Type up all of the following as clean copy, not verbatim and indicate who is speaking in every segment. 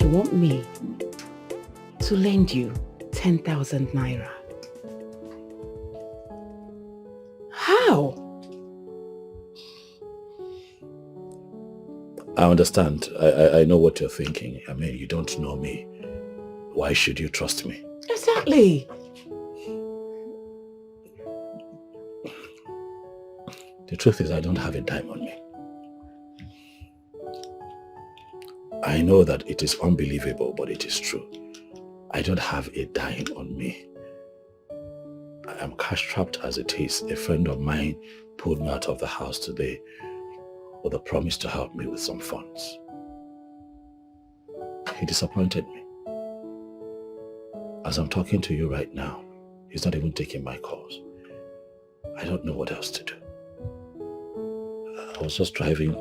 Speaker 1: You want me to lend you 10,000 naira? How?
Speaker 2: I understand. I know what you're thinking. I mean, you don't know me. Why should you trust me?
Speaker 1: Exactly.
Speaker 2: The truth is, I don't have a dime on me. I know that it is unbelievable, but it is true. I don't have a dime on me. I am cash trapped as it is. A friend of mine pulled me out of the house today with a promise to help me with some funds. He disappointed me. As I'm talking to you right now, he's not even taking my calls. I don't know what else to do. I was just driving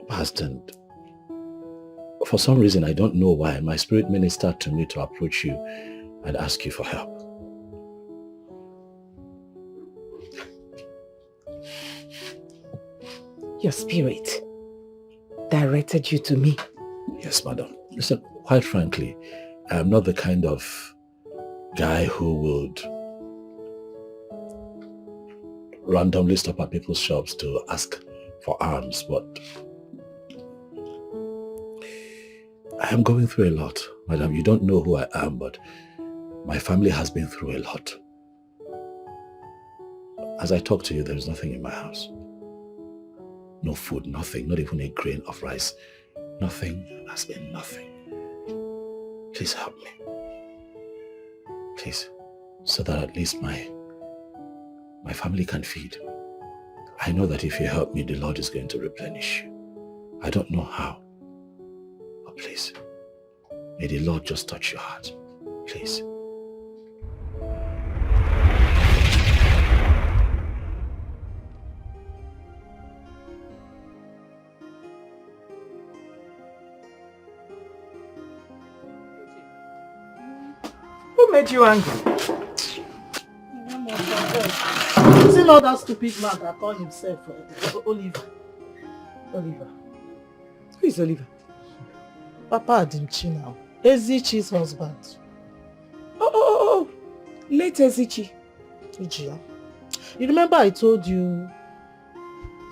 Speaker 2: past and for some reason, I don't know why, my spirit ministered to me to approach you and ask you for help.
Speaker 1: Your spirit directed you to me?
Speaker 2: Yes, madam. Listen, quite frankly, I am not the kind of guy who would randomly stop at people's shops to ask for alms, but I am going through a lot. Madam, you don't know who I am, but my family has been through a lot. As I talk to you, there is nothing in my house. No food, nothing, not even a grain of rice. Nothing as in nothing. Please help me. Please, so that at least my family can feed. I know that if you help me, the Lord is going to replenish you. I don't know how. But please, may the Lord just touch your heart. Please.
Speaker 3: Who made you angry?
Speaker 4: Is it not that stupid man that called himself Oliver? Oliver.
Speaker 3: Who is Oliver?
Speaker 4: Papa Adimchi now. Ezechi's husband.
Speaker 3: Oh. Late Ezechi.
Speaker 4: Uju. You remember I told you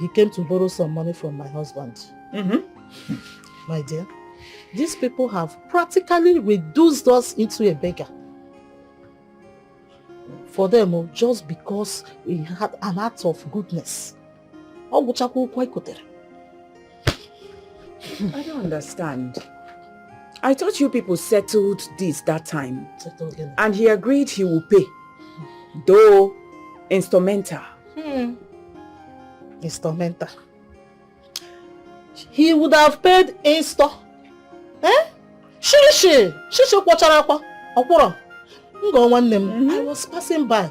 Speaker 4: he came to borrow some money from my husband?
Speaker 3: Mm-hmm.
Speaker 4: My dear, these people have practically reduced us into a beggar. For them, just because we had an act of goodness. I
Speaker 3: don't understand. I thought you people settled this that time. And he agreed he will pay. Though instrumental.
Speaker 4: Instrumental. He would have paid insta. Shishi kwacharakwa. Okporo. I was passing by.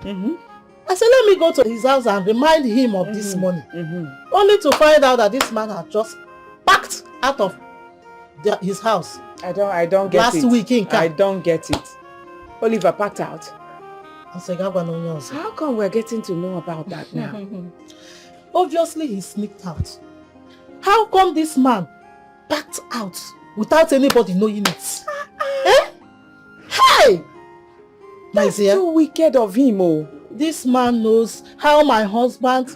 Speaker 4: I said, let me go to his house and remind him of this money. Only to find out that this man had just packed out of his house.
Speaker 3: I don't get it.
Speaker 4: Last week in
Speaker 3: I don't get it. Oliver packed out.
Speaker 4: How
Speaker 3: come we're getting to know about that now?
Speaker 4: Obviously, he sneaked out. How come this man packed out without anybody knowing it? Hey!
Speaker 3: That's too wicked of him, oh.
Speaker 4: This man knows how my husband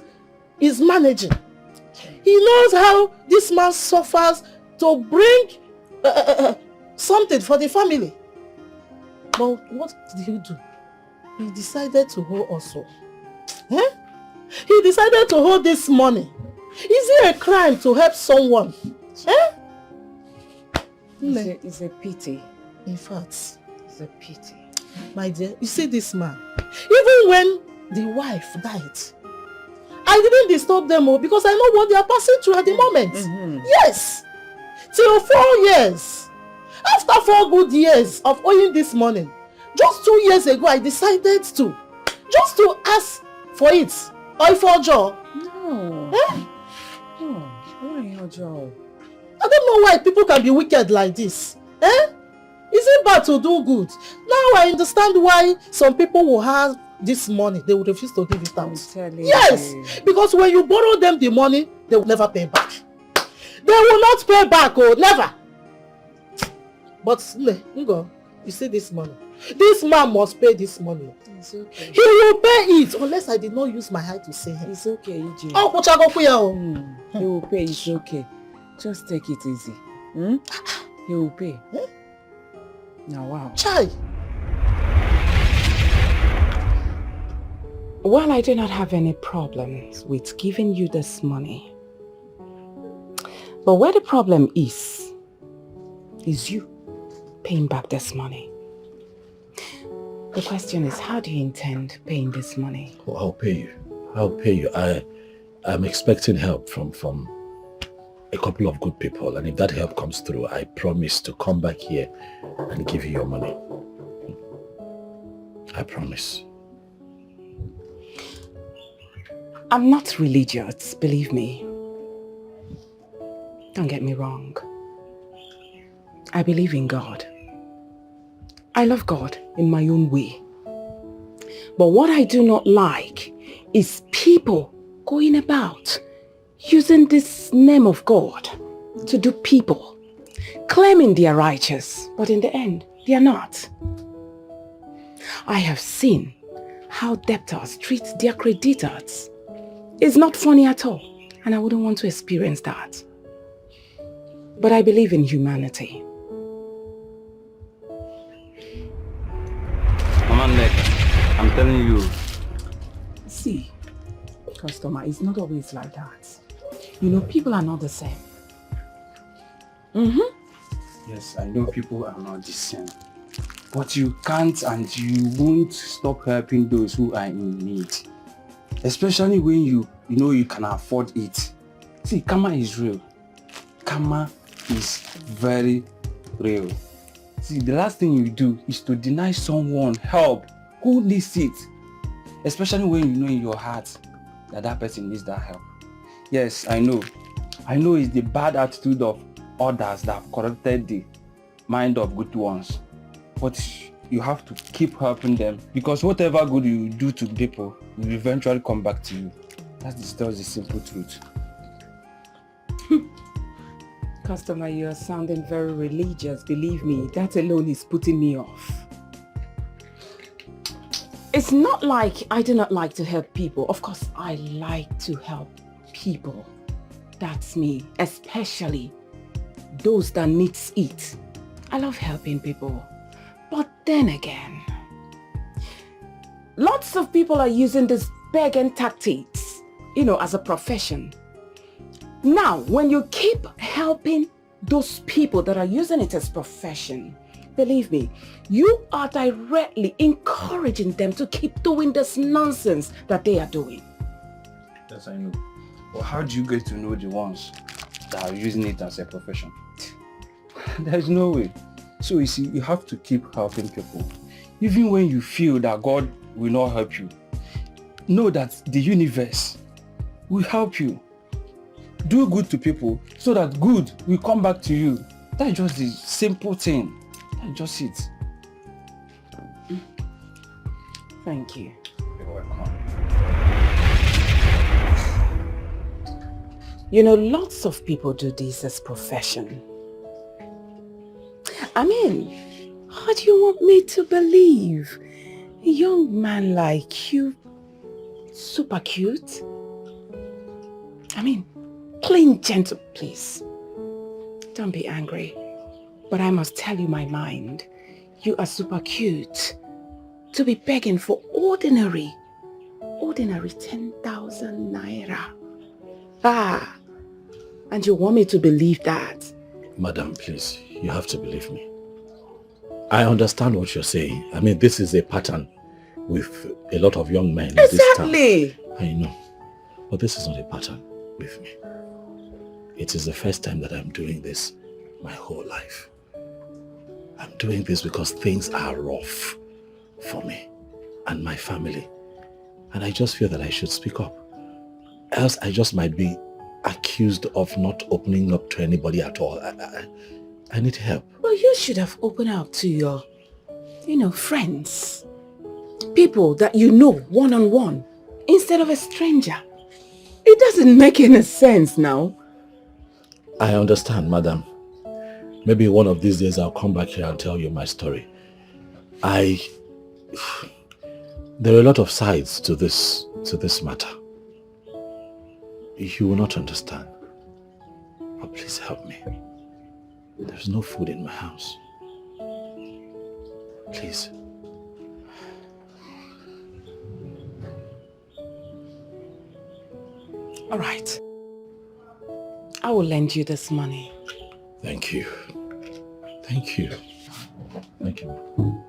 Speaker 4: is managing. He knows how this man suffers to bring something for the family. But what did he do? He decided to hold also. He decided to hold this money. Is it a crime to help someone?
Speaker 3: It's a pity.
Speaker 4: In fact,
Speaker 3: it's a pity.
Speaker 4: My dear, you see this man, even when the wife died, I didn't disturb them all because I know what they are passing through at the moment. Yes, till 4 years. After 4 good years of owing this money, just 2 years ago I decided to ask for it. Or for Joe.
Speaker 3: No. No, why your Joe?
Speaker 4: I don't know why people can be wicked like this. Is it bad to do good? Now I understand why some people will have this money. They will refuse to give it out. Yes, because when you borrow them the money, they will never pay back. They will not pay back, never. But Ngo, you see this money. This man must pay this money.
Speaker 3: It's okay.
Speaker 4: He will pay it unless I did not use my eye to see him.
Speaker 3: It's okay, EJ.
Speaker 4: Oh,
Speaker 3: He will pay, it's okay. Just take it easy. He will pay. Now, wow.
Speaker 4: Chai.
Speaker 1: Well, I do not have any problems with giving you this money. But where the problem is you paying back this money. The question is, how do you intend paying this money?
Speaker 2: Oh, I'll pay you. I'll pay you. I'm expecting help from a couple of good people, and if that help comes through, I promise to come back here and give you your money. I promise.
Speaker 1: I'm not religious, believe me. Don't get me wrong. I believe in God. I love God in my own way. But what I do not like is people going about using this name of God to do people, claiming they are righteous, but in the end, they are not. I have seen how debtors treat their creditors. It's not funny at all, and I wouldn't want to experience that. But I believe in humanity.
Speaker 5: Mama Nneka, I'm telling you.
Speaker 1: See, customer, it's not always like that. You know, people are not the same.
Speaker 5: Yes, I know people are not the same. But you can't and you won't stop helping those who are in need. Especially when you know you can afford it. See, karma is real. Karma is very real. See, the last thing you do is to deny someone help who needs it. Especially when you know in your heart that that person needs that help. Yes, I know. I know it's the bad attitude of others that have corrupted the mind of good ones. But you have to keep helping them, because whatever good you do to people will eventually come back to you. That's the simple truth.
Speaker 1: Customer, you're sounding very religious. Believe me, that alone is putting me off. It's not like I do not like to help people. Of course, I like to help people. That's me, especially those that needs it. I love helping people. But then again, lots of people are using this begging tactics, as a profession. Now, when you keep helping those people that are using it as profession, believe me, you are directly encouraging them to keep doing this nonsense that they are doing.
Speaker 5: Yes, I know. But how do you get to know the ones that are using it as a profession? There's no way. So you see, you have to keep helping people. Even when you feel that God will not help you, know that the universe will help you. Do good to people so that good will come back to you. That's just the simple thing. That's just it.
Speaker 1: Thank you.
Speaker 5: You're welcome.
Speaker 1: Lots of people do this as profession. I mean, how do you want me to believe a young man like you, super cute? I mean, plain gentle, please. Don't be angry, but I must tell you my mind. You are super cute to be begging for ordinary 10,000 naira. And you want me to believe that?
Speaker 2: Madam, please, you have to believe me. I understand what you're saying. I mean, this is a pattern with a lot of young men.
Speaker 1: Exactly.
Speaker 2: I know. But this is not a pattern with me. It is the first time that I'm doing this my whole life. I'm doing this because things are rough for me and my family. And I just feel that I should speak up. Else I just might be accused of not opening up to anybody at all. I need help.
Speaker 1: Well, you should have opened up to your, friends. People that you know one-on-one instead of a stranger. It doesn't make any sense now.
Speaker 2: I understand, madam. Maybe one of these days I'll come back here and tell you my story. There are a lot of sides to this matter. You will not understand. But please help me. There's no food in my house. Please.
Speaker 1: All right. I will lend you this money.
Speaker 2: Thank you. Thank you. Thank you.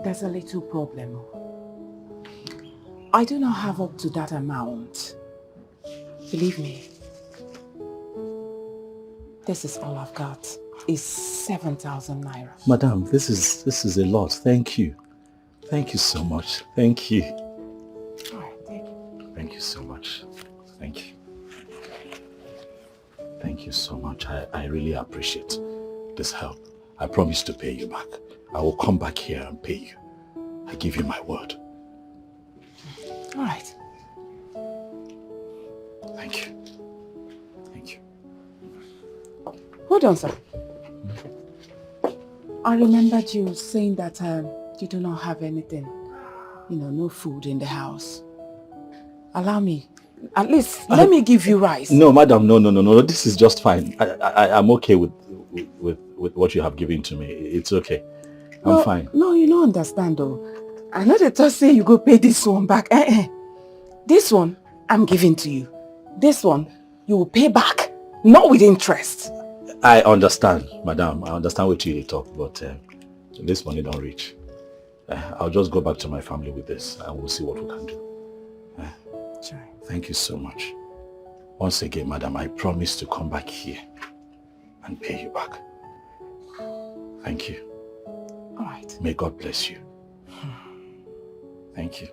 Speaker 1: There's a little problem. I do not have up to that amount. Believe me. This is all I've got. It's 7,000 naira.
Speaker 2: Madam, this is a lot. Thank you. Thank you so much. Thank you.
Speaker 1: All right, take it.
Speaker 2: Thank you so much. Thank you. Thank you so much. I really appreciate this help. I promise to pay you back. I will come back here and pay you. I give you my word.
Speaker 1: All right.
Speaker 2: Thank you. Thank you.
Speaker 1: Hold on, sir. I remembered you saying that you do not have anything, no food in the house. Allow me. At least, let me give you rice.
Speaker 2: No, madam, no. This is just fine. I'm okay with what you have given to me. It's okay. I'm fine.
Speaker 1: No, you don't understand though. I know they just say you go pay this one back. This one, I'm giving to you. This one, you will pay back, not with interest.
Speaker 2: I understand, madam. I understand what you talk, but this money don't reach. I'll just go back to my family with this and we'll see what we can do.
Speaker 1: Sure.
Speaker 2: Thank you so much. Once again, madam, I promise to come back here and pay you back. Thank you.
Speaker 1: All right.
Speaker 2: May God bless you. Thank you.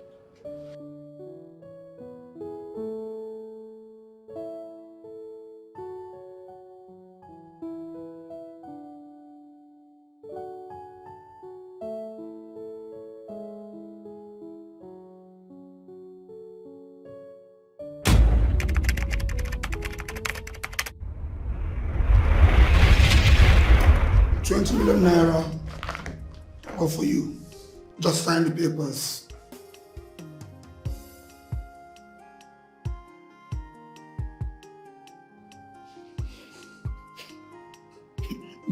Speaker 6: $20 million all for you. Just sign the papers.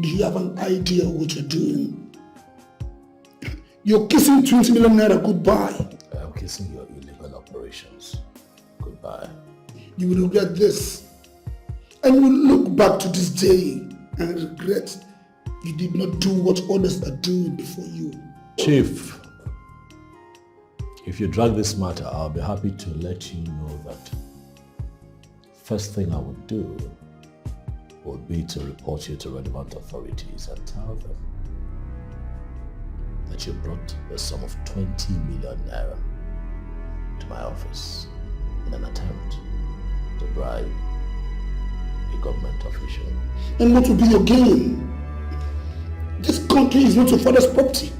Speaker 6: Do you have an idea what you're doing? You're kissing 20 million naira goodbye.
Speaker 2: I'm kissing your illegal operations. Goodbye.
Speaker 6: You will regret this. And you will look back to this day and regret you did not do what others are doing before you.
Speaker 2: Chief, if you drag this matter, I'll be happy to let you know that first thing I would do would be to report you to relevant authorities and tell them that you brought a sum of 20 million naira to my office in an attempt to bribe a government official.
Speaker 6: And what will be your gain? This country is not your father's property.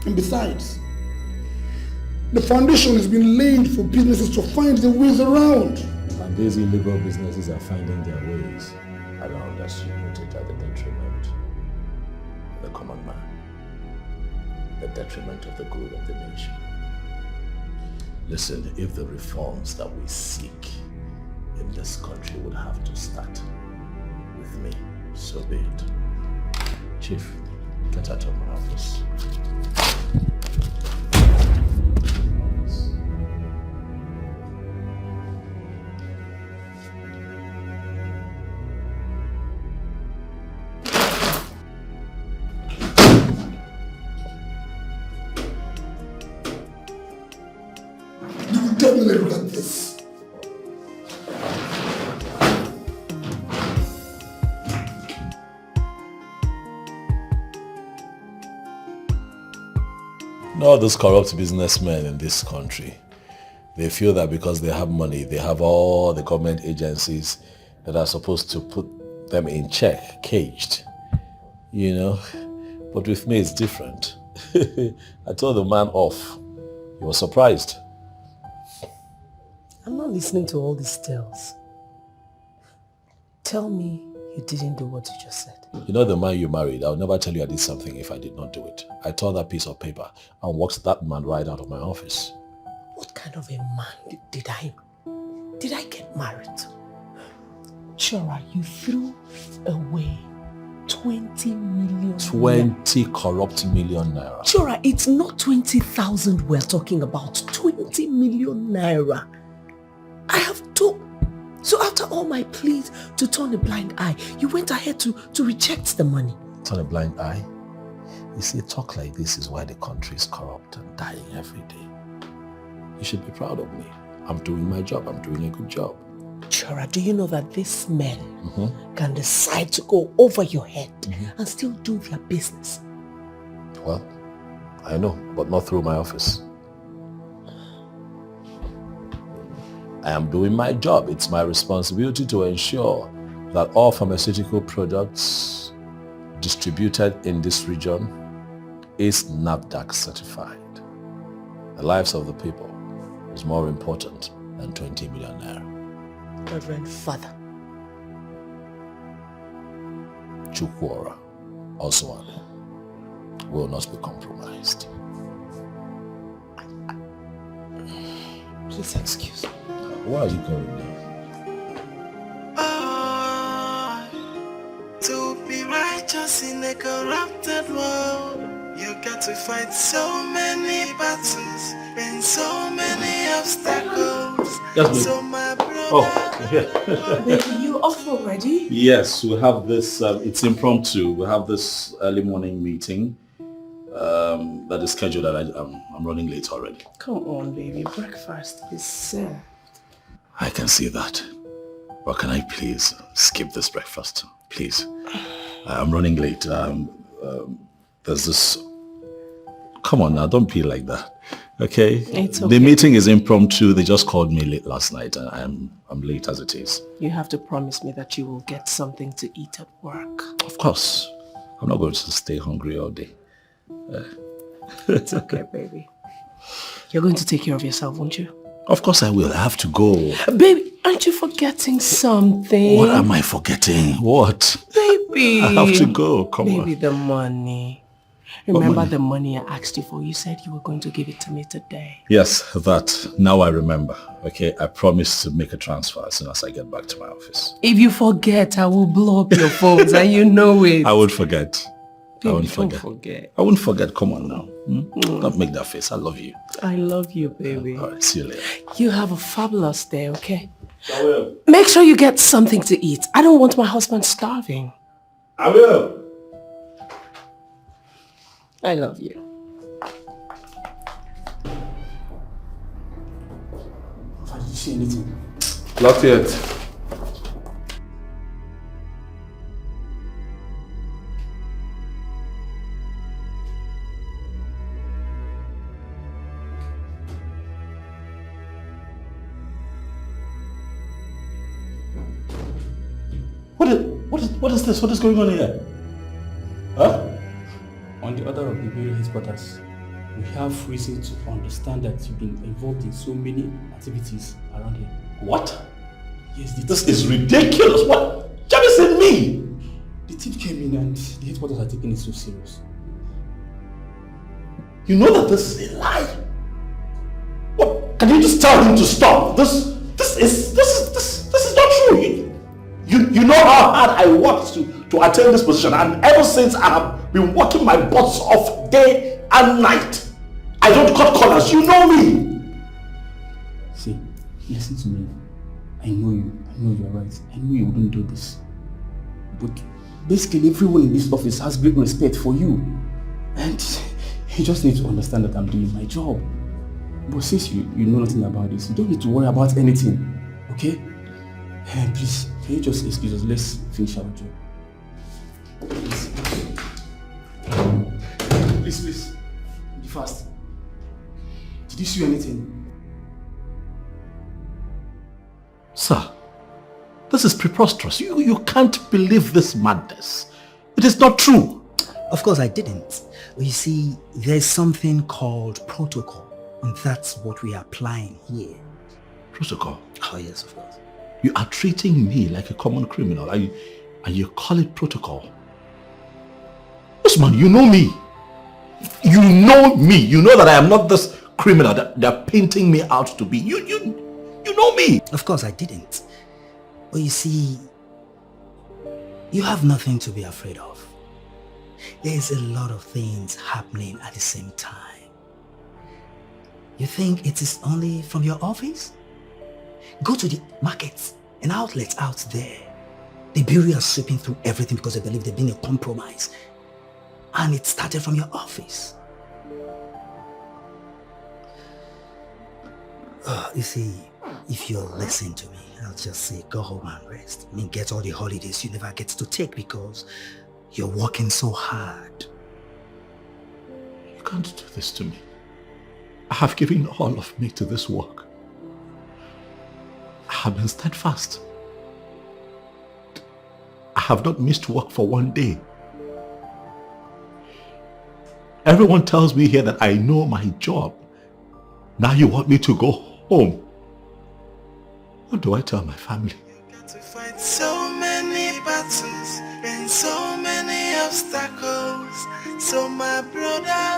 Speaker 6: And besides, the foundation has been laid for businesses to find their ways around.
Speaker 2: And these illegal businesses are finding their ways around, as you put it, at the detriment of the common man, the detriment of the good of the nation. Listen, if the reforms that we seek in this country would have to start with me, so be it. Chief, get out of my office.
Speaker 6: You will definitely regret this.
Speaker 2: all those corrupt businessmen in this country, they feel that because they have money, they have all the government agencies that are supposed to put them in check, caged, you know. But with me, it's different. I told the man off. He was surprised.
Speaker 7: I'm not listening to all these tales. Tell me you didn't do what you just said.
Speaker 2: You know the man you married, I'll never tell you I did something if I did not do it. I tore that piece of paper and walked that man right out of my office.
Speaker 7: What kind of a man did I get married to? Chora, you threw away 20 million
Speaker 2: 20 corrupt million naira.
Speaker 7: Chora, it's not 20,000 we're talking about. 20 million naira. I have told. So after all my pleas to turn a blind eye, you went ahead to reject the money.
Speaker 2: Turn a blind eye? You see, talk like this is why the country is corrupt and dying every day. You should be proud of me. I'm doing my job. I'm doing a good job.
Speaker 7: Chora, do you know that these men can decide to go over your head and still do their business?
Speaker 2: Well, I know, but not through my office. I am doing my job. It's my responsibility to ensure that all pharmaceutical products distributed in this region is NAFDAC certified. The lives of the people is more important than 20 million naira.
Speaker 7: Reverend Father.
Speaker 2: Chukwuora, also will not be compromised.
Speaker 7: Please excuse me.
Speaker 2: Where are you going now?
Speaker 8: To be righteous in a corrupted world, you got to fight so many battles and so many obstacles.
Speaker 2: Yes,
Speaker 8: so my brother,
Speaker 7: Baby, you off already?
Speaker 2: Yes, we have this, it's impromptu. We have this early morning meeting that is scheduled and I'm running late already.
Speaker 7: Come on, baby. Breakfast is served.
Speaker 2: I can see that. But can I please skip this breakfast? Please. I'm running late. There's this... Come on now, don't be like that. Okay?
Speaker 7: It's okay.
Speaker 2: The meeting is impromptu. They just called me late last night and I'm late as it is.
Speaker 7: You have to promise me that you will get something to eat at work.
Speaker 2: Of course. I'm not going to stay hungry all day.
Speaker 7: It's okay, baby. You're going to take care of yourself, won't you?
Speaker 2: Of course I will. I have to go.
Speaker 7: Baby, aren't you forgetting something?
Speaker 2: What am I forgetting? What?
Speaker 7: Baby.
Speaker 2: I have to go. Come on.
Speaker 7: Baby, the money. Remember the money I asked you for? You said you were going to give it to me today.
Speaker 2: Yes, that. Now I remember. Okay, I promise to make a transfer as soon as I get back to my office.
Speaker 7: If you forget, I will blow up your phones and you know it.
Speaker 2: I won't forget.
Speaker 7: Baby,
Speaker 2: I won't forget.
Speaker 7: Don't forget.
Speaker 2: I won't forget. Come on now. Don't make that face. I love you.
Speaker 7: I love you, baby.
Speaker 2: All right, see you later.
Speaker 7: You have a fabulous day, okay?
Speaker 2: I will.
Speaker 7: Make sure you get something to eat. I don't want my husband starving.
Speaker 2: I will.
Speaker 7: I love you.
Speaker 5: Did you see anything?
Speaker 9: Not yet.
Speaker 2: What is this? What is going on here? Huh?
Speaker 5: On the order of the Ebele headquarters, we have reason to understand that you've been involved in so many activities around here.
Speaker 2: What?
Speaker 5: Yes,
Speaker 2: This is ridiculous. What? Jamison me!
Speaker 5: The thief came in and the headquarters are taking it so serious.
Speaker 2: You know that this is a lie. What? Can you just tell him to stop? This is not true. You know how hard I worked to attain this position, and ever since I have been working my butts off day and night. I don't cut corners. You know me.
Speaker 5: See, listen to me. I know you. I know you're right. I know you wouldn't do this. But basically everyone in this office has great respect for you. And you just need to understand that I'm doing my job. But since you know nothing about this, you don't need to worry about anything. Okay? Please, can you just excuse us? Let's finish our job. Please, be fast. you see anything?
Speaker 2: Sir, this is preposterous. You can't believe this madness. It is not true.
Speaker 9: Of course I didn't. You see, there's something called protocol, and that's what we are applying here.
Speaker 2: Protocol?
Speaker 9: Oh yes, of course.
Speaker 2: You are treating me like a common criminal and you call it protocol. Usman, you know me. You know me. You know that I am not this criminal that they're painting me out to be. You know me.
Speaker 9: Of course I didn't. But you see, you have nothing to be afraid of. There's a lot of things happening at the same time. You think it is only from your office? Go to the markets and outlets out there. The bureau are sweeping through everything because they believe there's been a compromise. And it started from your office. You see, if you'll listen to me, I'll just say go home and rest. I mean, get all the holidays you never get to take because you're working so hard.
Speaker 2: You can't do this to me. I have given all of me to this work. I have been steadfast. I have not missed work for one day. Everyone tells me here that I know my job. Now you want me to go home. What do I tell my family?
Speaker 8: You got to fight so many battles and so many obstacles. So my brother,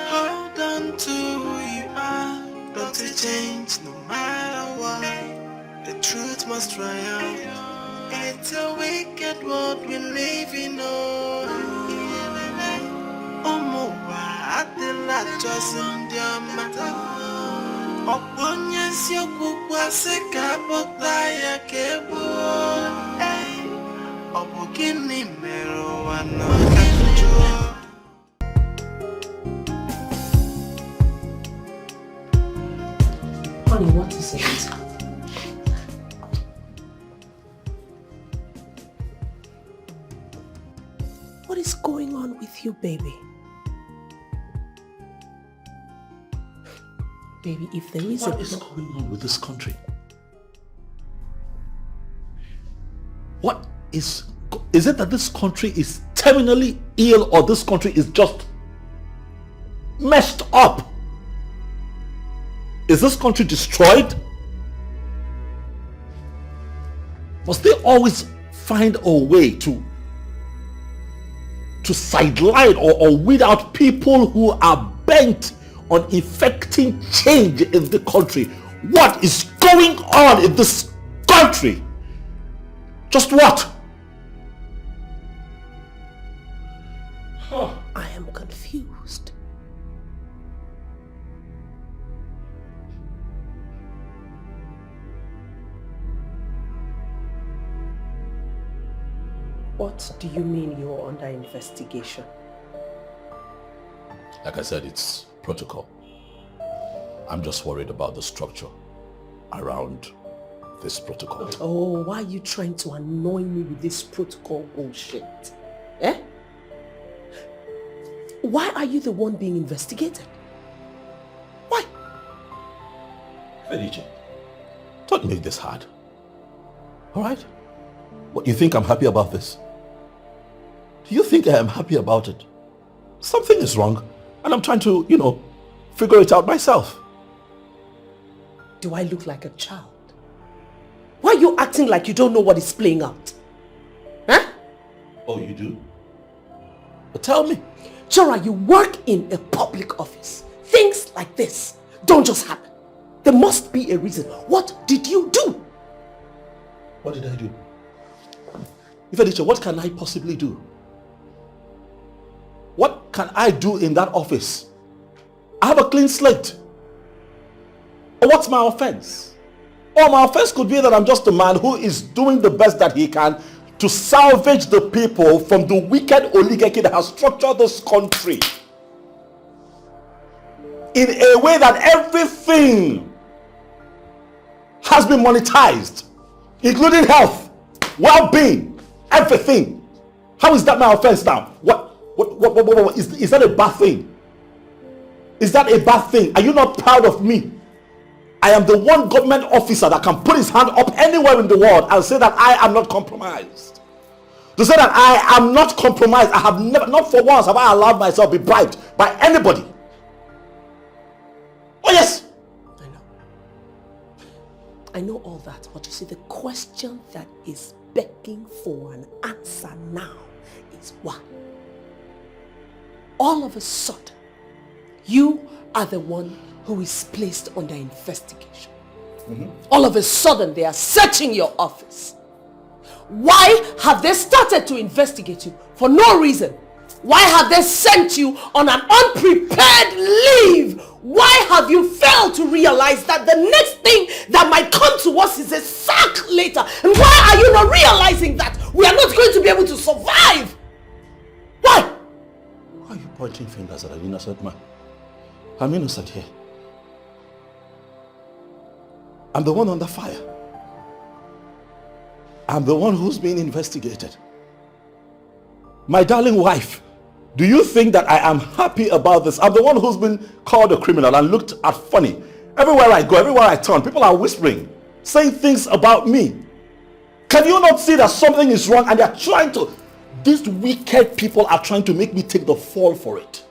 Speaker 8: hold on to who you are. Don't you change no matter what. The truth must triumph. It's a wicked world we live in. Adela chosen your matter. Oponye si okukwa se kapota ya kebo. Obukini mero wano kajo.
Speaker 7: Honey, what is it? What is going on with you, baby? Baby, if there is
Speaker 2: What is going on with this country? What is it that this country is terminally ill or this country is just messed up? Is this country destroyed? Must they always find a way to sideline or weed out people who are bent on effecting change in the country? What is going on in this country? Just what?
Speaker 7: I am confused. What do you mean you're under investigation?
Speaker 2: Like I said, it's protocol. I'm just worried about the structure around this protocol.
Speaker 7: Oh, why are you trying to annoy me with this protocol bullshit? Eh? Why are you the one being investigated? Why?
Speaker 2: Felice, don't make this hard. Alright? What, you think I'm happy about this? Do you think I am happy about it? Something is wrong, and I'm trying to, figure it out myself.
Speaker 7: Do I look like a child? Why are you acting like you don't know what is playing out? Huh?
Speaker 2: Oh, you do? But tell me.
Speaker 7: Chora, you work in a public office. Things like this don't just happen. There must be a reason. What did you do?
Speaker 2: What did I do? Felice, what can I possibly do? What can I do in that office? I have a clean slate. Or what's my offense? Or my offense could be that I'm just a man who is doing the best that he can to salvage the people from the wicked oligarchy that has structured this country in a way that everything has been monetized, including health, well-being, everything. How is that my offense now? What is that a bad thing? Is that a bad thing? Are you not proud of me? I am the one government officer that can put his hand up anywhere in the world and say that I am not compromised. To say that I am not compromised, I have never, not for once have I allowed myself to be bribed by anybody. Oh yes.
Speaker 7: I know all that, but you see, the question that is begging for an answer now is why? All of a sudden, you are the one who is placed under investigation. All of a sudden, they are searching your office. Why have they started to investigate you? For no reason. Why have they sent you on an unprepared leave? Why have you failed to realize that the next thing that might come to us is a sack later? And why are you not realizing that we are not going to be able to survive? Why?
Speaker 2: Why are you pointing fingers at an innocent man? I'm innocent here. I'm the one under fire. I'm the one who's being investigated. My darling wife, do you think that I am happy about this? I'm the one who's been called a criminal and looked at funny. Everywhere I go, everywhere I turn, people are whispering, saying things about me. Can you not see that something is wrong and they're trying to, these wicked people are trying to make me take the fall for it?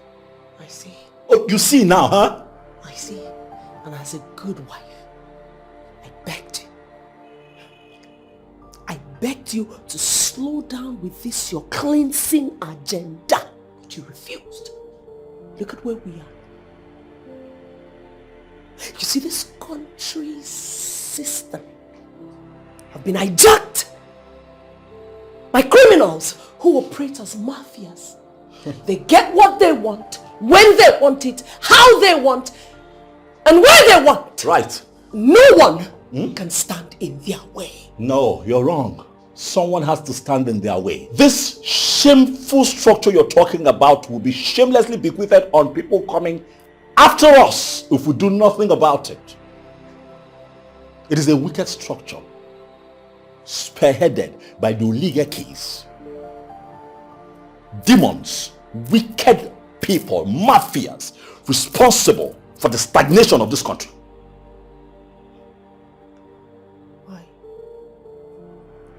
Speaker 7: I see.
Speaker 2: Oh, you see now, huh?
Speaker 7: I see. And as a good wife, I begged you to slow down with this your cleansing agenda, but you refused. Look at where we are. You see, this country's system have been hijacked by criminals who operate as mafias. They get what they want, when they want it, how they want, and where they want.
Speaker 2: Right.
Speaker 7: No one can stand in their way.
Speaker 2: No, you're wrong. Someone has to stand in their way. This shameful structure you're talking about will be shamelessly bequeathed on people coming after us if we do nothing about it. It is a wicked structure spearheaded by the oligarchies, demons, wicked people, mafias responsible for the stagnation of this country.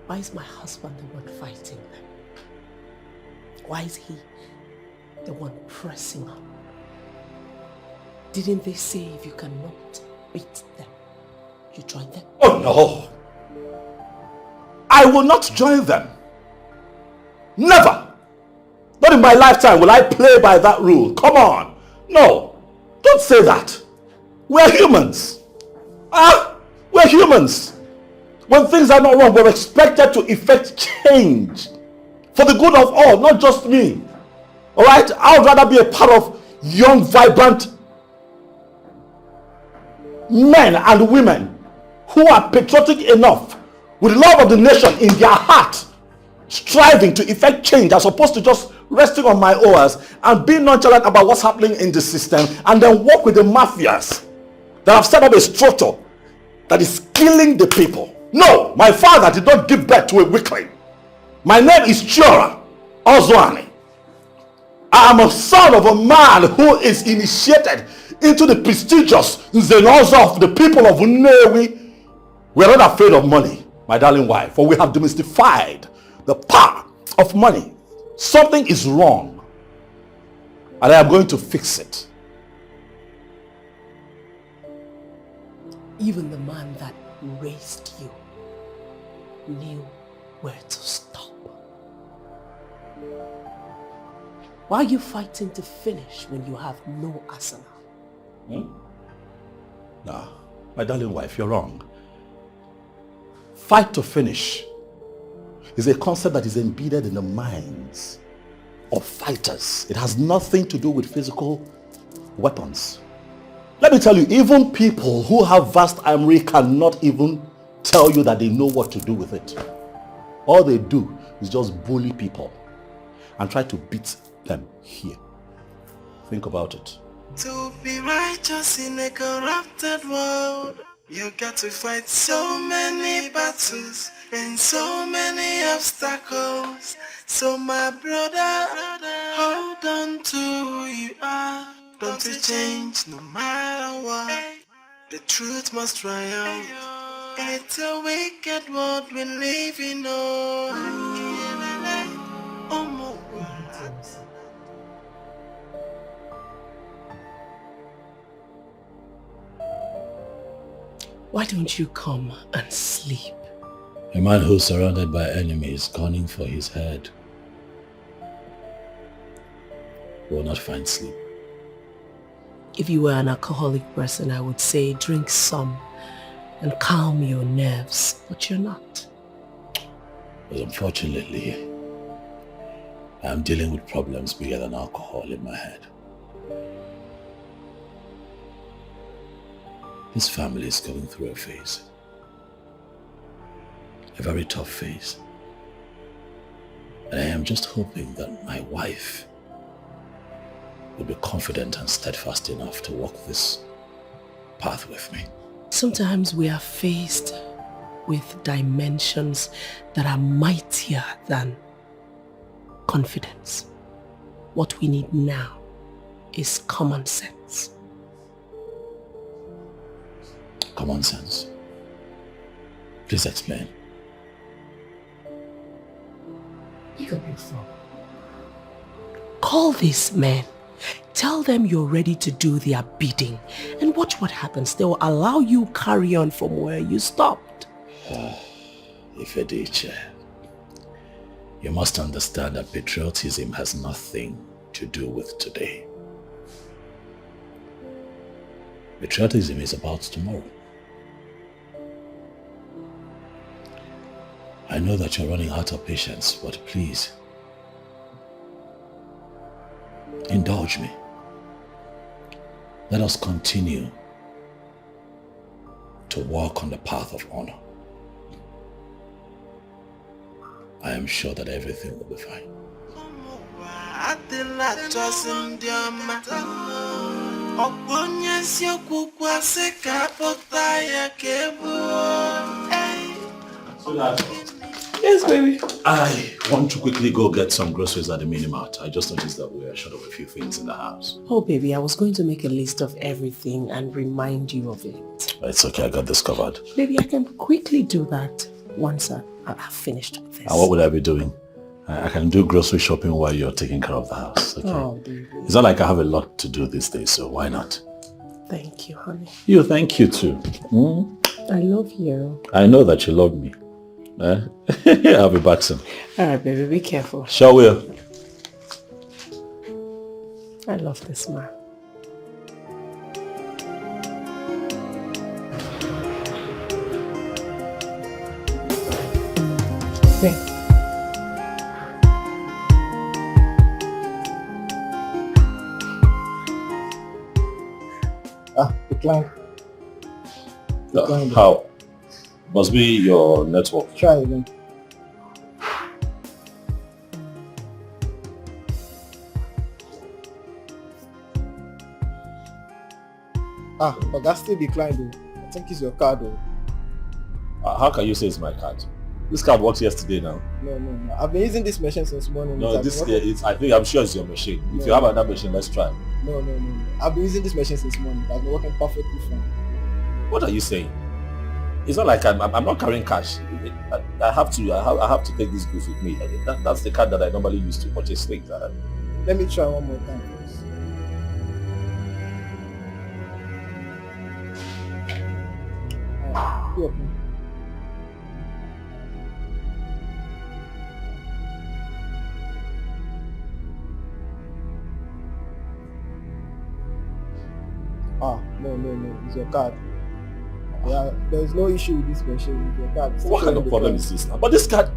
Speaker 7: Why is my husband the one fighting them? Why is he the one pressing on? Didn't they say if you cannot beat them, you join them?
Speaker 2: Oh no! I will not join them. Never! Not in my lifetime will I play by that rule. Come on! No! Don't say that! We're humans! We're humans! When things are not wrong, we're expected to effect change for the good of all, not just me. Alright? I would rather be a part of young, vibrant men and women who are patriotic enough with love of the nation in their heart, striving to effect change as opposed to just resting on my oars and being nonchalant about what's happening in the system and then work with the mafias that have set up a structure that is killing the people. No, my father did not give birth to a weakling. My name is Chora Ozoani. I am a son of a man who is initiated into the prestigious Zenoza of the people of Nnewi. We are not afraid of money, my darling wife, for we have demystified the power of money. Something is wrong, and I am going to fix it.
Speaker 7: Even the man that raised you knew where to stop. Why are you fighting to finish when you have no arsenal?
Speaker 2: No, my darling wife, you're wrong. Fight to finish is a concept that is embedded in the minds of fighters. It has nothing to do with physical weapons. Let me tell you, even people who have vast armory cannot even tell you that they know what to do with it. All they do is just bully people and try to beat them here. Think about it.
Speaker 8: To be righteous in a corrupted world, you got to fight so many battles and so many obstacles. So my brother, hold on to who you are. Don't you change no matter what. The truth must triumph. It's a wicked world we live in. Oh my God.
Speaker 7: Why don't you come and sleep?
Speaker 2: A man who's surrounded by enemies gunning for his head will not find sleep.
Speaker 7: If you were an alcoholic person, I would say drink some and calm your nerves, but you're not.
Speaker 2: But unfortunately, I'm dealing with problems bigger than alcohol in my head. This family is going through a phase. A very tough phase. And I am just hoping that my wife will be confident and steadfast enough to walk this path with me.
Speaker 7: Sometimes we are faced with dimensions that are mightier than confidence. What we need now is common sense.
Speaker 2: Common sense. Please explain.
Speaker 7: Pick up your phone. Call these men. Tell them you're ready to do their bidding. And watch what happens. They will allow you carry on from where you stopped.
Speaker 2: Edochie, you must understand that patriotism has nothing to do with today. Patriotism is about tomorrow. I know that you're running out of patience, but please, indulge me. Let us continue to walk on the path of honor. I am sure that everything will be fine.
Speaker 1: Yes, baby.
Speaker 2: I want to quickly go get some groceries at the mini-mart. I just noticed that we are short of a few things in the house.
Speaker 7: Oh, baby, I was going to make a list of everything and remind you of it.
Speaker 2: It's okay, I got this covered.
Speaker 7: Baby, I can quickly do that once I've finished with this.
Speaker 2: And what would I be doing? I can do grocery shopping while you're taking care of the house. Okay?
Speaker 7: Oh, baby.
Speaker 2: It's not like I have a lot to do these days, so why not?
Speaker 7: Thank you, honey.
Speaker 2: You, thank you too.
Speaker 7: I love you.
Speaker 2: I know that you love me. I'll be back soon.
Speaker 7: All right, baby, be careful.
Speaker 2: Sure will.
Speaker 7: I love this man. Babe.
Speaker 10: Decline.
Speaker 2: How? Must be your network.
Speaker 10: Try again. But that still declined though. I think it's your card though.
Speaker 2: How can you say it's my card? This card works yesterday now.
Speaker 10: No. I've been using this machine since morning.
Speaker 2: No, I'm sure it's your machine. If you have another machine, let's try.
Speaker 10: No. I've been using this machine since morning. It's been working perfectly fine.
Speaker 2: What are you saying? It's not like I'm not carrying cash. I have to take these goods with me. That's the card that I normally use to purchase things.
Speaker 10: Let me try one more time first. You open. No. It's your card. Yeah, there's no issue with this machine. With your card.
Speaker 2: What kind of problem is this now? But this card...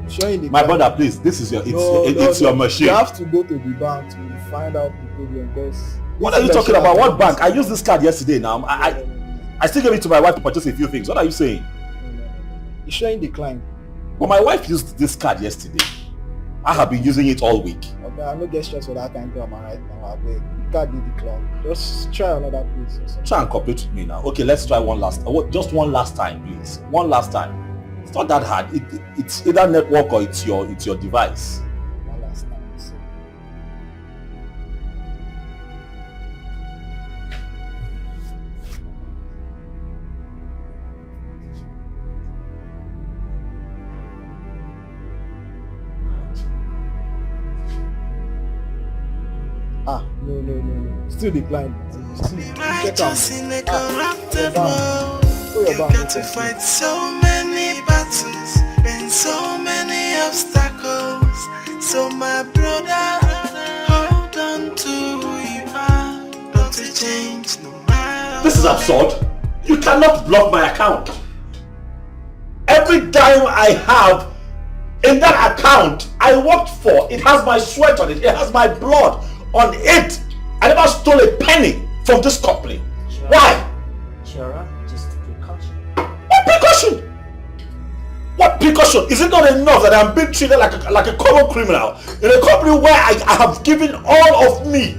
Speaker 10: Showing the
Speaker 2: My
Speaker 10: card.
Speaker 2: brother, please, this is it's your machine.
Speaker 10: You have to go to the bank to find out the problem because...
Speaker 2: What are you talking about? What bank? I used this card yesterday now. I still gave it to my wife to purchase a few things. What are you saying?
Speaker 10: No. It's showing decline.
Speaker 2: But my wife used this card yesterday. I have been using it all week.
Speaker 10: Okay, I no get stress for that kind of thing right now. I beg. The card did decline. Just try another place or something.
Speaker 2: Try and cooperate with me now. Okay, let's try just one last time, please. One last time. It's not that hard. It's either network or it's your device.
Speaker 10: One last time. So. No. Still decline.
Speaker 8: Righteous in a corrupted world. You got to fight so many battles and so many obstacles. So my brother, hold on to who you are. Don't you change no matter.
Speaker 2: This is absurd. You cannot block my account. Every dime I have in that account, I worked for. It has my sweat on it. It has my blood on it. I never stole a penny from this company.
Speaker 9: Sure.
Speaker 2: Why?
Speaker 9: Sure, just precaution.
Speaker 2: What precaution? What precaution? Is it not enough that I'm being treated like a common criminal in a company where I have given all of me,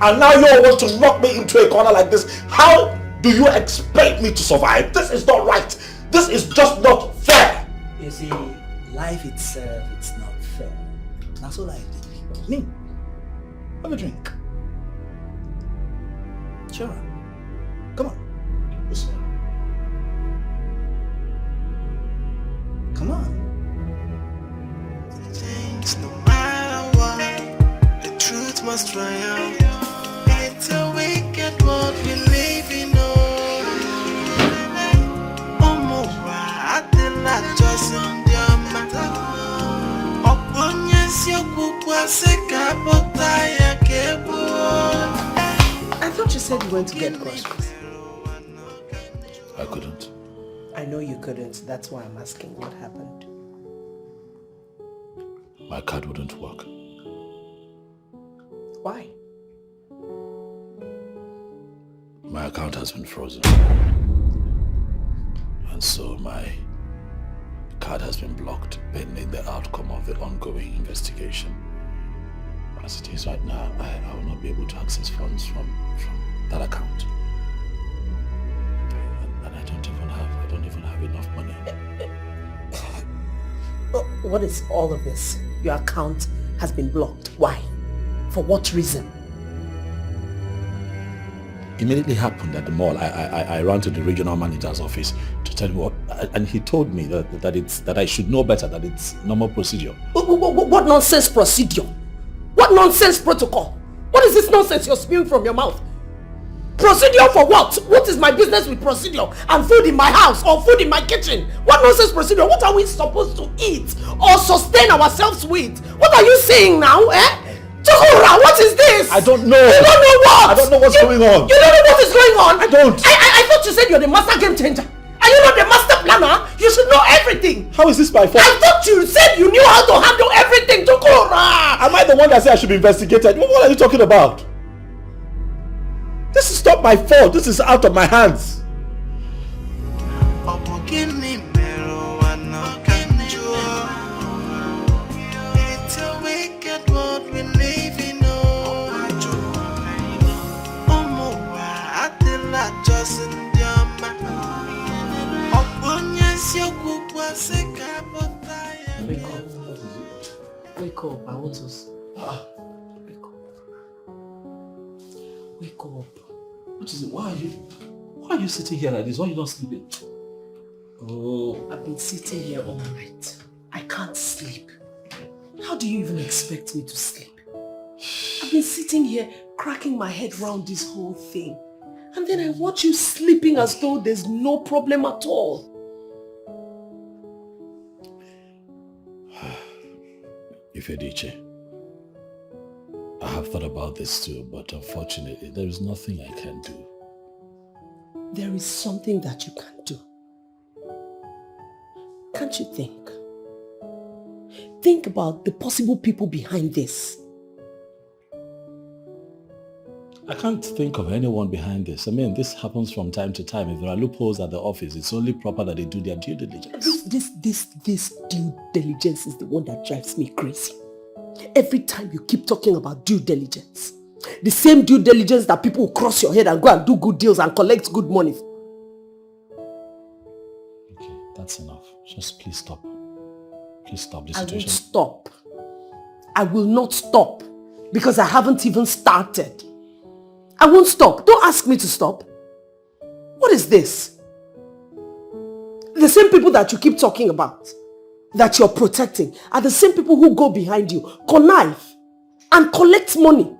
Speaker 2: and now you all want to knock me into a corner like this? How do you expect me to survive? This is not right. This is just not fair.
Speaker 9: You see, life itself, it's not fair. That's all I do. Me, have a drink. Sure. Come on.
Speaker 2: Listen.
Speaker 9: Come on.
Speaker 8: Change no matter what. The truth must triumph. It's a wicked world we live in.
Speaker 7: I thought you said you went to get groceries.
Speaker 2: I couldn't.
Speaker 7: I know you couldn't. That's why I'm asking what happened.
Speaker 2: My card wouldn't work.
Speaker 7: Why?
Speaker 2: My account has been frozen. And so my card has been blocked pending the outcome of the ongoing investigation. As it is right now, I will not be able to access funds from that account. And I don't even have enough money.
Speaker 7: What is all of this? Your account has been blocked. Why? For what reason?
Speaker 2: Immediately happened at the mall. I ran to the regional manager's office to tell him what, and he told me that I should know better, that it's normal procedure.
Speaker 7: What nonsense procedure? What nonsense protocol? What is this nonsense you're spewing from your mouth? Procedure for what? What is my business with procedure? And food in my house or food in my kitchen? What nonsense procedure? What are we supposed to eat or sustain ourselves with? What are you saying now, eh? Chokora, what is this?
Speaker 2: I don't know.
Speaker 7: You don't know what?
Speaker 2: I don't know what's going on.
Speaker 7: You don't know what is going on?
Speaker 2: I don't.
Speaker 7: I thought you said you're the master game changer. Are you not the master planner? You should know everything.
Speaker 2: How is this my fault?
Speaker 7: I thought you said you knew how to handle everything, Chokora.
Speaker 2: Am I the one that said I should be investigated? What are you talking about? This is not my fault. This is out of my hands.
Speaker 8: It's a wicked world we live in.
Speaker 7: Wake up, I want us. Wake up. Wake up.
Speaker 2: What is it? Why are you sitting here like this? Why are you not sleeping? Oh.
Speaker 7: I've been sitting here all night. I can't sleep. How do you even expect me to sleep? I've been sitting here cracking my head round this whole thing. And then I watch you sleeping as though there's no problem at all.
Speaker 2: Edochie, I have thought about this too, but unfortunately, there is nothing I can do.
Speaker 7: There is something that you can do. Can't you think? Think about the possible people behind this.
Speaker 2: I can't think of anyone behind this. I mean, this happens from time to time. If there are loopholes at the office, it's only proper that they do their due diligence.
Speaker 7: This due diligence is the one that drives me crazy. Every time you keep talking about due diligence, the same due diligence that people will cross your head and go and do good deals and collect good money.
Speaker 2: Okay, that's enough. Just please stop. Please stop this
Speaker 7: I
Speaker 2: situation.
Speaker 7: won't stop. I will not stop because I haven't even started. I won't stop. Don't ask me to stop. What is this? The same people that you keep talking about, that you're protecting, are the same people who go behind you, connive, and collect money.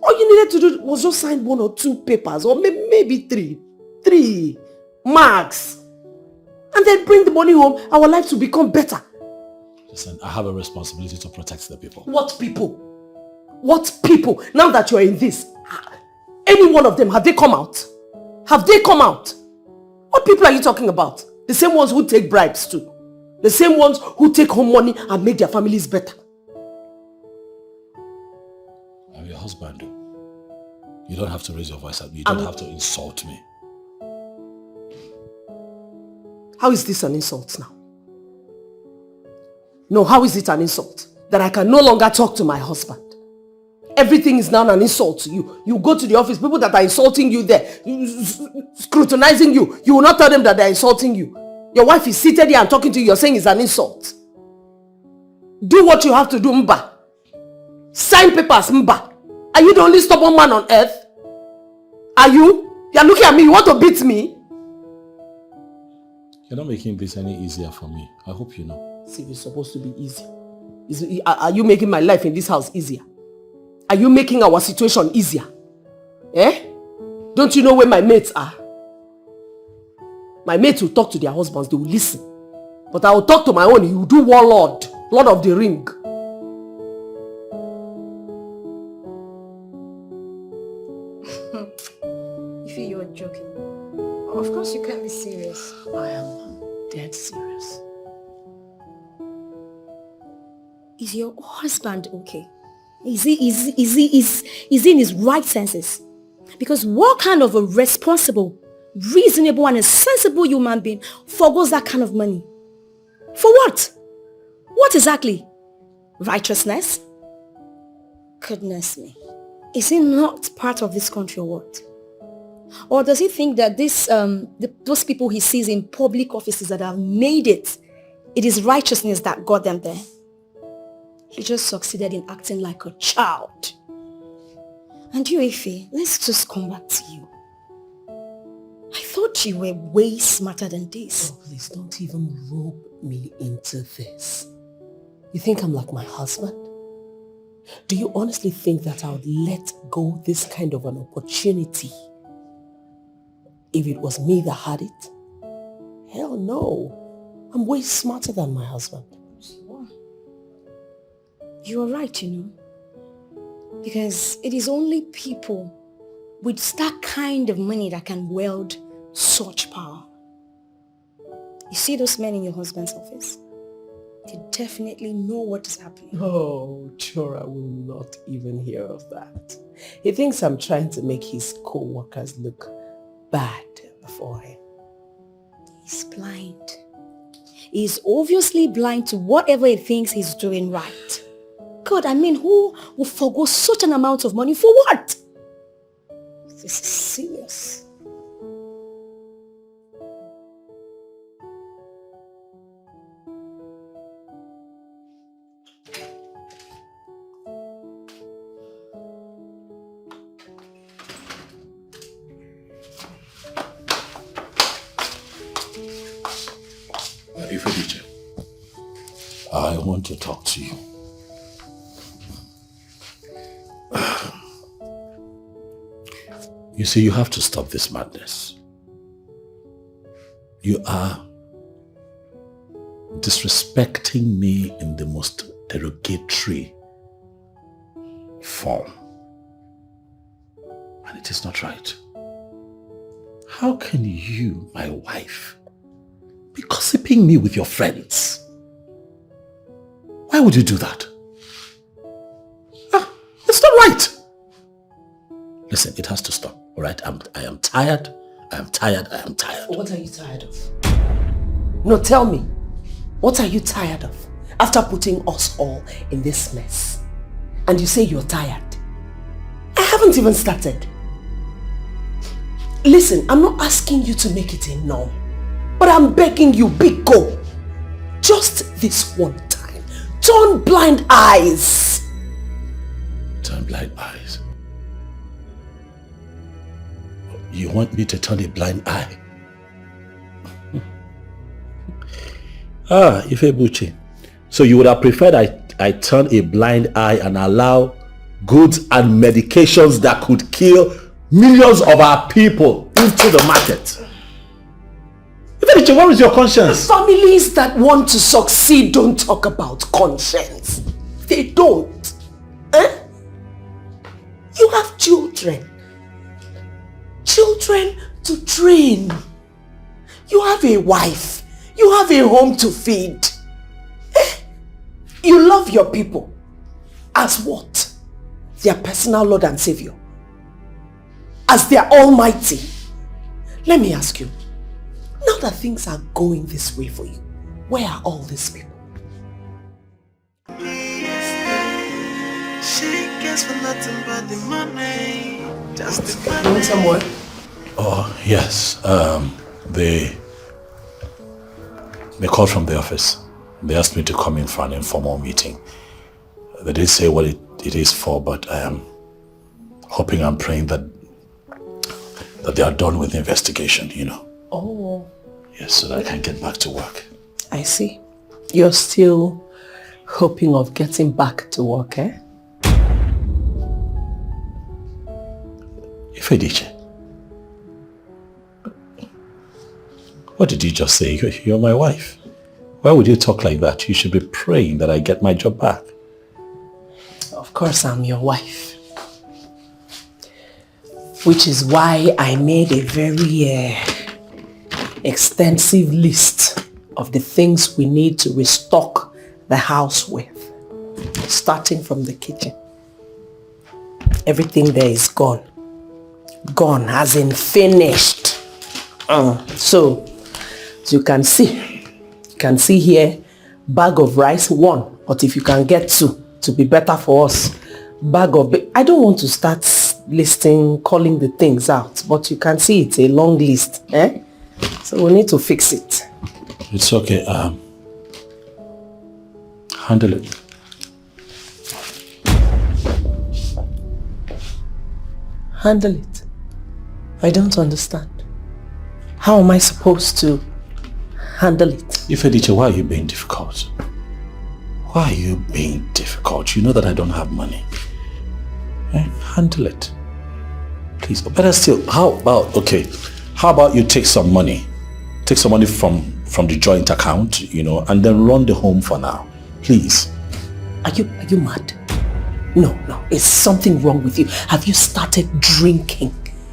Speaker 7: All you needed to do was just sign 1 or 2 papers, or maybe 3. 3 max. And then bring the money home. Our lives will become better.
Speaker 2: Listen, I have a responsibility to protect the people.
Speaker 7: What people? What people? Now that you're in this, any one of them, have they come out? Have they come out? What people are you talking about? The same ones who take bribes too. The same ones who take home money and make their families better.
Speaker 2: I'm your husband. You don't have to raise your voice at me. You don't have to insult me.
Speaker 7: How is this an insult now? No, how is it an insult? That I can no longer talk to my husband. Everything is now an insult to you. You go to the office, people that are insulting you there, scrutinizing you, you will not tell them that they are insulting you. Your wife is seated here and talking to you, you're saying it's an insult. Do what you have to do, Mba. Sign papers, Mba. Are you the only stubborn man on earth? Are you? You're looking at me, you want to beat me?
Speaker 2: You're not making this any easier for me. I hope you know.
Speaker 7: See, it's supposed to be easy. Are you making my life in this house easier? Are you making our situation easier? Eh? Don't you know where my mates are? My mates will talk to their husbands, they will listen. But I will talk to my own, you will do warlord, Lord of the Ring.
Speaker 11: If you're joking. Of course you can't be serious.
Speaker 7: I am dead serious.
Speaker 11: Is your husband okay? Is he in his right senses? Because what kind of a responsible, reasonable and a sensible human being forgoes that kind of money? For what? What exactly? Righteousness? Goodness me. Is he not part of this country or what? Or does he think that those people he sees in public offices that have made it is righteousness that got them there? He just succeeded in acting like a child. And you, Ife, let's just come back to you. I thought you were way smarter than this.
Speaker 7: Oh, please don't even rope me into this. You think I'm like my husband? Do you honestly think that I would let go this kind of an opportunity if it was me that had it? Hell no. I'm way smarter than my husband.
Speaker 11: You are right, you know. Because it is only people with that kind of money that can wield such power. You see those men in your husband's office? They definitely know what is happening.
Speaker 7: Oh, Chora will not even hear of that. He thinks I'm trying to make his co-workers look bad before him.
Speaker 11: He's blind. He's obviously blind to whatever he thinks he's doing right. God, I mean, who will forgo such an amount of money for what? This is serious.
Speaker 2: Ifediche, I want to talk to you. You see, you have to stop this madness. You are disrespecting me in the most derogatory form. And it is not right. How can you, my wife, be gossiping me with your friends? Why would you do that? It's not right. Listen, it has to stop, all right? I am tired.
Speaker 7: What are you tired of? No, tell me. What are you tired of? After putting us all in this mess. And you say you're tired. I haven't even started. Listen, I'm not asking you to make it a norm. But I'm begging you, big go. Just this one time. Turn blind eyes.
Speaker 2: Turn blind eyes? You want me to turn a blind eye? Ifebuchi. So you would have preferred I turn a blind eye and allow goods and medications that could kill millions of our people into the market. Ebele, where is your conscience?
Speaker 7: Families that want to succeed don't talk about conscience. They don't. Eh? You have children. Children to train. You have a wife. You have a home to feed. Eh? You love your people. As what? Their personal Lord and Savior. As their Almighty. Let me ask you, now that things are going this way for you, where are all these people?
Speaker 8: She cares for nothing but the money. Just the money.
Speaker 7: You want some more?
Speaker 2: Oh, yes. They called from the office. They asked me to come in for an informal meeting. They didn't say what it is for, but I am hoping and praying that they are done with the investigation, you know.
Speaker 7: Oh.
Speaker 2: Yes, so that I can get back to work.
Speaker 7: I see. You're still hoping of getting back to work, eh?
Speaker 2: Ifediche, what did you just say? You're my wife. Why would you talk like that? You should be praying that I get my job back.
Speaker 7: Of course I'm your wife. Which is why I made a very extensive list of the things we need to restock the house with. Starting from the kitchen. Everything there is gone. Gone, as in finished. So, as you can see here, bag of rice, 1. But if you can get 2, to be better for us. Bag of... I don't want to start listing, calling the things out, but you can see it's a long list. Eh? So we need to fix it.
Speaker 2: It's okay. Handle it.
Speaker 7: Handle it. I don't understand. How am I supposed to handle it?
Speaker 2: Ifediche, why are you being difficult? Why are you being difficult? You know that I don't have money. Handle it. Please, but better still, how about you take some money from the joint account, you know, and then run the home for now. Please.
Speaker 7: Are you mad? No, it's something wrong with you. Have you started drinking?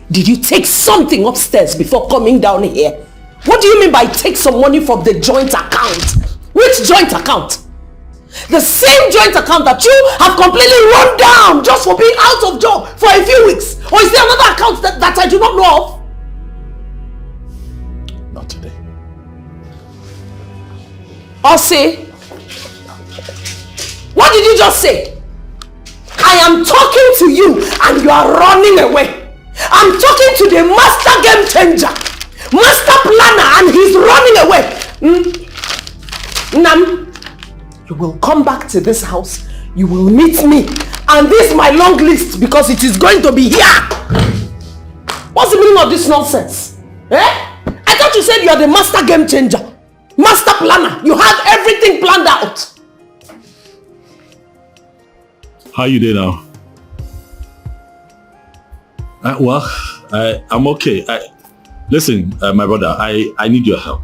Speaker 7: Did you take something upstairs before coming down here? What do you mean by take some money from the joint account? Which joint account? The same joint account that you have completely run down just for being out of job for a few weeks. Or is there another account that I do not know
Speaker 2: of? Not today.
Speaker 7: Ose, what did you just say? I am talking to you and you are running away. I'm talking to the master game changer, master planner, and he's running away. Nam, you will come back to this house, you will meet me, and this is my long list because it is going to be here. What's the meaning of this nonsense? Eh? I thought you said you are the master game changer, master planner. You have everything planned out.
Speaker 2: How you doing now? I'm okay. Listen, my brother, I need your help.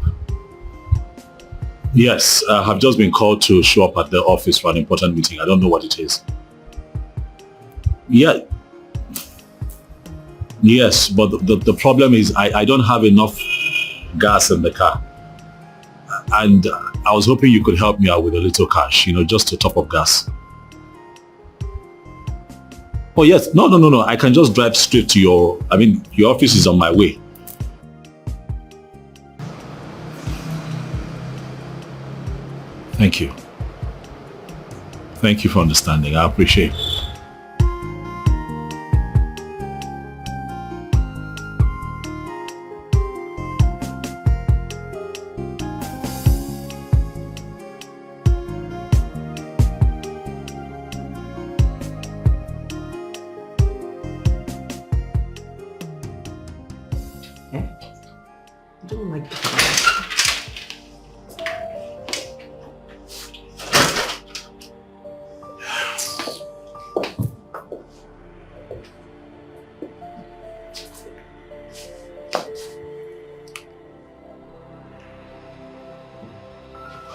Speaker 2: Yes, I have just been called to show up at the office for an important meeting. I don't know what it is. Yeah. Yes, but the problem is I don't have enough gas in the car. And I was hoping you could help me out with a little cash, you know, just to top up gas. Oh yes, no. I can just drive straight to your office is on my way. Thank you. Thank you for understanding. I appreciate it.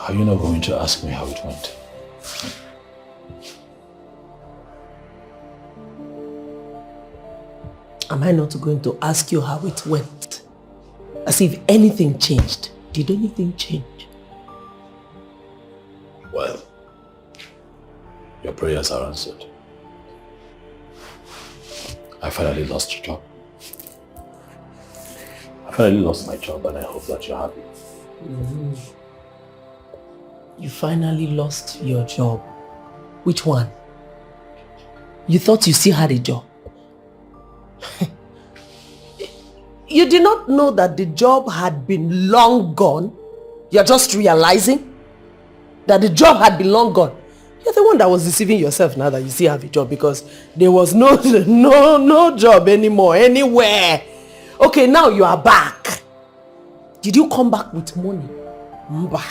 Speaker 2: Are you not going to ask me how it went?
Speaker 7: Am I not going to ask you how it went? As if anything changed. Did anything change?
Speaker 2: Well, your prayers are answered. I finally lost your job. I finally lost my job and I hope that you're happy.
Speaker 7: You finally lost your job. Which one? You thought you still had a job? You did not know that the job had been long gone? You're just realizing that the job had been long gone. You're the one that was deceiving yourself now that you still have a job, because there was no job anymore, anywhere. Okay, now you are back. Did you come back with money? Mba.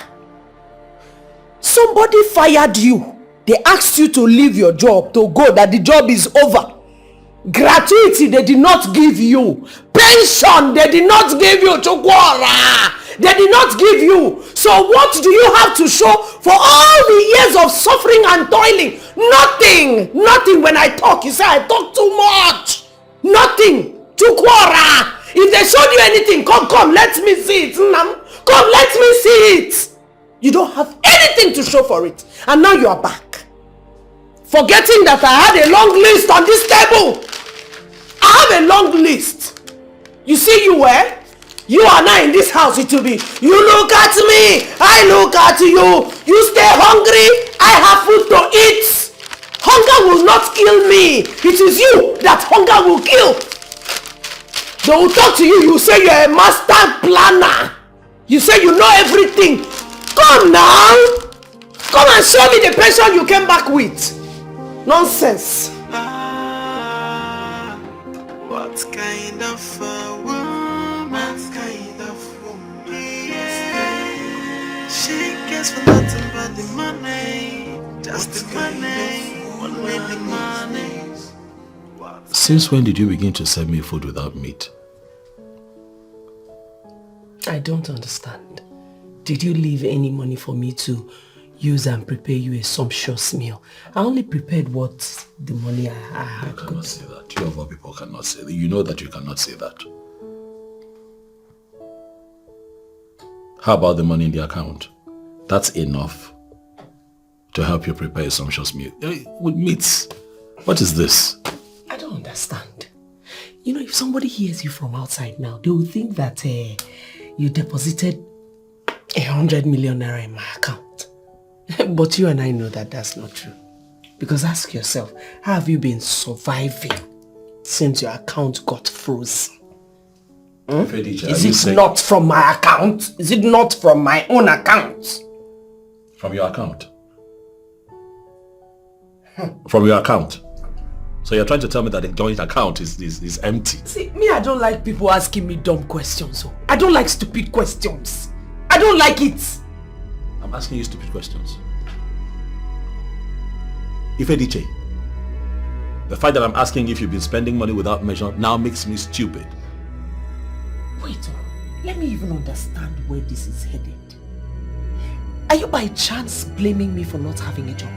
Speaker 7: Somebody fired you. They asked you to leave your job, to go, that the job is over. Gratuity they did not give you. Pension they did not give you. Chokwara they did not give you. So what do you have to show for all the years of suffering and toiling? Nothing. When I talk, you say I talk too much. Nothing. Chokwara. If they showed you anything, come, let me see it. Come, let me see it. You don't have anything to show for it. And now you are back. Forgetting that I had a long list on this table. I have a long list. You see you where? You are now in this house, it will be, you look at me, I look at you. You stay hungry, I have food to eat. Hunger will not kill me. It is you that hunger will kill. They will talk to you, you say you're a master planner. You say you know everything. Come now. Come and show me the pension you came back with. Nonsense.
Speaker 8: What kind of a woman? What kind of woman? She cares for nothing but the money. Just the money. Only the money.
Speaker 2: Since when did you begin to serve me food without meat?
Speaker 7: I don't understand. Did you leave any money for me to use and prepare you a sumptuous meal? I only prepared what the money I had.
Speaker 2: You cannot say that. Two of our people cannot say that. You know that you cannot say that. How about the money in the account? That's enough to help you prepare a sumptuous meal. With meats. What is this?
Speaker 7: I don't understand. You know, if somebody hears you from outside now, they will think that you deposited 100 million naira in my account. But you and I know that that's not true. Because ask yourself, how have you been surviving since your account got frozen? Is it not from my account? Is it not from my own account?
Speaker 2: From your account? From your account? So you're trying to tell me that the joint account is empty?
Speaker 7: See, me, I don't like people asking me dumb questions. I don't like stupid questions. I don't like it.
Speaker 2: I'm asking you stupid questions. Ifediche, the fact that I'm asking if you've been spending money without measure now makes me stupid.
Speaker 7: Wait, let me even understand where this is headed. Are you by chance blaming me for not having a job?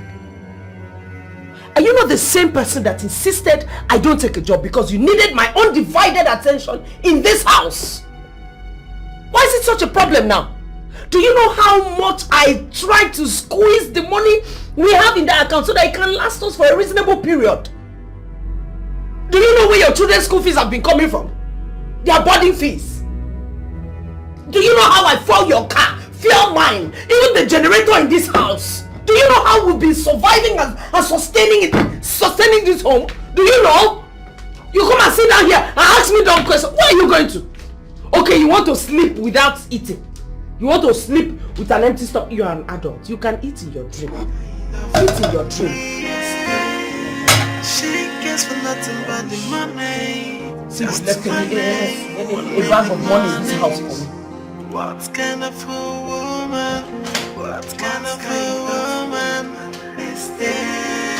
Speaker 7: Are you not the same person that insisted I don't take a job because you needed my undivided attention in this house? Why is it such a problem now? Do you know how much I tried to squeeze the money we have in that account so that it can last us for a reasonable period? Do you know where your children's school fees have been coming from? Their boarding fees. Do you know how I fuel your car, fuel mine, even the generator in this house? Do you know how we've been surviving and sustaining this home? Do you know? You come and sit down here and ask me dumb questions. Where are you going to? Okay, you want to sleep without eating. You want to sleep with an empty stomach. You are an adult. You can eat in your dream. Eat in your dream.
Speaker 8: She cares for nothing but the money.
Speaker 7: Just left a bag of money in this house for me.
Speaker 8: What kind of a woman? What kind of a woman is there?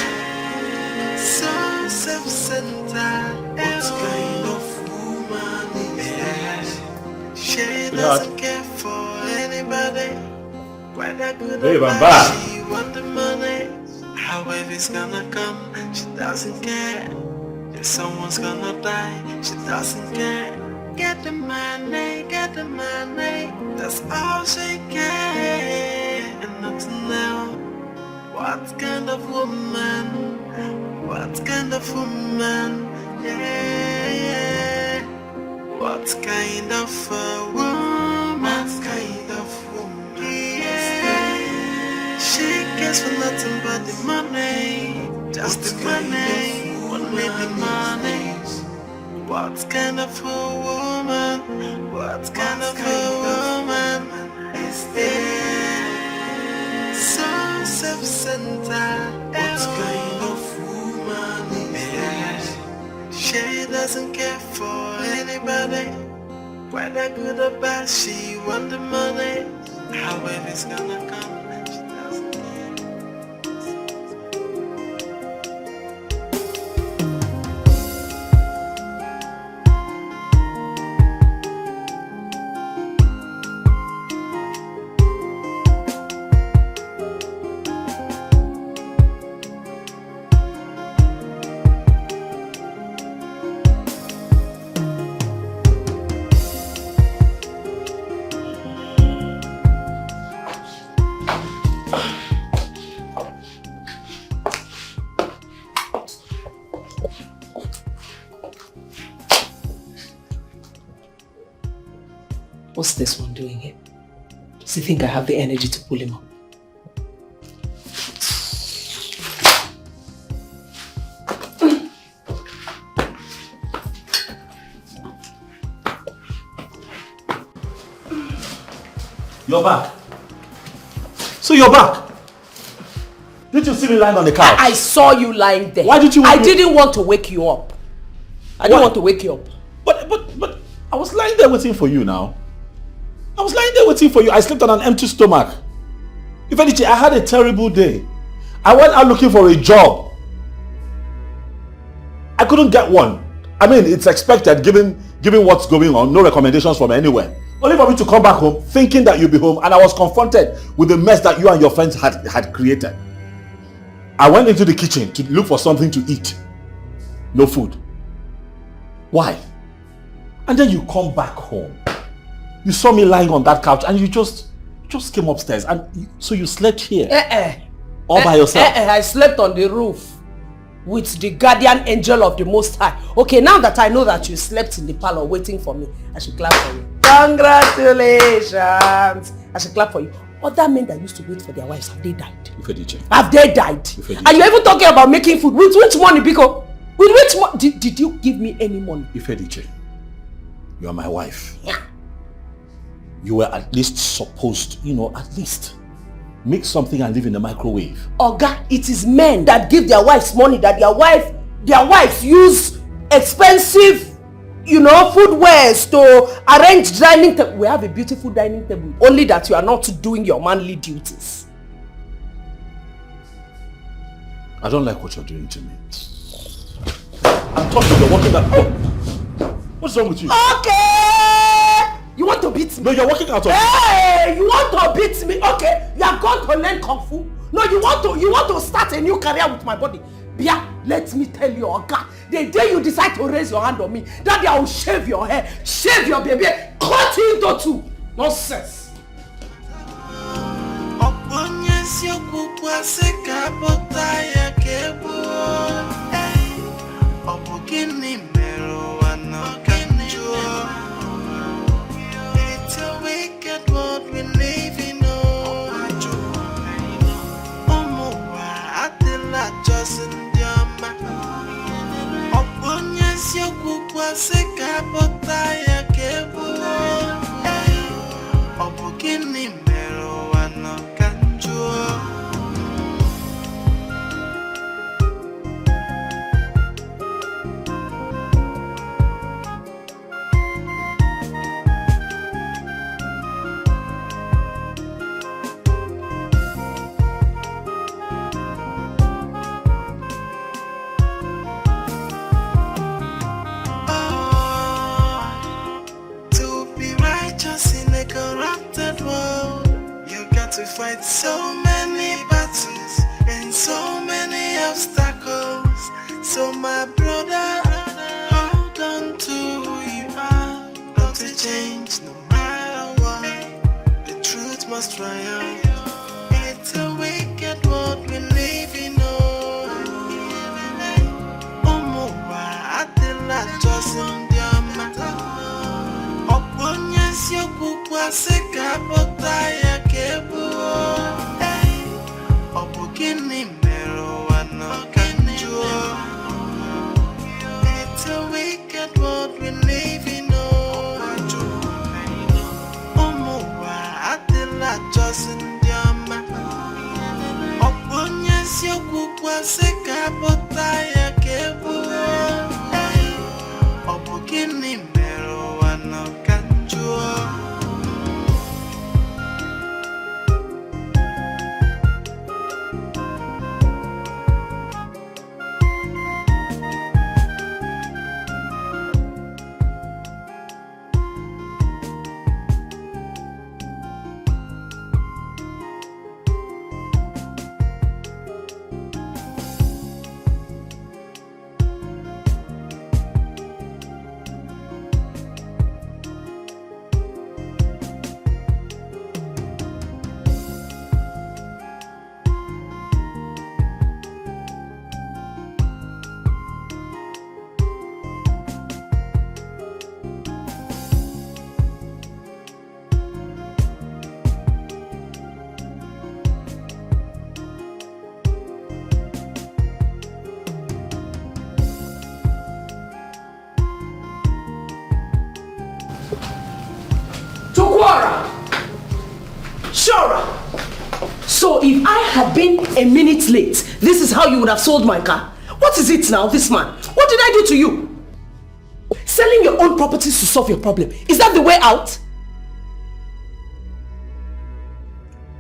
Speaker 8: So self-centered. What kind of woman is there? She doesn't care for anybody. Whether good
Speaker 2: Babe,
Speaker 8: or
Speaker 2: I'm
Speaker 8: bad,
Speaker 2: back.
Speaker 8: she want the money. However it's gonna come, she doesn't care. If someone's gonna die, she doesn't care. Get the money, that's all she cares. And nothing else. What kind of woman? What kind of woman? Yeah. What kind of a woman? What kind of woman? Yeah. She cares for nothing but the money. Just the money. Only the money. What kind of a woman? What kind of a woman is this? So self-centered. What kind of woman is this? She doesn't care for anybody. Whether good or bad, she want the money. However it's gonna come.
Speaker 7: What's this one doing here? Does he think I have the energy to pull him up?
Speaker 2: You're back. So you're back. Did you see me lying on the couch?
Speaker 7: I saw you lying there.
Speaker 2: Why did you wake me?
Speaker 7: didn't want to wake you up. I didn't want to wake you up.
Speaker 2: But I was lying there waiting for you now. I was lying there waiting for you. I slept on an empty stomach. Eventually, I had a terrible day. I went out looking for a job. I couldn't get one. I mean, it's expected given what's going on. No recommendations from anywhere. Only for me to come back home thinking that you'll be home, and I was confronted with the mess that you and your friends had created. I went into the kitchen to look for something to eat. No food. Why? And then you come back home. You saw me lying on that couch and you just came upstairs, and so you slept here. All by yourself.
Speaker 7: I slept on the roof with the guardian angel of the Most High. Okay, now that I know that you slept in the parlor waiting for me, I should clap for you. Congratulations! I should clap for you. Other men that used to wait for their wives, have they died? Have they died? And you're even talking about making food. With which money, Biko? With which money? Did you give me any money?
Speaker 2: Ifediche, you are my wife.
Speaker 7: Yeah.
Speaker 2: You were at least supposed, at least make something and leave in the microwave.
Speaker 7: Oga, it is men that give their wives money that their wives use expensive, foodwares to arrange dining table. We have a beautiful dining table, only that you are not doing your manly duties.
Speaker 2: I don't like what you're doing to me. I'm talking, you're walking that. What's wrong with you?
Speaker 7: Okay! You want to beat me?
Speaker 2: No, you're walking out of.
Speaker 7: Hey! You want to beat me? Okay, you are going to learn Kung Fu. No, you want to start a new career with my body. Bia, let me tell you, Oga, the day you decide to raise your hand on me, that day I will shave your hair, shave your baby, cut you into two. Nonsense.
Speaker 8: It's a wicked world we live in. Just in your mind. Yes, you could was a capotaya cable. Obukini mero and no canjua. to fight so many battles and so many obstacles. So my brother, hold on to who you are. Not to change no matter what. The truth must triumph. It's a wicked world we live in. Just in the matter. Upon yes, you could pass a capotaya cable. Opokini mero and no canjo. It's a wicked world we live in. Just in the matter. Upon yes, you could pass a capotaya cable. Opokini mero ano kanjua.
Speaker 7: So if I had been a minute late, this is how you would have sold my car. What is it now, this man? What did I do to you? Selling your own properties to solve your problem. Is that the way out?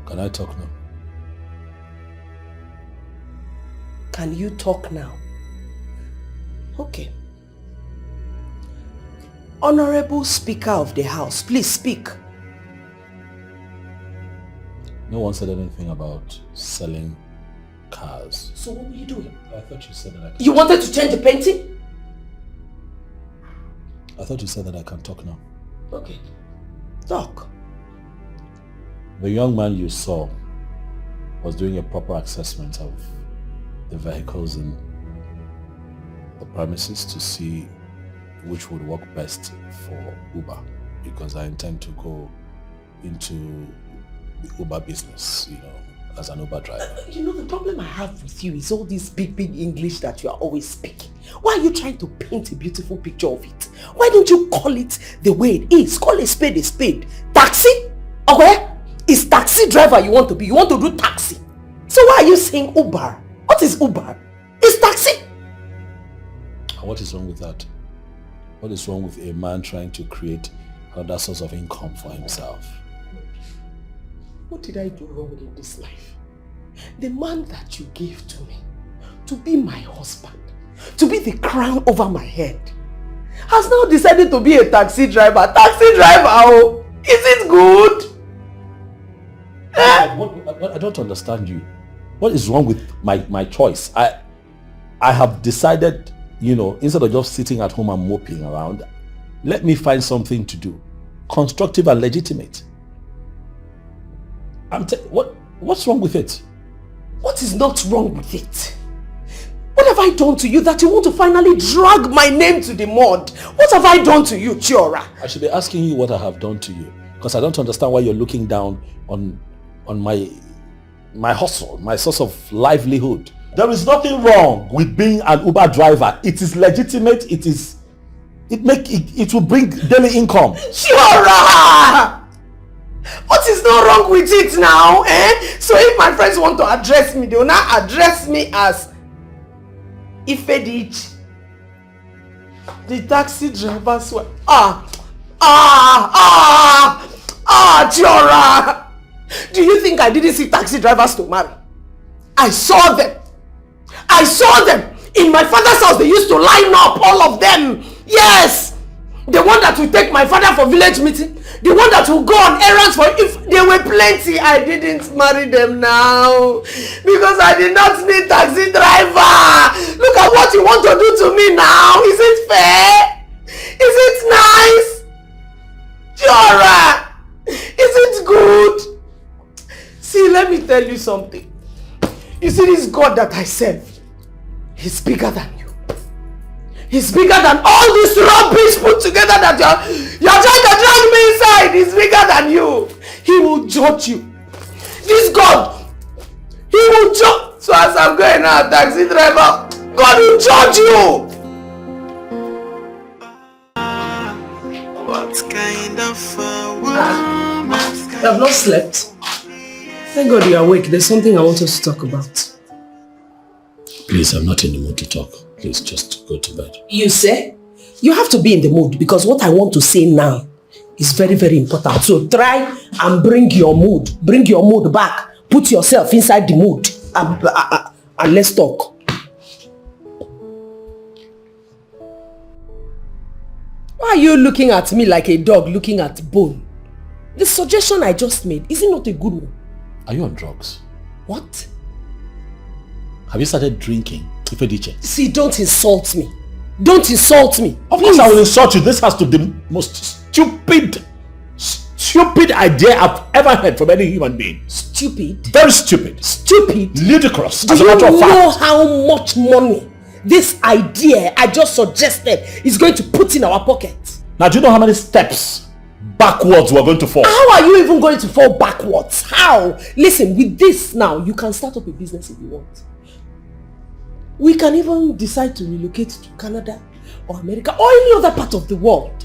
Speaker 2: Can I talk now?
Speaker 7: Can you talk now? Okay. Honorable Speaker of the House, please speak.
Speaker 2: No one said anything about selling cars.
Speaker 7: So what were you doing?
Speaker 2: I thought you said that I can...
Speaker 7: You wanted to change the painting?
Speaker 2: I thought you said that I can talk now.
Speaker 7: Okay. Talk.
Speaker 2: The young man you saw was doing a proper assessment of the vehicles in the premises to see which would work best for Uber, because I intend to go into the Uber business, as an Uber driver.
Speaker 7: The problem I have with you is all this big English that you are always speaking. Why are you trying to paint a beautiful picture of it? Why don't you call it the way it is? Call a spade a spade. Taxi? Okay? It's taxi driver you want to be. You want to do taxi. So why are you saying Uber? What is Uber? It's taxi.
Speaker 2: And what is wrong with that? What is wrong with a man trying to create another source of income for himself?
Speaker 7: What did I do wrong in this life? The man that you gave to me, to be my husband, to be the crown over my head, has now decided to be a taxi driver. Taxi driver, oh! Is it good?
Speaker 2: I don't understand you. What is wrong with my choice? I have decided, instead of just sitting at home and moping around, let me find something to do. Constructive and legitimate. What's wrong with it?
Speaker 7: What is not wrong with it? What have I done to you that you want to finally drag my name to the mud? What have I done to you, Chiora?
Speaker 2: I should be asking you what I have done to you, because I don't understand why you're looking down on my hustle, my source of livelihood. There is nothing wrong with being an Uber driver. It is legitimate. It will bring daily income.
Speaker 7: Chiora! What is not wrong with it now? So if my friends want to address me, they will not address me as Ifedich, the taxi drivers were Chiora! Do you think I didn't see taxi drivers to marry? I saw them. In my father's house. They used to line up, all of them. Yes. The one that will take my father for village meeting. The one that will go on errands for if they were plenty. plenty. I didn't marry them now because I did not need taxi driver. Look at what you want to do to me now. Is it fair? Is it nice? Jora, is it good? See, let me tell you something. You see this God that I serve, he's bigger than you. He's bigger than all this rubbish put together that you're trying to drag me inside. He's bigger than you. He will judge you. This God, he will judge. So as I'm going out, taxi driver, God will judge you.
Speaker 8: What kind of woman?
Speaker 7: You have not slept. Thank God you're awake. There's something I want us to talk about.
Speaker 2: Please, I'm not in the mood to talk. Please, just go to bed.
Speaker 7: You say? You have to be in the mood because what I want to say now is very, very important. So try and bring your mood back. Put yourself inside the mood and let's talk. Why are you looking at me like a dog looking at bone? The suggestion I just made, is it not a good one?
Speaker 2: Are you on drugs?
Speaker 7: What?
Speaker 2: Have you started drinking?
Speaker 7: See, don't insult me. Don't insult me.
Speaker 2: Of course I will insult you. This has to be the most stupid idea I've ever heard from any human being.
Speaker 7: Stupid?
Speaker 2: Very stupid.
Speaker 7: Stupid?
Speaker 2: Ludicrous.
Speaker 7: Do you know how much money this idea I just suggested is going to put in our pocket?
Speaker 2: Now, do you know how many steps backwards we're going to fall?
Speaker 7: How are you even going to fall backwards? How? Listen, with this now, you can start up a business if you want. We can even decide to relocate to Canada or America or any other part of the world.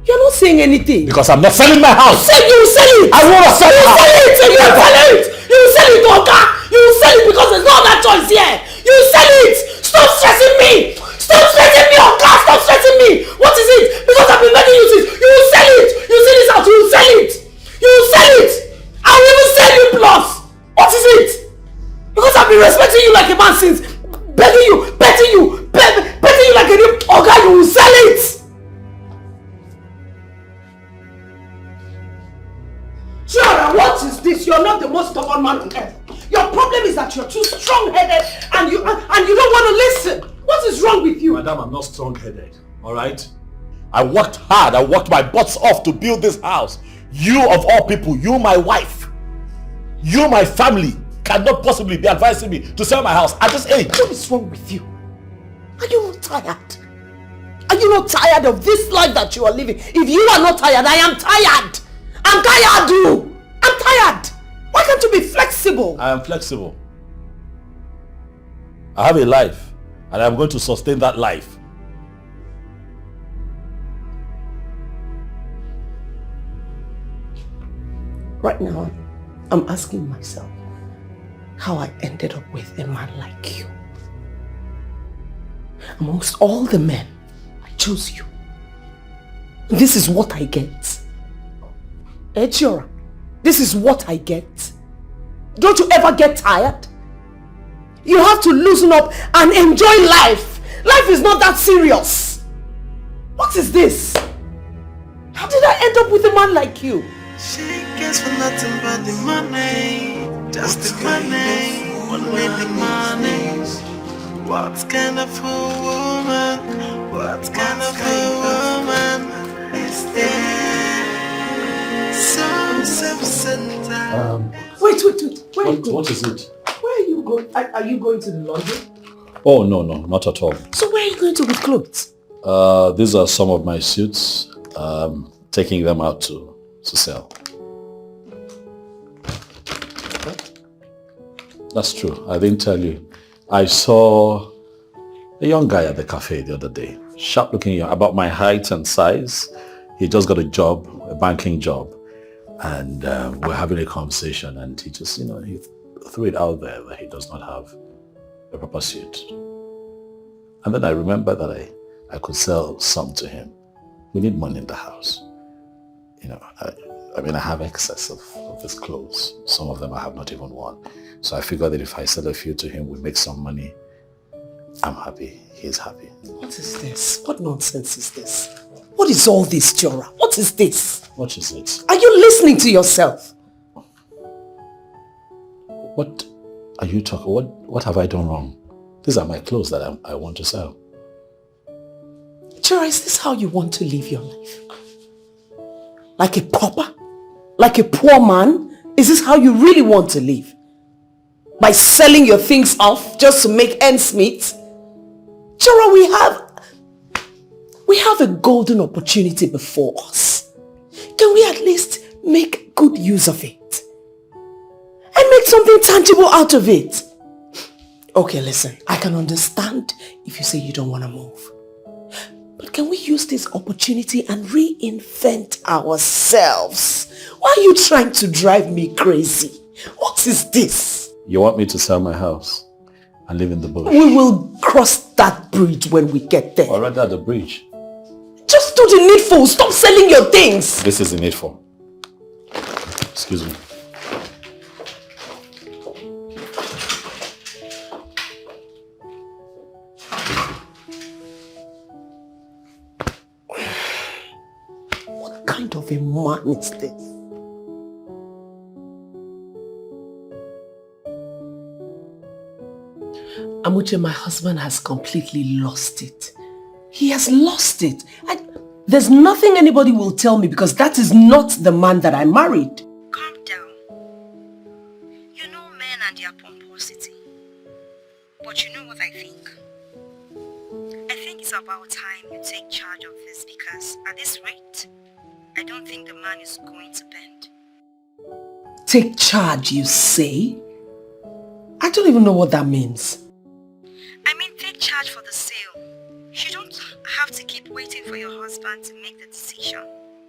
Speaker 7: You're not saying anything.
Speaker 2: Because I'm not selling my house.
Speaker 7: Say you will sell it.
Speaker 2: I want to sell it.
Speaker 7: You sell it. You will sell it. You will sell it, Oga. You will sell it because there's no other choice here. You will sell it. Stop stressing me. Stop stressing me, Oga. Stop stressing me. What is it? Because I've been making you this. You will sell it. You see this out. You will sell it. You will sell it. I will even sell you plus. What is it? Because I've been respecting you like a man since. Begging you, petting you like a new Oga. You will sell it. Jora, what is this? You're not the most stubborn man on earth. Your problem is that you're too strong-headed and you don't want to listen. What is wrong with you?
Speaker 2: Madam, I'm not strong-headed, alright? I worked hard, I worked my butts off to build this house. You of all people, you my wife, you my family cannot possibly be advising me to sell my house at this age.
Speaker 7: What is wrong with you? Are you not tired? Are you not tired of this life that you are living? If you are not tired, I am tired. I'm tired, dude. I'm tired. Why can't you be flexible?
Speaker 2: I am flexible. I have a life and I'm going to sustain that life.
Speaker 7: Right now, I'm asking myself how I ended up with a man like you. Amongst all the men, I chose you. This is what I get. Ejora, this is what I get. Don't you ever get tired? You have to loosen up and enjoy life. Life is not that serious. What is this? How did I end up with a man like you?
Speaker 8: She cares for nothing but the money. Just the money. Only the money. What kind of a woman? What kind of a woman is there? So self-centered.
Speaker 7: Wait. Where are you going?
Speaker 2: What is it?
Speaker 7: Where are you going? Are you going to the laundry?
Speaker 2: Oh, no, not at all.
Speaker 7: So where are you going to with clothes?
Speaker 2: These are some of my suits. Taking them out to sell. That's true. I didn't tell you. I saw a young guy at the cafe the other day. Sharp looking young, about my height and size. He just got a job, a banking job. And we're having a conversation and he just, he threw it out there that he does not have a proper suit. And then I remember that I could sell some to him. We need money in the house. I have excess of his clothes. Some of them I have not even worn. So I figured that if I sell a few to him, we make some money. I'm happy. He's happy.
Speaker 7: What is this? What nonsense is this? What is all this, Chora? What is this?
Speaker 2: What is it?
Speaker 7: Are you listening to yourself?
Speaker 2: What are you talking? What have I done wrong? These are my clothes that I want to sell.
Speaker 7: Chora, is this how you want to live your life? Like a pauper? Like a poor man? Is this how you really want to live? By selling your things off just to make ends meet? Chora, we have a golden opportunity before us. Can we at least make good use of it? And make something tangible out of it? Okay, listen, I can understand if you say you don't want to move. But can we use this opportunity and reinvent ourselves? Why are you trying to drive me crazy? What is this?
Speaker 2: You want me to sell my house and live in the bush?
Speaker 7: We will cross that bridge when we get there.
Speaker 2: Or rather the bridge.
Speaker 7: Just do the needful. Stop selling your things.
Speaker 2: This is the needful. Excuse me.
Speaker 7: What kind of a man is this? Amuche, my husband has completely lost it. He has lost it. There's nothing anybody will tell me because that is not the man that I married.
Speaker 11: Calm down. You know men and their pomposity. But you know what I think? I think it's about time you take charge of this because at this rate, I don't think the man is going to bend.
Speaker 7: Take charge, you say? I don't even know what that means.
Speaker 11: I mean, take charge for the sale. You don't have to keep waiting for your husband to make the decision.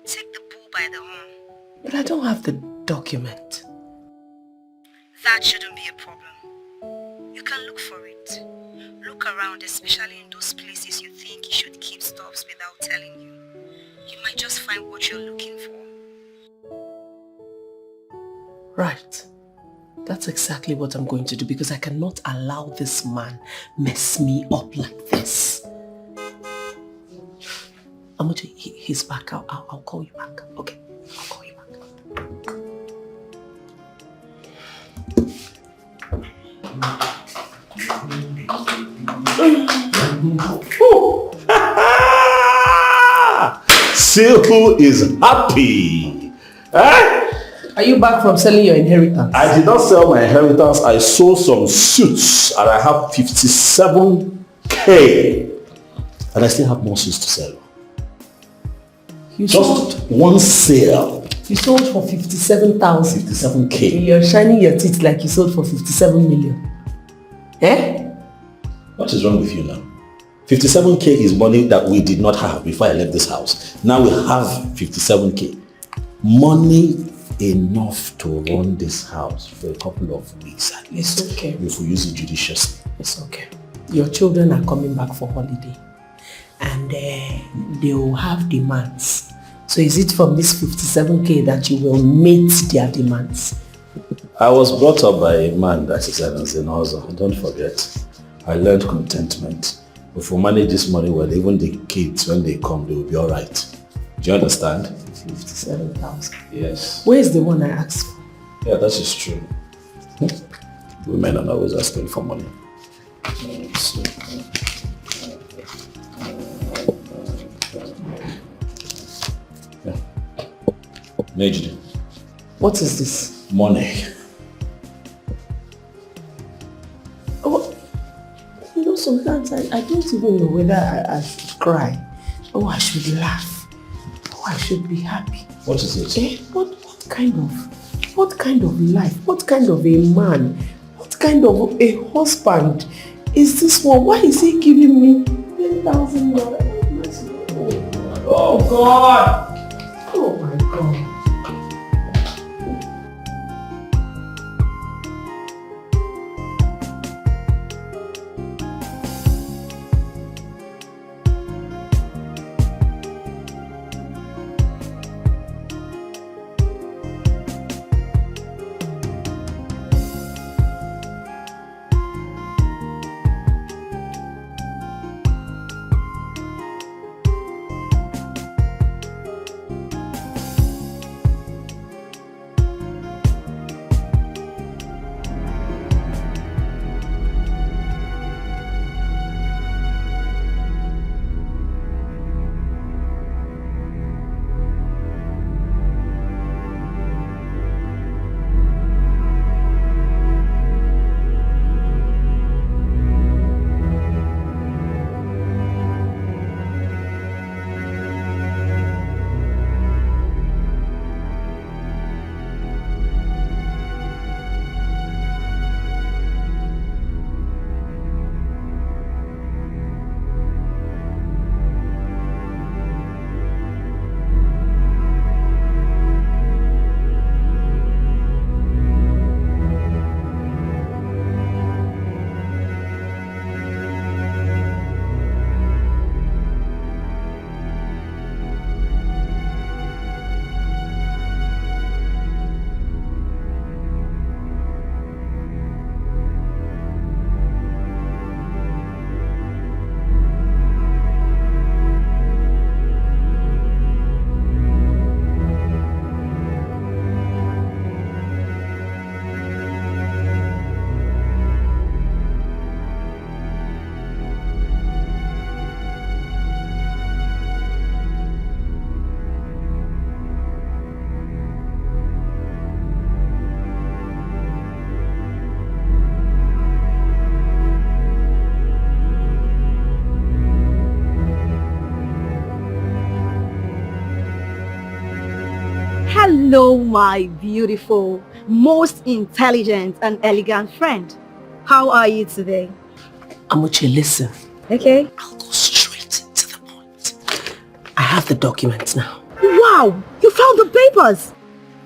Speaker 11: Take the bull by the horn.
Speaker 7: But I don't have the document.
Speaker 11: That shouldn't be a problem. You can look for it. Look around, especially in those places you think you should keep stuffs without telling you. You might just find what you're looking for.
Speaker 7: Right. That's exactly what I'm going to do because I cannot allow this man mess me up like this. Amuche, he's back. I'll call you back. Okay, I'll call you back.
Speaker 2: Silku is happy. Eh?
Speaker 7: Are you back from selling your inheritance?
Speaker 2: I did not sell my inheritance. I sold some suits and I have 57K. And I still have more suits to sell. Just one sale.
Speaker 7: You sold for 57,000.
Speaker 2: 57K.
Speaker 7: You're shining your teeth like you sold for 57 million. Eh?
Speaker 2: What is wrong with you now? 57K is money that we did not have before I left this house. Now we have 57K. Money enough to run this house for a couple of weeks at least.
Speaker 7: It's okay.
Speaker 2: If we use it judiciously.
Speaker 7: It's okay. Your children are coming back for holiday. And they will have demands. So is it from this 57K that you will meet their demands?
Speaker 2: I was brought up by a man that is an hustle. Don't forget. I learned contentment. If we manage this money well, even the kids, when they come, they will be alright. Do you understand?
Speaker 7: 57,000.
Speaker 2: Yes.
Speaker 7: Where is the one I asked for?
Speaker 2: Yeah, that is true. Women are always asking for money. Yeah. Major.
Speaker 7: What is this?
Speaker 2: Money.
Speaker 7: Oh, you know, sometimes I don't even know whether I should cry or I should laugh or I should be happy.
Speaker 2: What is it?
Speaker 7: Eh? What kind of life? What kind of a man? What kind of a husband is this one? Why is he giving me $10,000? Oh God! Oh my God!
Speaker 12: Hello, my beautiful, most intelligent and elegant friend. How are you today?
Speaker 7: Amuche, listen.
Speaker 12: Okay.
Speaker 7: I'll go straight to the point. I have the documents now.
Speaker 12: Wow, you found the papers.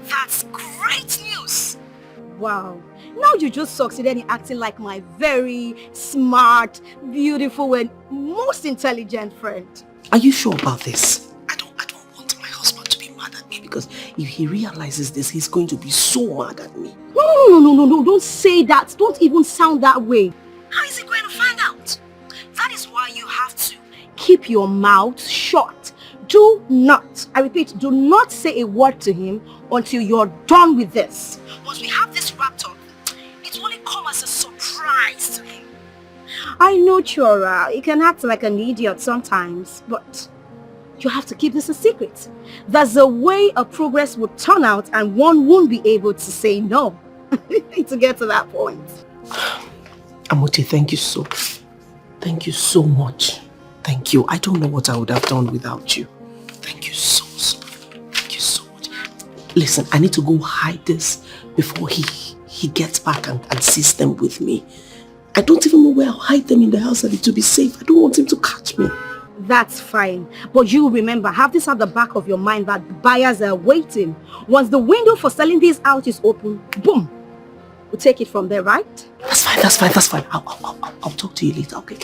Speaker 12: That's great news. Wow. Now you just succeeded in acting like my very smart, beautiful, and most intelligent friend.
Speaker 7: Are you sure about this? I don't want my husband to be mad at me, because if he realizes this, he's going to be so mad at me.
Speaker 12: No, don't say that. Don't even sound that way. How is he going to find out? That is why you have to keep your mouth shut. Do not, I repeat, do not say a word to him until you're done with this. Once we have this wrapped up, it will only come as a surprise to him. I know, Chora, you can act like an idiot sometimes, but you have to keep this a secret. There's a way a progress would turn out and one won't be able to say no to get to that point.
Speaker 7: Amuche, thank you so much. Thank you. I don't know what I would have done without you. Thank you so much. Listen, I need to go hide this before he gets back and sees them with me. I don't even know where I'll hide them in the house to be safe. I don't want him to catch me.
Speaker 12: That's fine. But you remember, have this at the back of your mind that the buyers are waiting. Once the window for selling these out is open, boom, we'll take it from there, right?
Speaker 7: That's fine. I'll talk to you later, okay?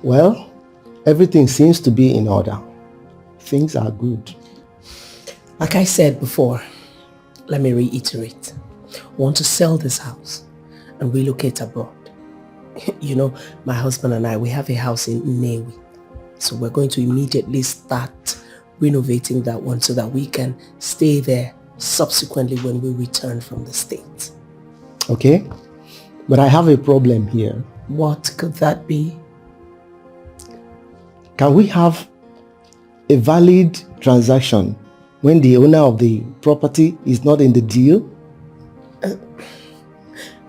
Speaker 10: Well, everything seems to be in order. Things are good.
Speaker 7: Like I said before, let me reiterate. We want to sell this house and relocate abroad. You know, my husband and I, we have a house in Nnewi. So we're going to immediately start renovating that one so that we can stay there subsequently when we return from the States.
Speaker 10: Okay, but I have a problem here.
Speaker 7: What could that be?
Speaker 10: Can we have a valid transaction when the owner of the property is not in the deal?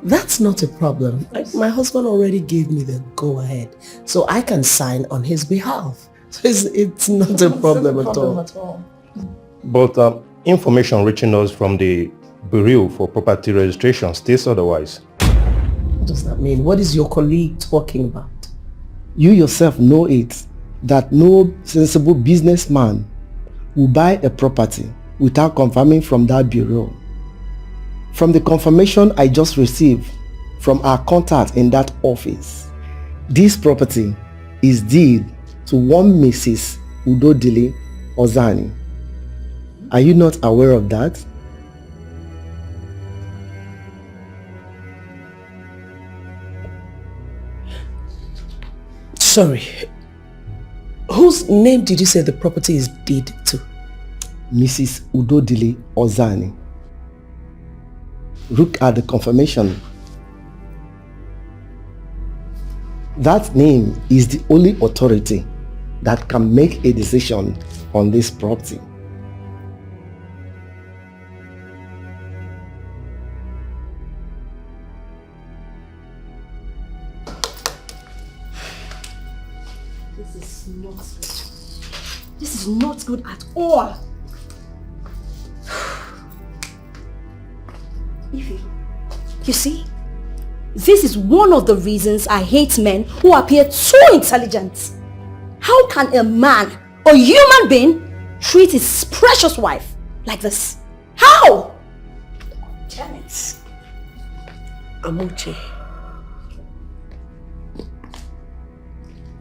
Speaker 7: That's not a problem. My husband already gave me the go-ahead, so I can sign on his behalf. So it's not a problem at all.
Speaker 13: But information reaching us from the Bureau for Property Registration states otherwise.
Speaker 7: What does that mean? What is your colleague talking about?
Speaker 10: You yourself know it, that no sensible businessman will buy a property without confirming from that bureau. From the confirmation I just received from our contact in that office, this property is deed to one Mrs. Udodili Ozani. Are you not aware of that?
Speaker 7: Sorry. Whose name did you say the property is deed to?
Speaker 10: Mrs. Udodili Ozani. Look at the confirmation. That name is the only authority that can make a decision on this property.
Speaker 12: This is not good at all. Ify, you see, this is one of the reasons I hate men who appear too intelligent. How can a man, a human being, treat his precious wife like this? How? Damn it.
Speaker 7: Amuche.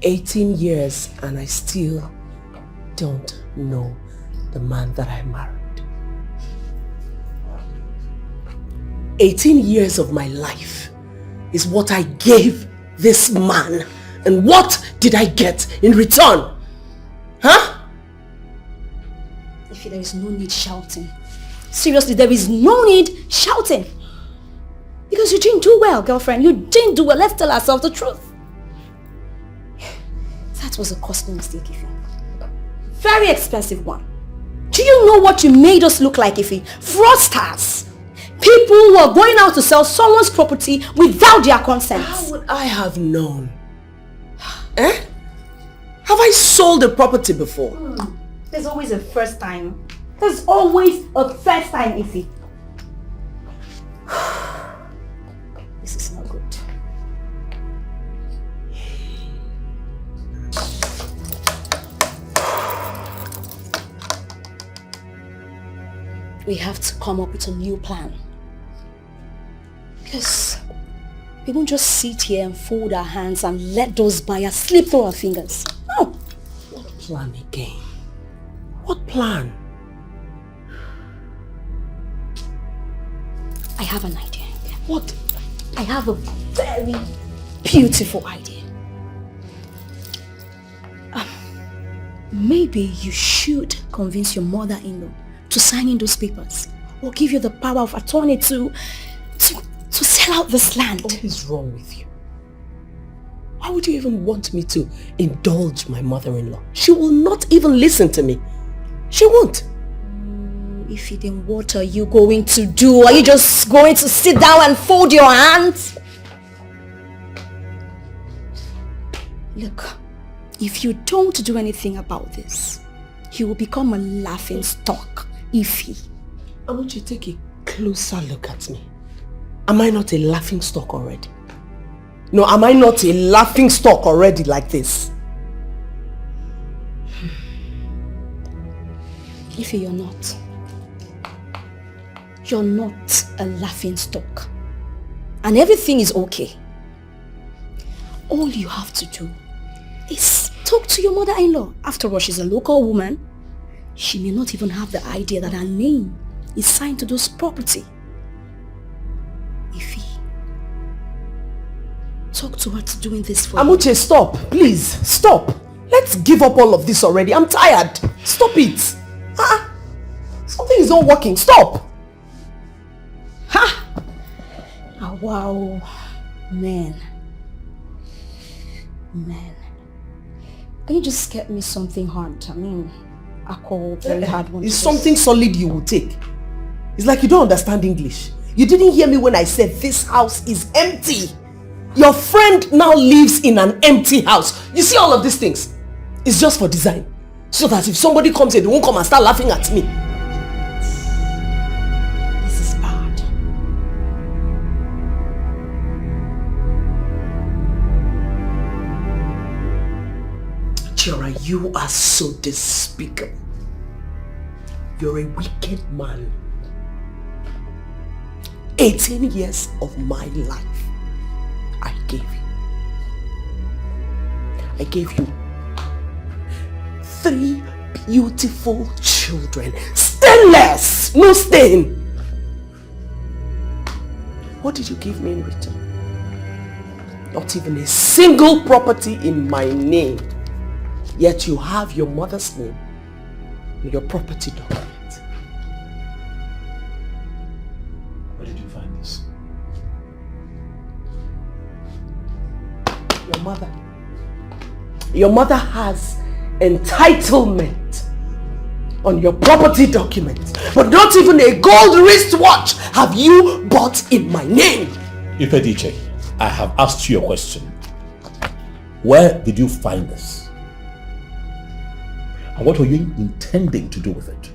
Speaker 7: 18 years and I still don't know the man that I married. 18 years of my life is what I gave this man. And what did I get in return? Huh?
Speaker 11: If there is no need shouting. Seriously, there is no need shouting. Because you didn't do well, girlfriend. You didn't do well. Let's tell ourselves the truth. That was a costly mistake, Ify. Very expensive one. Do you know what you made us look like, Ify? Fraudsters. People who are going out to sell someone's property without their consent.
Speaker 7: How would I have known? Eh? Have I sold a property before?
Speaker 11: There's always a first time. There's always a first time, Ify. This is not good. We have to come up with a new plan. Because we won't just sit here and fold our hands and let those buyers slip through our fingers. No.
Speaker 7: What plan again? What plan?
Speaker 11: I have an idea.
Speaker 7: What?
Speaker 11: I have a very beautiful idea. Maybe you should convince your mother-in-law to sign in those papers or give you the power of attorney to sell out this land.
Speaker 7: What is wrong with you? Why would you even want me to indulge my mother-in-law? She will not even listen to me. She won't.
Speaker 11: If it then what are you going to do? Are you just going to sit down and fold your hands? Look, if you don't do anything about this, you will become a laughing stock, Ify.
Speaker 7: I want you to take a closer look at me. Am I not a laughing stock already? No, am I not a laughing stock already like this?
Speaker 11: Ify, you're not. You're not a laughing stock. And everything is okay. All you have to do is talk to your mother-in-law. After all, she's a local woman. She may not even have the idea that her name is signed to those property. Ify, talk to her to doing this for
Speaker 7: Amuche,
Speaker 11: you.
Speaker 7: stop. Please, stop. Let's give up all of this already. I'm tired. Stop it. Something is not working. Stop.
Speaker 11: Ha! Oh, wow. Man. Can you just get me something hard? I mean, I call very hard one.
Speaker 7: It's something solid you will take. It's like you don't understand English. You didn't hear me when I said this house is empty. Your friend now lives in an empty house. You see all of these things? It's just for design. So that if somebody comes here, they won't come and start laughing at me.
Speaker 11: This is bad.
Speaker 7: Chira, you are so despicable. You're a wicked man. 18 years of my life I gave you. I gave you 3 beautiful children. Stainless! No stain! What did you give me in return? Not even a single property in my name. Yet you have your mother's name in your property document.
Speaker 2: Where did you find this?
Speaker 7: Your mother has entitlement on your property documents, but not even a gold wristwatch have you bought in my name.
Speaker 2: Ebele Okaro, I have asked you a question. Where did you find this? And what were you intending to do with it?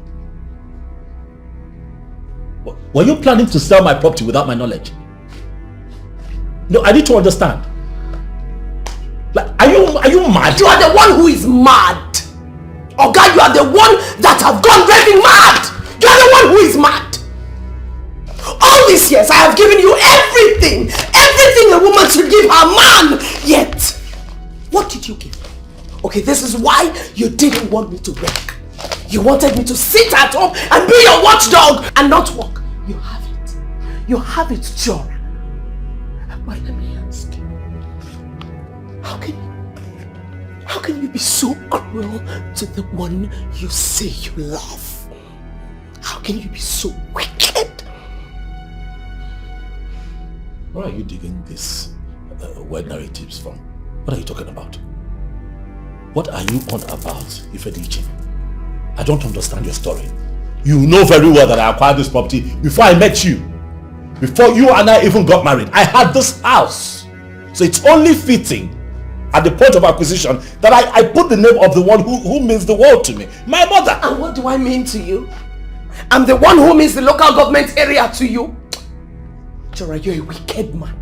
Speaker 2: Were you planning to sell my property without my knowledge? No, I need to understand. Like, are you mad?
Speaker 7: You are the one who is mad. Oh God, you are the one that have gone raving mad. You are the one who is mad. All these years I have given you everything. Everything a woman should give her man. Yet, what did you give? Okay, this is why you didn't want me to work. You wanted me to sit at home and be your watchdog and not work. You have it. You have it, John. But let me ask you, how can you be so cruel to the one you say you love? can you be so wicked?
Speaker 2: Where are you digging these weird narratives from? What are you talking about? What are you on about, Ifediche? I don't understand your story. You know very well that I acquired this property before I met you. Before you and I even got married. I had this house. So it's only fitting at the point of acquisition that I put the name of the one who means the world to me. My mother.
Speaker 7: And what do I mean to you? I'm the one who means the local government area to you. Jora, you're a wicked man.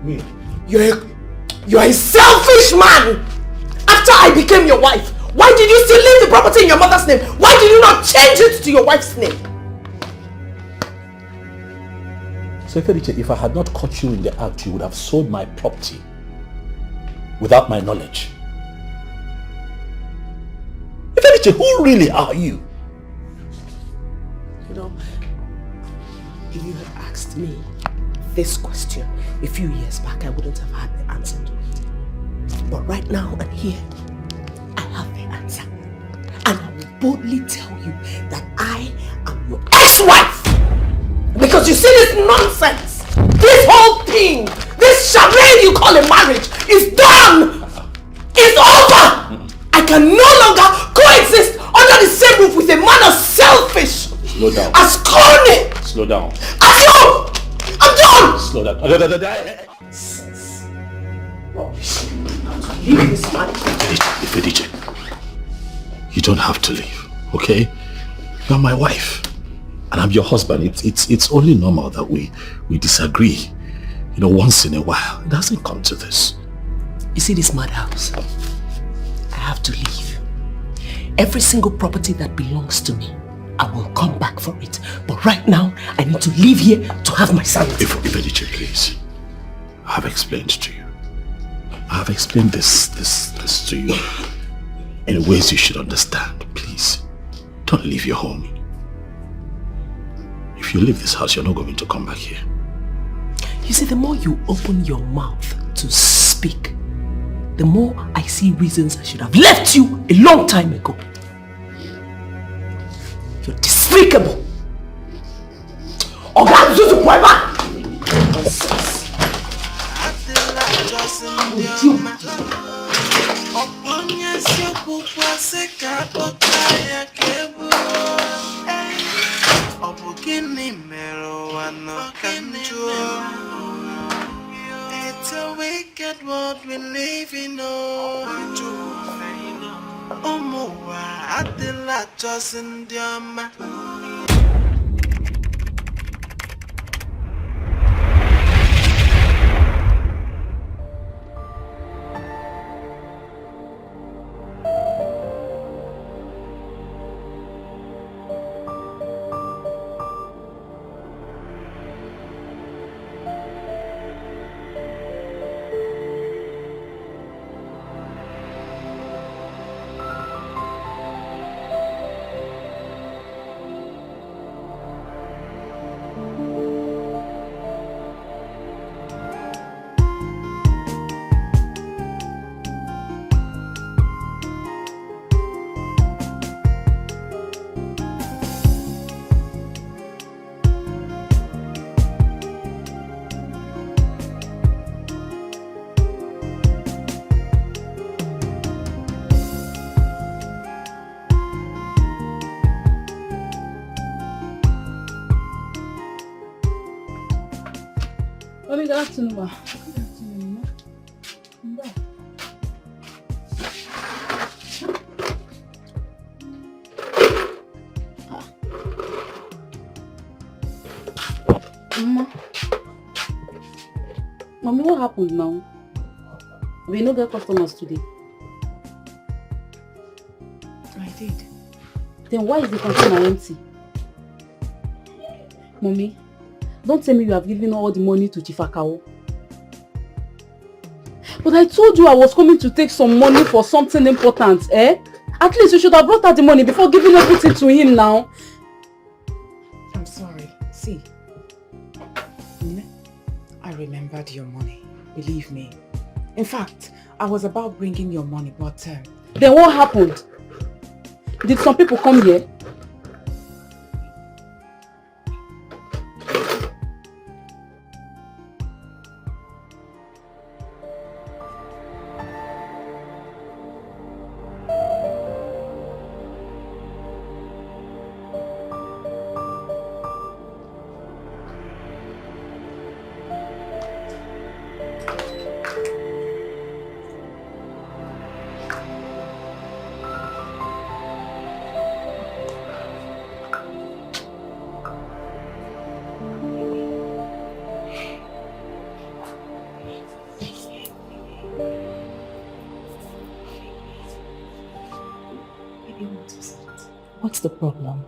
Speaker 2: Me?
Speaker 7: You're a selfish man. After I became your wife, why did you still leave the property in your mother's name? Why did you not change it to your wife's name?
Speaker 2: So Ifediche, if I had not caught you in the act, you would have sold my property without my knowledge. Ifediche, who really are you?
Speaker 7: You know, if you had asked me this question a few years back, I wouldn't have had the answer to it. But right now and here, I have the answer. And I will boldly tell you that I am your ex-wife! Because you see this nonsense, this whole thing, this charade you call a marriage is done! It's over! I can no longer coexist under the same roof with a man as selfish,
Speaker 2: Slow down.
Speaker 7: as corny,
Speaker 2: Slow down.
Speaker 7: as you! I'm done!
Speaker 2: Slow down.
Speaker 7: Leave this man.
Speaker 2: Ifediche, you don't have to leave, okay? You're my wife. And I'm your husband. It's only normal that we disagree, you know, once in a while. It doesn't come to this.
Speaker 7: You see this madhouse? I have to leave. Every single property that belongs to me, I will come back for it. But right now, I need to leave here to have my sanity.
Speaker 2: Ifediche, please. I have explained to you. I have explained this to you in ways you should understand. Please, don't leave your home. If you leave this house, you're not going to come back here.
Speaker 7: You see, the more you open your mouth to speak, the more I see reasons I should have left you a long time ago. You're despicable.
Speaker 8: It's a wicked world we live in. I feel like just in the
Speaker 12: Good afternoon, ma. Good afternoon, ma. Mommy, what happened now? We no get customers today.
Speaker 1: I did.
Speaker 12: Then why is the container empty? Mommy, don't tell me you have given all the money to Chief Akawo. But I told you I was coming to take some money for something important, eh? At least you should have brought out the money before giving everything to him now.
Speaker 1: I'm sorry. See, I remembered your money. Believe me. In fact, I was about bringing your money, but...
Speaker 12: Then what happened? Did some people come here?
Speaker 7: What's the problem?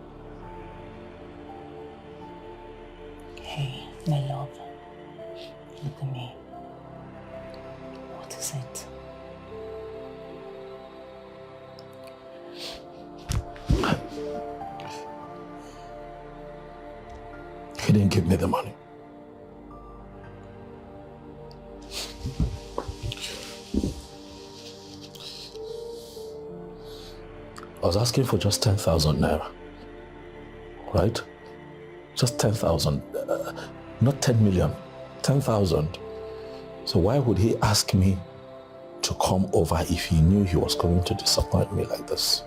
Speaker 7: Hey, my love. Look at me. What is it?
Speaker 2: He didn't give me the money. I was asking for just 10,000 naira, right? Just 10,000, not 10 million, 10,000. So why would he ask me to come over if he knew he was going to disappoint me like this?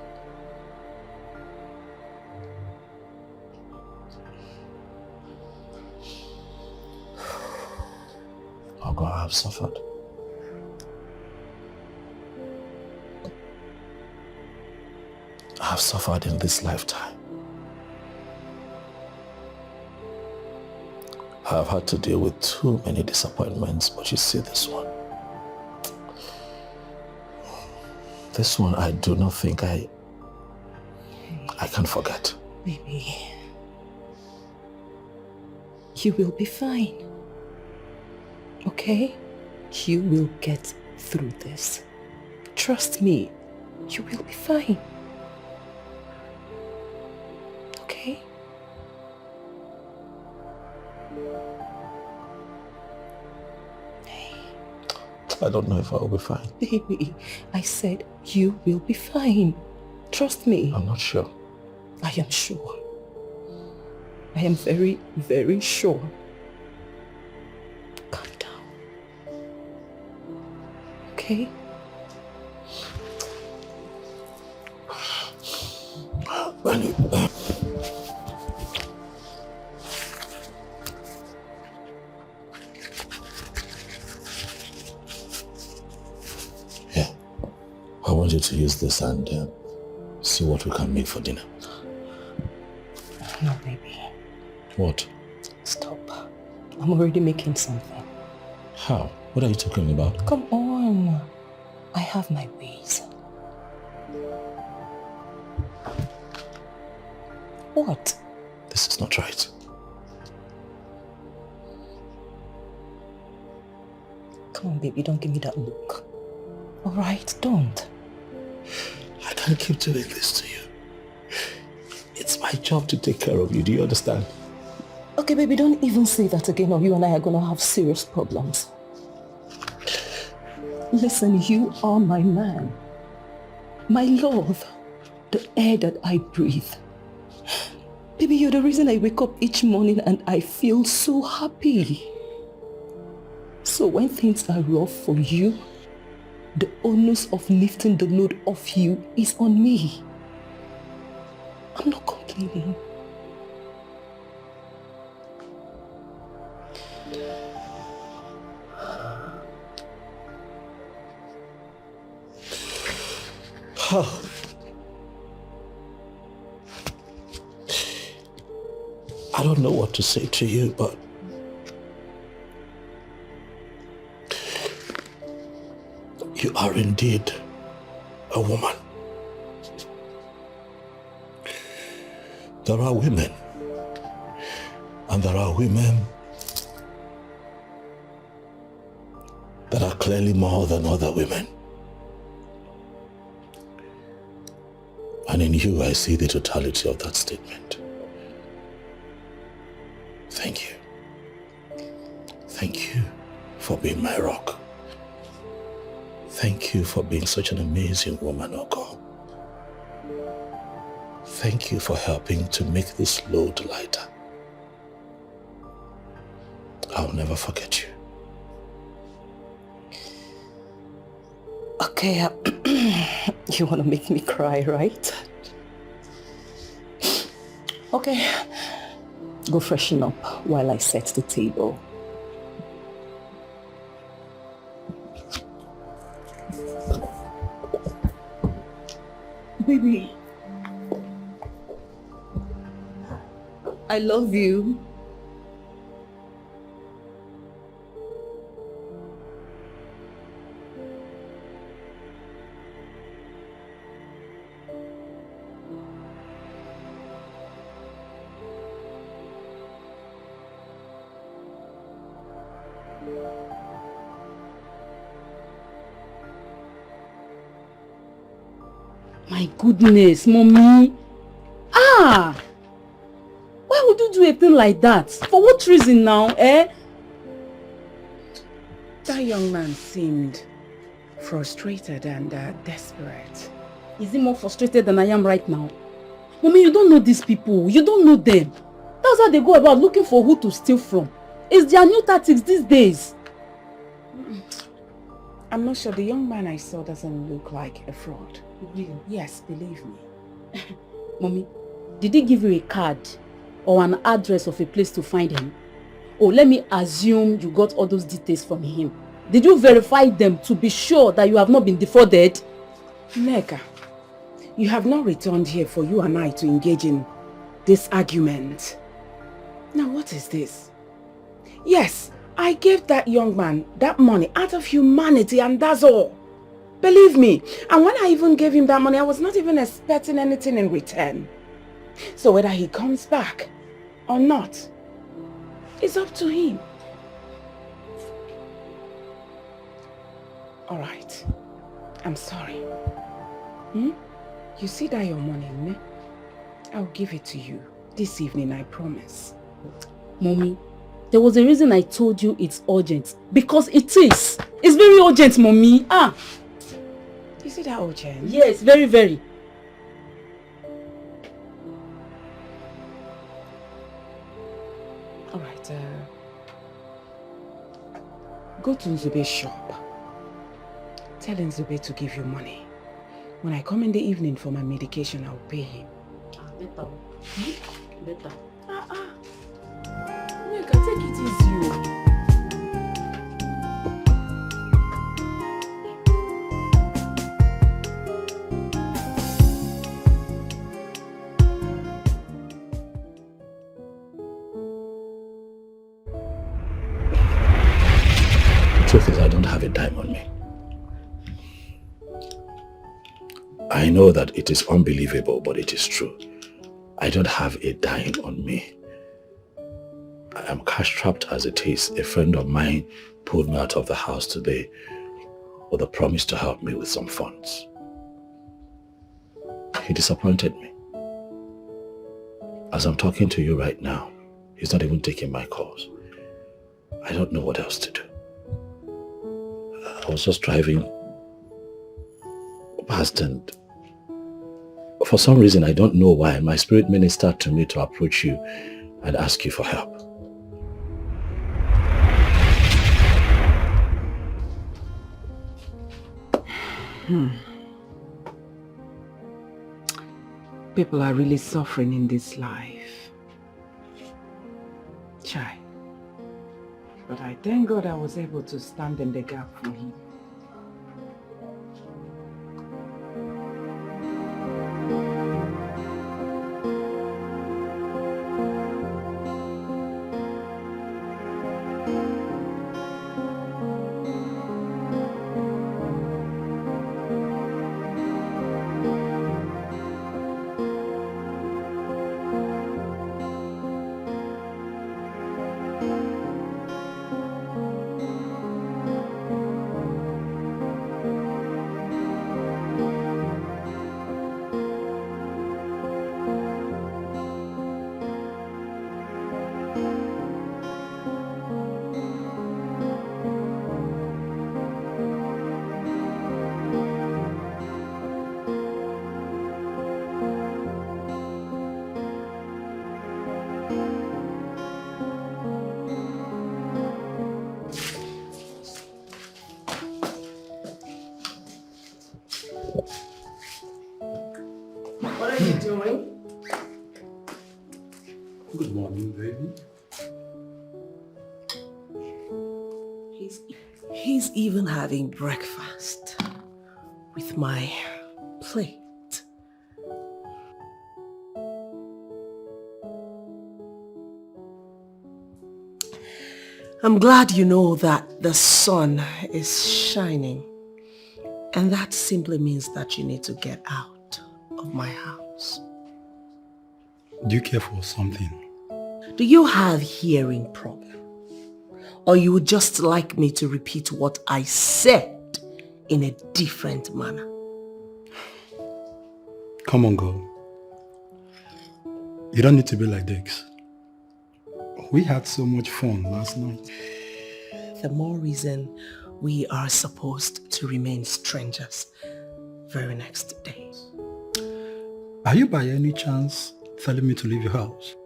Speaker 2: Oh God, I've suffered. I've suffered in this lifetime. I've had to deal with too many disappointments, but you see this one. This one I do not think I can forget.
Speaker 7: Baby, you will be fine. Okay? You will get through this. Trust me, you will be fine. Okay?
Speaker 2: I don't know if I will be fine.
Speaker 7: Baby, I said you will be fine. Trust me.
Speaker 2: I'm not sure.
Speaker 7: I am sure. I am very, very sure. Calm down. Okay?
Speaker 2: Yeah. I want you to use this and see what we can make for dinner.
Speaker 7: No, baby.
Speaker 2: What?
Speaker 7: Stop. I'm already making something.
Speaker 2: How? What are you talking about?
Speaker 7: Come on. I have my ways. What?
Speaker 2: This is not right.
Speaker 7: Come on, baby, don't give me that look. All right, don't.
Speaker 2: I can't keep doing this to you. It's my job to take care of you. Do you understand?
Speaker 7: Okay, baby, don't even say that again or you and I are going to have serious problems. Listen, you are my man. My love. The air that I breathe. Baby, you're the reason I wake up each morning and I feel so happy. So when things are rough for you, the onus of lifting the load off you is on me. I'm not complaining.
Speaker 2: I don't know what to say to you, but you are indeed a woman. There are women, and there are women that are clearly more than other women. And in you, I see the totality of that statement. Thank you. Thank you for being my rock. Thank you for being such an amazing woman, Oko. Thank you for helping to make this load lighter. I'll never forget you.
Speaker 7: Okay, you want to make me cry, right? Okay, go freshen up while I set the table. Baby, I love you.
Speaker 14: My goodness, Mommy. Ah! Why would you do a thing like that? For what reason now, eh?
Speaker 3: That young man seemed frustrated and desperate.
Speaker 14: Is he more frustrated than I am right now? Mommy, you don't know these people. You don't know them. That's how they go about looking for who to steal from. It's their new tactics these days.
Speaker 3: I'm not sure. The young man I saw doesn't look like a fraud.
Speaker 14: Really?
Speaker 3: Yes, believe me.
Speaker 14: Mommy, did he give you a card or an address of a place to find him? Or let me assume you got all those details from him. Did you verify them to be sure that you have not been defrauded?
Speaker 3: Nega, you have not returned here for you and I to engage in this argument. Now what is this? Yes, I gave that young man that money out of humanity and that's all. Believe me. And when I even gave him that money, I was not even expecting anything in return. So whether he comes back or not, it's up to him. Alright, I'm sorry. You see that your money, ne? I'll give it to you this evening, I promise.
Speaker 14: Mommy, there was a reason I told you it's urgent. Because it is. It's very urgent, Mommy. Ah.
Speaker 3: Is it that urgent?
Speaker 14: Yes, very, very.
Speaker 3: Alright, go to Nzube's shop. Tell Nzube to give you money. When I come in the evening for my medication, I'll pay him.
Speaker 14: Better. Better.
Speaker 3: Nigga, take it easy.
Speaker 2: The truth is, I don't have a dime on me. I know that it is unbelievable, but it is true. I don't have a dime on me. I am cash-strapped as it is. A friend of mine pulled me out of the house today with a promise to help me with some funds. He disappointed me. As I'm talking to you right now, he's not even taking my calls. I don't know what else to do. I was just driving past and for some reason, I don't know why, my spirit ministered to me to approach you and ask you for help.
Speaker 3: People are really suffering in this life. Chai. But I thank God I was able to stand in the gap for him.
Speaker 7: What are you doing?
Speaker 5: Good morning, baby.
Speaker 7: He's even having breakfast with my plate. I'm glad you know that the sun is shining, and that simply means that you need to get out of my house.
Speaker 5: Do you care for something?
Speaker 7: Do you have hearing problem? Or you would just like me to repeat what I said in a different manner?
Speaker 6: Come on, girl. You don't need to be like this. We had so much fun last night.
Speaker 7: The more reason we are supposed to remain strangers very next day.
Speaker 6: Are you by any chance telling me to leave your house?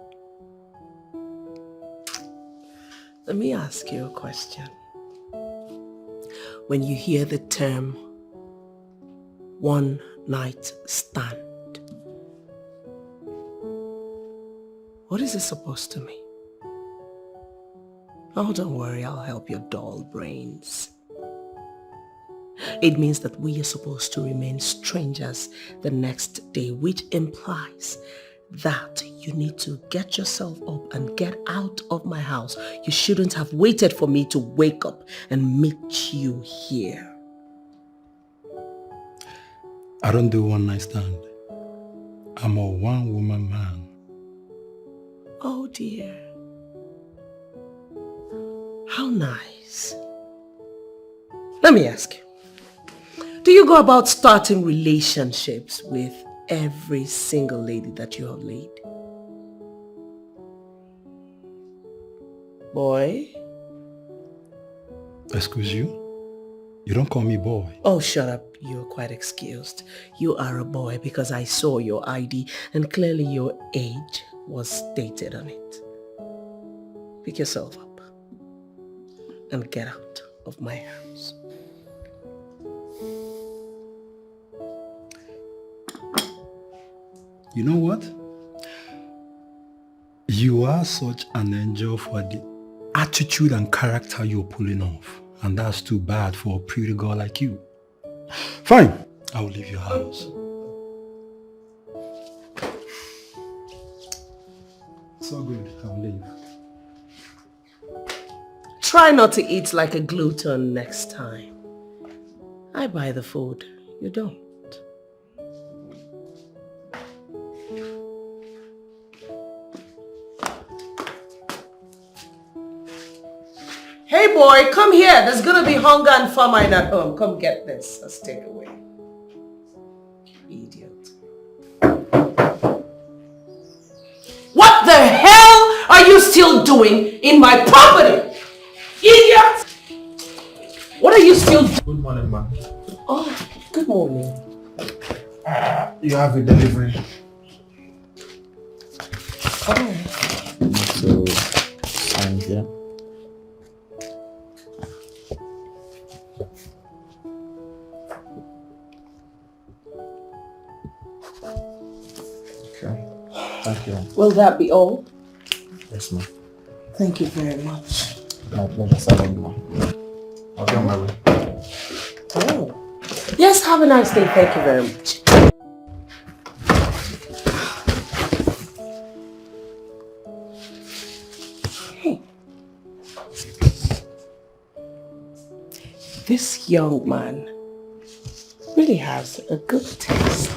Speaker 7: Let me ask you a question. When you hear the term one night stand, what is it supposed to mean? Oh, don't worry, I'll help your dull brains. It means that we are supposed to remain strangers the next day, which implies that you need to get yourself up and get out of my house. You shouldn't have waited for me to wake up and meet you here.
Speaker 6: I don't do one night stand. I'm a one-woman man.
Speaker 7: Oh dear. How nice. Let me ask you. Do you go about starting relationships with every single lady that you have laid? Boy?
Speaker 6: Excuse you? You don't call me boy.
Speaker 7: Oh, shut up. You're quite excused. You are a boy because I saw your ID and clearly your age was stated on it. Pick yourself up and get out of my house.
Speaker 6: You know what? You are such an angel for the attitude and character you're pulling off. And that's too bad for a pretty girl like you. Fine, I will leave your house. So good, I'll leave.
Speaker 7: Try not to eat like a glutton next time. I buy the food, you don't. Hey boy, come here. There's gonna be hunger and famine at home. Come get this as takeaway. Idiot. What the hell are you still doing in my property? Idiot! What are you still doing?
Speaker 15: Good morning, ma'am.
Speaker 7: Oh, good morning.
Speaker 15: You have a delivery.
Speaker 7: Oh.
Speaker 15: So, sign here. Thank you.
Speaker 7: Will that be all?
Speaker 15: Yes, ma'am.
Speaker 7: Thank you very much.
Speaker 15: My pleasure, serving, ma'am. I'll be on my way.
Speaker 7: Oh. Yes, have a nice day. Thank you very much. Hey. This young man really has a good taste.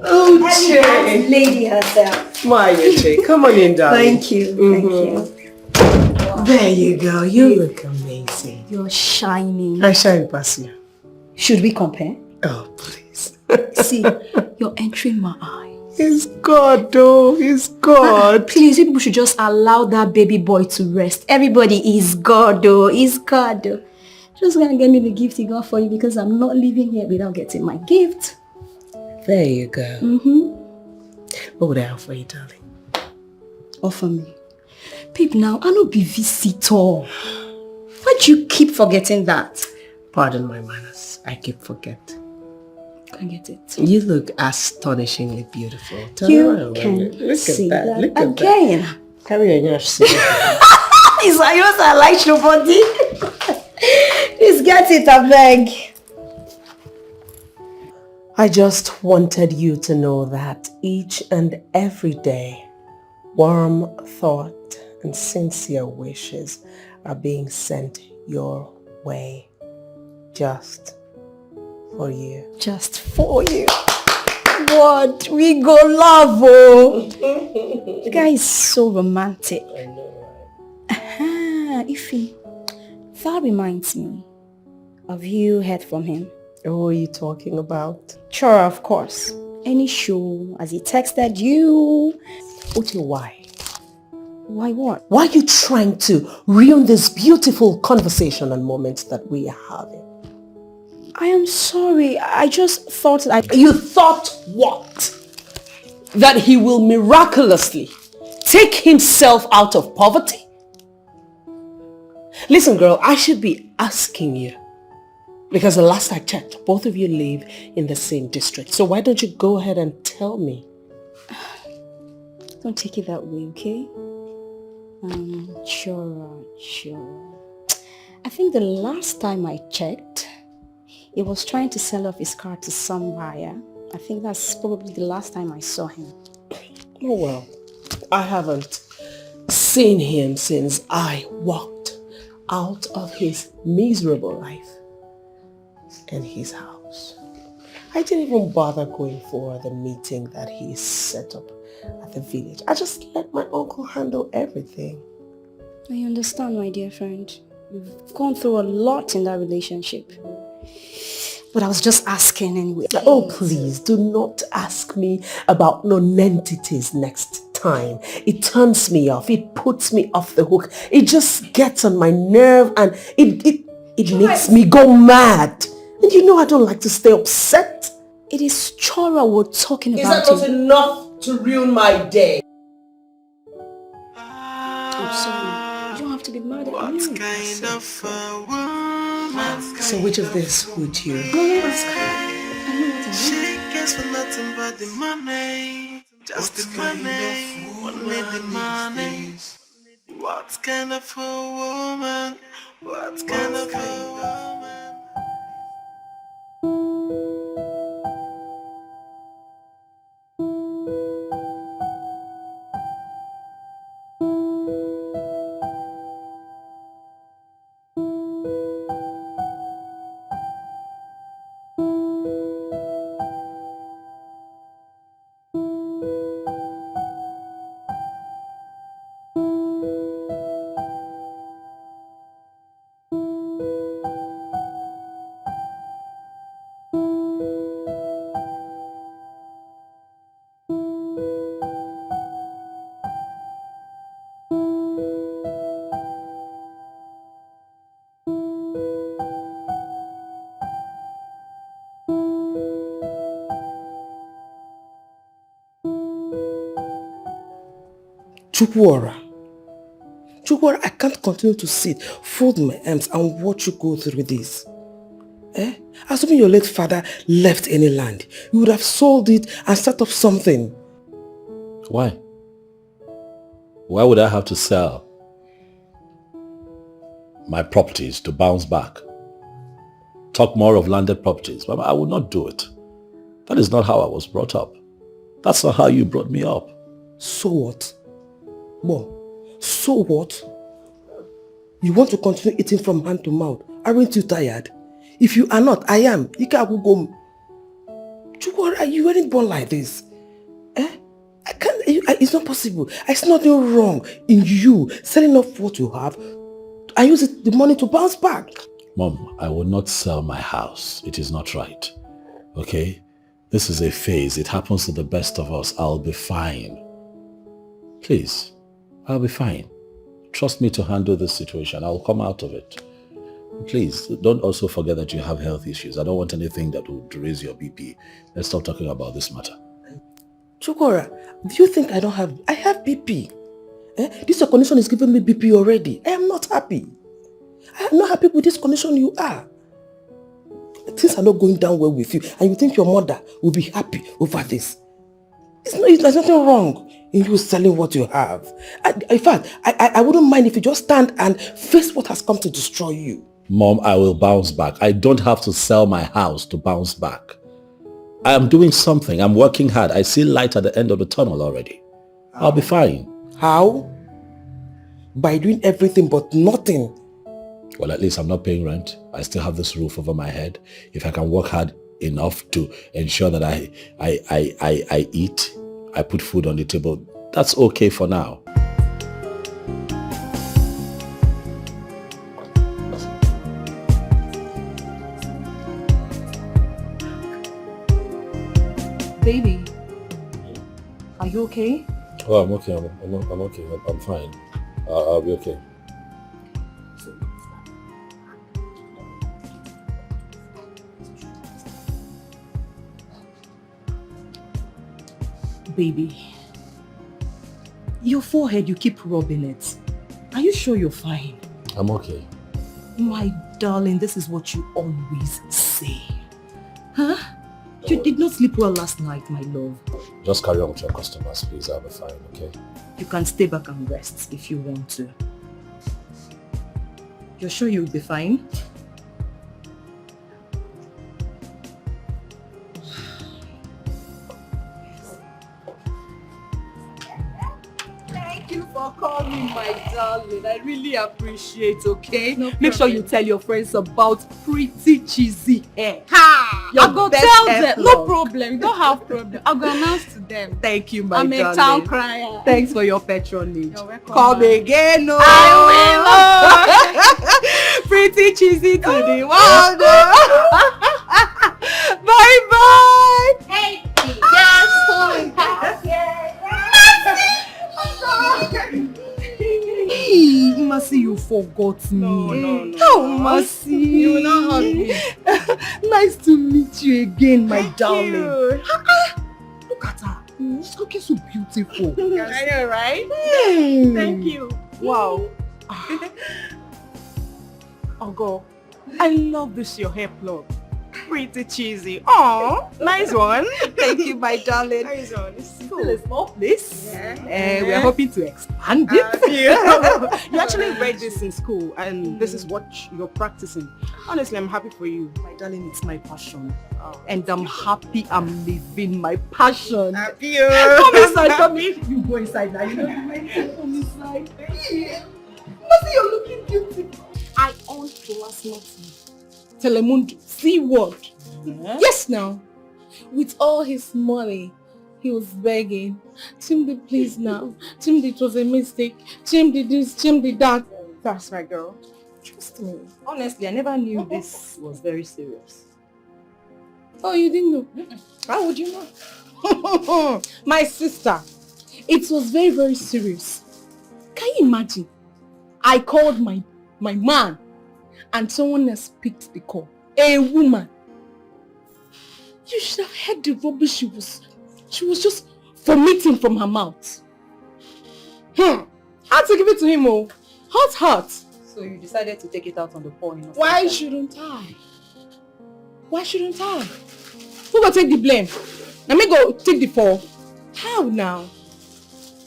Speaker 7: Uche.
Speaker 12: Lady herself.
Speaker 7: My Uche, come on in, darling.
Speaker 12: Thank you. Thank you.
Speaker 7: There you go. You look amazing.
Speaker 12: You're shining.
Speaker 7: I shine past you.
Speaker 12: Should we compare?
Speaker 7: Oh, please.
Speaker 12: See, you're entering my eyes.
Speaker 7: It's God, though. It's God.
Speaker 12: Please, people should just allow that baby boy to rest. Everybody is God, though. Is God, though. Just gonna get me the gift he got for you because I'm not leaving here without getting my gift.
Speaker 7: There you go.
Speaker 12: Mm-hmm.
Speaker 7: What would I offer you, darling?
Speaker 12: Offer me. Babe, now, I don't be visitor. Why do you keep forgetting that?
Speaker 7: Pardon my manners. I keep forgetting.
Speaker 12: Can get it.
Speaker 7: You look astonishingly beautiful. Turn
Speaker 12: You
Speaker 7: around,
Speaker 12: can
Speaker 7: look
Speaker 12: see
Speaker 7: at that.
Speaker 12: that
Speaker 7: Look at
Speaker 12: again.
Speaker 7: that. Carry on your seat.
Speaker 12: It's like yours, I like your body. Please get it, I beg.
Speaker 7: I just wanted you to know that each and every day, warm thought and sincere wishes are being sent your way. Just for you.
Speaker 12: Just for you. What? We go love, oh. The guy is so romantic.
Speaker 7: I know, right?
Speaker 11: Ify, that reminds me. Have you heard from him?
Speaker 7: Who are you talking about?
Speaker 11: Sure, of course. Any show? Has he texted you?
Speaker 7: Uche, why?
Speaker 11: Why what?
Speaker 7: Why are you trying to ruin this beautiful conversation and moments that we are having?
Speaker 11: I am sorry. I just thought that...
Speaker 7: You thought what? That he will miraculously take himself out of poverty? Listen, girl, I should be asking you. Because the last I checked, both of you live in the same district. So why don't you go ahead and tell me?
Speaker 11: Don't take it that way, okay? Sure. I think the last time I checked, he was trying to sell off his car to some buyer. I think that's probably the last time I saw him.
Speaker 7: Oh well, I haven't seen him since I walked out of his miserable life in his house. I didn't even bother going for the meeting that he set up at the village. I just let my uncle handle everything.
Speaker 11: I understand, my dear friend. You've gone through a lot in that relationship. But I was just asking anyway.
Speaker 7: Oh, please, do not ask me about non-entities next time. It turns me off. It puts me off the hook. It just gets on my nerve and it makes me go mad. And you know I don't like to stay upset.
Speaker 11: It is Chora we're talking about.
Speaker 7: Is that not enough to ruin my day?
Speaker 11: I'm sorry. You don't have to be mad at me.
Speaker 8: Kind of a woman.
Speaker 7: So which of this would you?
Speaker 8: She cares for nothing but the money. Just the money. Only the money. What kind of a woman? What kind of a woman?
Speaker 7: Chukwuora, I can't continue to sit, fold my arms and watch you go through this. Assuming your late father left any land, you would have sold it and set up something.
Speaker 2: Why? Why would I have to sell my properties to bounce back? Talk more of landed properties. But I would not do it. That is not how I was brought up. That's not how you brought me up.
Speaker 7: So what? Well, so what? You want to continue eating from hand to mouth? Aren't you tired? If you are not, I am. You can't go. You weren't born like this. I can't. It's not possible. I see nothing wrong in you selling off what you have. I use the money to bounce back.
Speaker 2: Mom, I will not sell my house. It is not right. Okay? This is a phase. It happens to the best of us. I'll be fine. Please. I'll be fine. Trust me to handle this situation. I'll come out of it. Please, don't also forget that you have health issues. I don't want anything that would raise your BP. Let's stop talking about this matter.
Speaker 7: Chukwuora, do you think I don't have... I have BP. This condition is giving me BP already. I am not happy. I am not happy with this condition you are. Things are not going down well with you and you think your mother will be happy over this. There's nothing wrong in you selling what you have. In fact, I wouldn't mind if you just stand and face what has come to destroy you.
Speaker 2: Mom, I will bounce back. I don't have to sell my house to bounce back. I am doing something. I'm working hard. I see light at the end of the tunnel already. I'll be fine.
Speaker 7: How? By doing everything but nothing.
Speaker 2: Well, at least I'm not paying rent. I still have this roof over my head. If I can work hard enough to ensure that I eat, I put food on the table, that's okay for now.
Speaker 7: Baby, are you okay?
Speaker 2: Oh, I'm okay. I'm okay. I'm fine. I'll be okay.
Speaker 7: Baby, your forehead, you keep rubbing it. Are you sure you're fine?
Speaker 2: I'm okay.
Speaker 7: My darling, this is what you always say. Huh? You did not sleep well last night, my love.
Speaker 2: Just carry on with your customers, please. I'll be fine, okay?
Speaker 7: You can stay back and rest if you want to. You're sure you'll be fine?
Speaker 16: Thank you for calling, my darling. I really appreciate, okay?
Speaker 7: No
Speaker 16: Make sure you tell your friends about pretty cheesy hair. Ha!
Speaker 12: I'll go tell them. No problem. You don't have problem. I'll go announce to them.
Speaker 16: Thank you, my
Speaker 12: I'm
Speaker 16: darling.
Speaker 12: a town crier.
Speaker 16: Thanks for your patronage.
Speaker 12: You're welcome.
Speaker 16: Come again, no.
Speaker 12: I
Speaker 16: will. Pretty cheesy to the world. Bye bye.
Speaker 12: Hey, yes,
Speaker 16: Hey, Mercy, you forgot me.
Speaker 12: No.
Speaker 16: Oh, Mercy.
Speaker 12: You will not hug me.
Speaker 16: Nice to meet you again, my darling.
Speaker 12: You.
Speaker 16: Look at her. She's looking so beautiful.
Speaker 12: I know, right? Thank you.
Speaker 16: Wow. Ogo, I love this your hair plug. Pretty cheesy. Oh, nice one. Thank you, my darling.
Speaker 12: Nice one.
Speaker 16: It's still a small place.
Speaker 12: Yeah.
Speaker 16: We are hoping to expand it. You actually read this in school and this is what you're practicing. Honestly, I'm happy for you. My darling, it's my passion. And I'm happy I'm living my passion.
Speaker 12: Happy.
Speaker 16: Come inside, come in. You go inside now. You know you come inside. Mercy, you're looking beautiful. I own plasma Telemundo. See what? Yes, now.
Speaker 7: With all his money, he was begging. Chimdi, please now. Chimdi, it was a mistake. Chimdi this, Chimdi that.
Speaker 16: That's my girl. Trust me. Honestly, I never knew this was very serious.
Speaker 7: Oh, you didn't know?
Speaker 16: How would you know? My sister.
Speaker 7: It was very, very serious. Can you imagine? I called my man and someone else picked the call. A woman. You should have heard the rubbish she was just vomiting from her mouth.
Speaker 16: I had to give it to him, oh. Hot.
Speaker 14: So you decided to take it out on the poor innocent.
Speaker 7: Why shouldn't I? Why shouldn't I? Who will take the blame? Let me go take the fall. How now?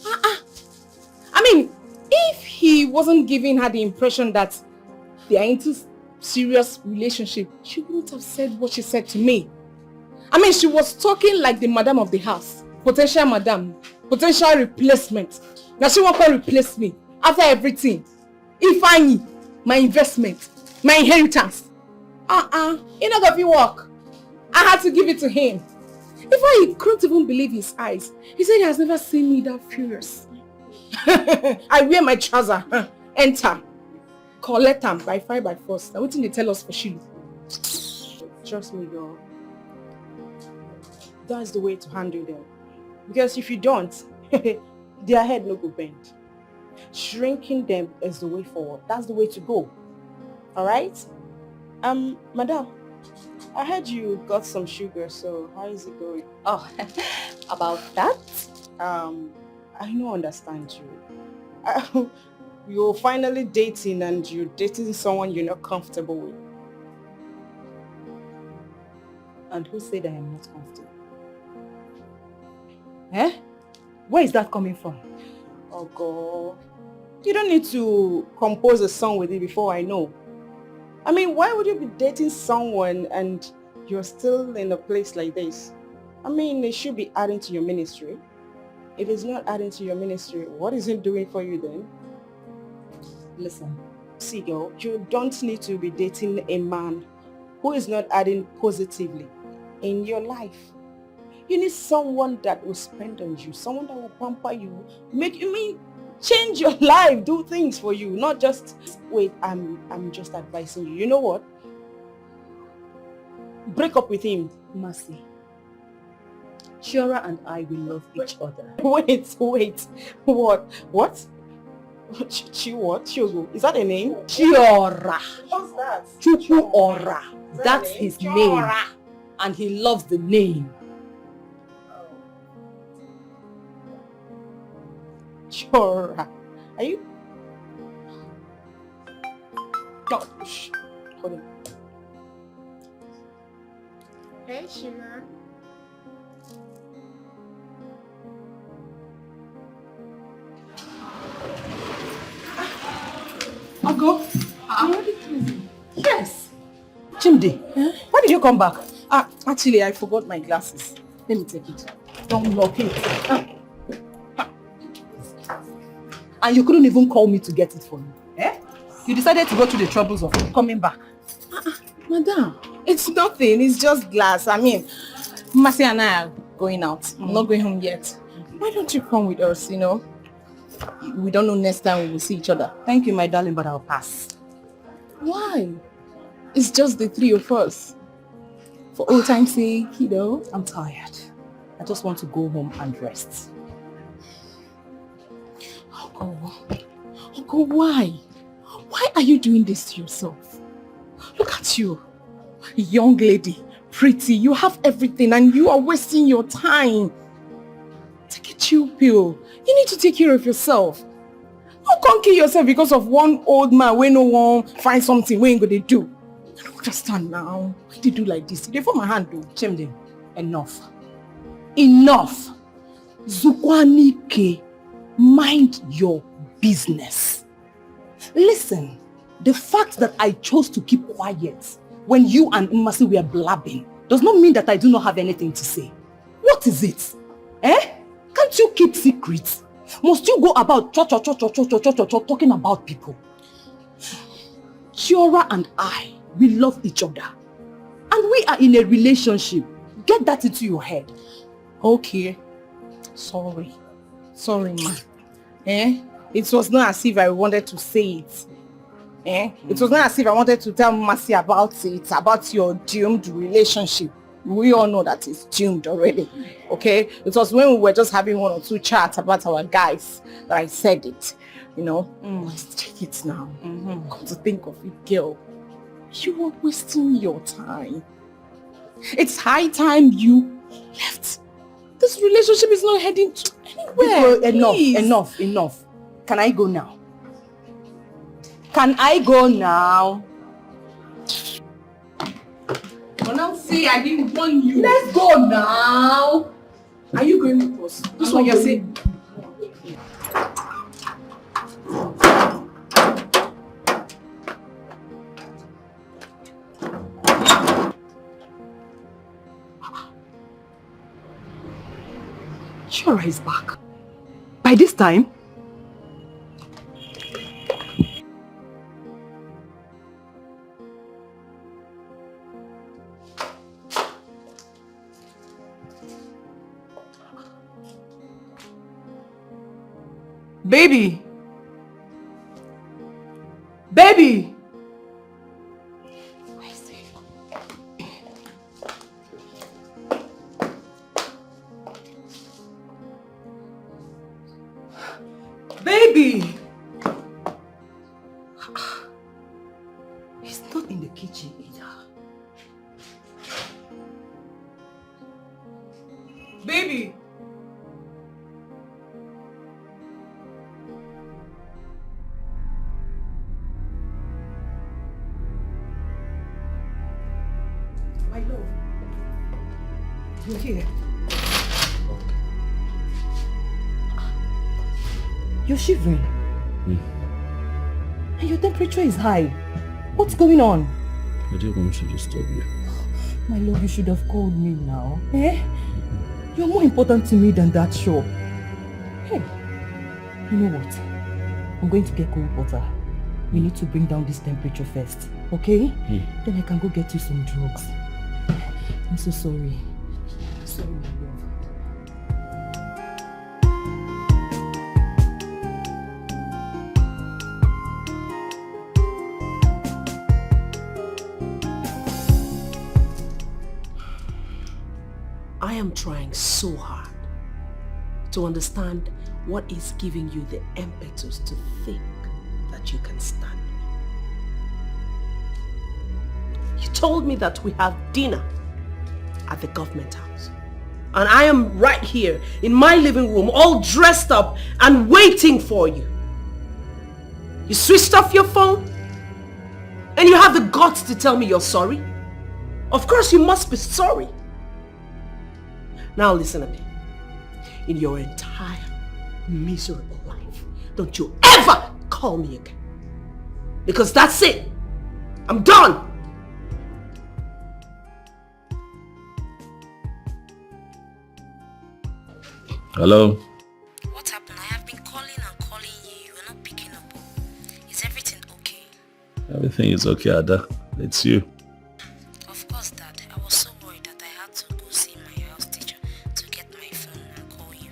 Speaker 7: I mean, if he wasn't giving her the impression that they are into serious relationship, she wouldn't have said what she said to me. I mean, she was talking like the madam of the house. Potential madam. Potential replacement. Now she won't come replace me. After everything. Ifeanyi, my investment, my inheritance. It not gonna be work. I had to give it to him. Ifeanyi couldn't even believe his eyes. He said he has never seen me that furious. I wear my trouser. Enter. Collect them by fire by force. Now what did they tell us for Shilu?
Speaker 16: Trust me, girl. That's the way to handle them. Because if you don't, their head no go bend. Shrinking them is the way forward. That's the way to go. Alright? Madam, I heard you got some sugar, so how is it going?
Speaker 14: Oh, about that?
Speaker 16: I don't understand you. You're finally dating and you're dating someone you're not comfortable with.
Speaker 14: And who said I am not comfortable?
Speaker 16: Where is that coming from? Oh God. You don't need to compose a song with it before I know. I mean, why would you be dating someone and you're still in a place like this? I mean, it should be adding to your ministry. If it's not adding to your ministry, what is it doing for you then?
Speaker 14: Listen.
Speaker 16: See, girl, you don't need to be dating a man who is not adding positively in your life. You need someone that will spend on you, someone that will pamper you, change your life, do things for you, not just, wait, I'm just advising you. You know what? Break up with him.
Speaker 14: Mercy. Chiora and I will love each other.
Speaker 16: Wait. What? What? Chiogo. Is that a name?
Speaker 14: Chiora.
Speaker 16: What's that?
Speaker 14: Chukwuora. That's his name.
Speaker 16: Chiora.
Speaker 14: And he loves the name.
Speaker 16: Chiora. Are you? No. Shh. Hold on. Hey, Chiora.
Speaker 4: Uncle?
Speaker 16: Yes.
Speaker 4: Chimdi, why did you come back?
Speaker 16: Actually, I forgot my glasses. Let me take it.
Speaker 4: Don't lock it. And you couldn't even call me to get it for me. Eh? You decided to go through the troubles of coming back.
Speaker 16: Madam, it's nothing. It's just glass. I mean, Masi and I are going out. I'm not going home yet. Why don't you come with us, you know? We don't know next time we will see each other.
Speaker 4: Thank you, my darling, but I'll pass.
Speaker 16: Why? It's just the three of us. For old time's sake, you know.
Speaker 4: I'm tired. I just want to go home and rest.
Speaker 16: Uncle, why? Why are you doing this to yourself? Look at you. Young lady, pretty, you have everything and you are wasting your time. Take a chill pill. You need to take care of yourself. Don't come kill yourself because of one old man where no one find something we ain't gonna do. I don't understand now. Why did you do like this? They for my hand though.
Speaker 4: Chimdi, enough. Enough. Zukwanike, mind your business. Listen, the fact that I chose to keep quiet when you and Mmasi were blabbing does not mean that I do not have anything to say. What is it? Eh? Can't you keep secrets? Must you go about talking about people? Chiora and I, we love each other. And we are in a relationship. Get that into your head.
Speaker 16: Okay. Sorry, ma. It was not as if I wanted to say it. It was not as if I wanted to tell Mmasi about it, about your doomed relationship. We all know that it's doomed already, okay? It was when we were just having one or two chats about our guys that I said it, you know? Let's check it now. Come to think of it, girl, you are wasting your time. It's high time you left. This relationship is not heading to anywhere.
Speaker 4: Enough. Can I go now? Can I go now?
Speaker 16: But now say I didn't want you.
Speaker 4: Let's go now.
Speaker 16: Are you going with us? This one you're saying.
Speaker 4: Chiora is back. By this time? Baby! Baby! Baby! He's not in the kitchen either. Baby! My love, you're here. You're shivering. And your temperature is high. What's going on?
Speaker 2: I didn't want to disturb you.
Speaker 4: My love, you should have called me now. Eh? You're more important to me than that show. Hey, you know what? I'm going to get cold water. We need to bring down this temperature first, okay? Then I can go get you some drugs. I'm so sorry. Sorry, my love.
Speaker 7: I am trying so hard to understand what is giving you the impetus to think that you can stand me. You told me that we have dinner at the government house. And I am right here in my living room all dressed up and waiting for you. You switched off your phone and you have the guts to tell me you're sorry? Of course you must be sorry. Now listen to me. In your entire miserable life, don't you ever call me again. Because that's it. I'm done.
Speaker 2: Hello?
Speaker 11: What happened? I have been calling and calling you. You are not picking up. Is everything okay?
Speaker 2: Everything is okay, Ada. It's you.
Speaker 11: Of course, Dad. I was so worried that I had to go see my house teacher to get my phone and call you.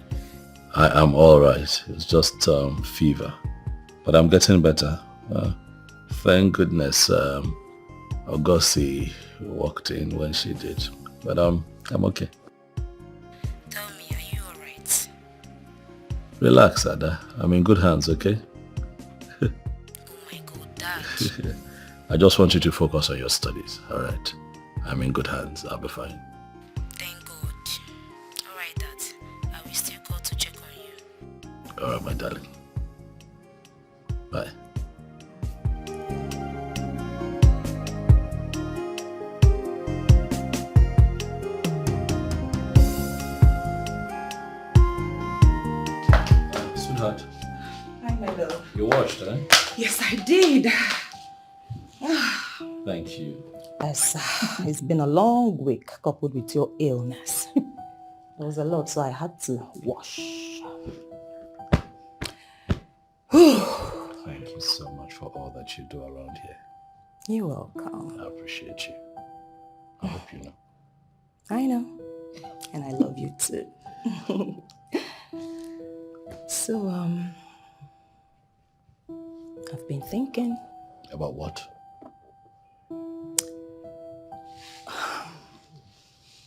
Speaker 2: I am alright. It's just fever. But I'm getting better. Thank goodness Ngozi walked in when she did. But I'm okay.
Speaker 11: Tell me, are you alright?
Speaker 2: Relax, Ada. I'm in good hands, okay?
Speaker 11: Oh my God, Dad.
Speaker 2: I just want you to focus on your studies, alright? I'm in good hands. I'll be fine.
Speaker 11: Thank God. Alright, Dad. I will still call to check on you.
Speaker 2: Alright, my darling. Bye. Sweetheart.
Speaker 16: Hi, my love.
Speaker 2: You watched, eh?
Speaker 16: Yes, I did.
Speaker 2: Thank you.
Speaker 4: Yes, it's been a long week coupled with your illness. There was a lot, so I had to wash.
Speaker 2: Thank you so much for all that you do around here.
Speaker 4: You're welcome.
Speaker 2: I appreciate you. I hope you know.
Speaker 4: I know. And I love you too. So, I've been thinking.
Speaker 2: About what?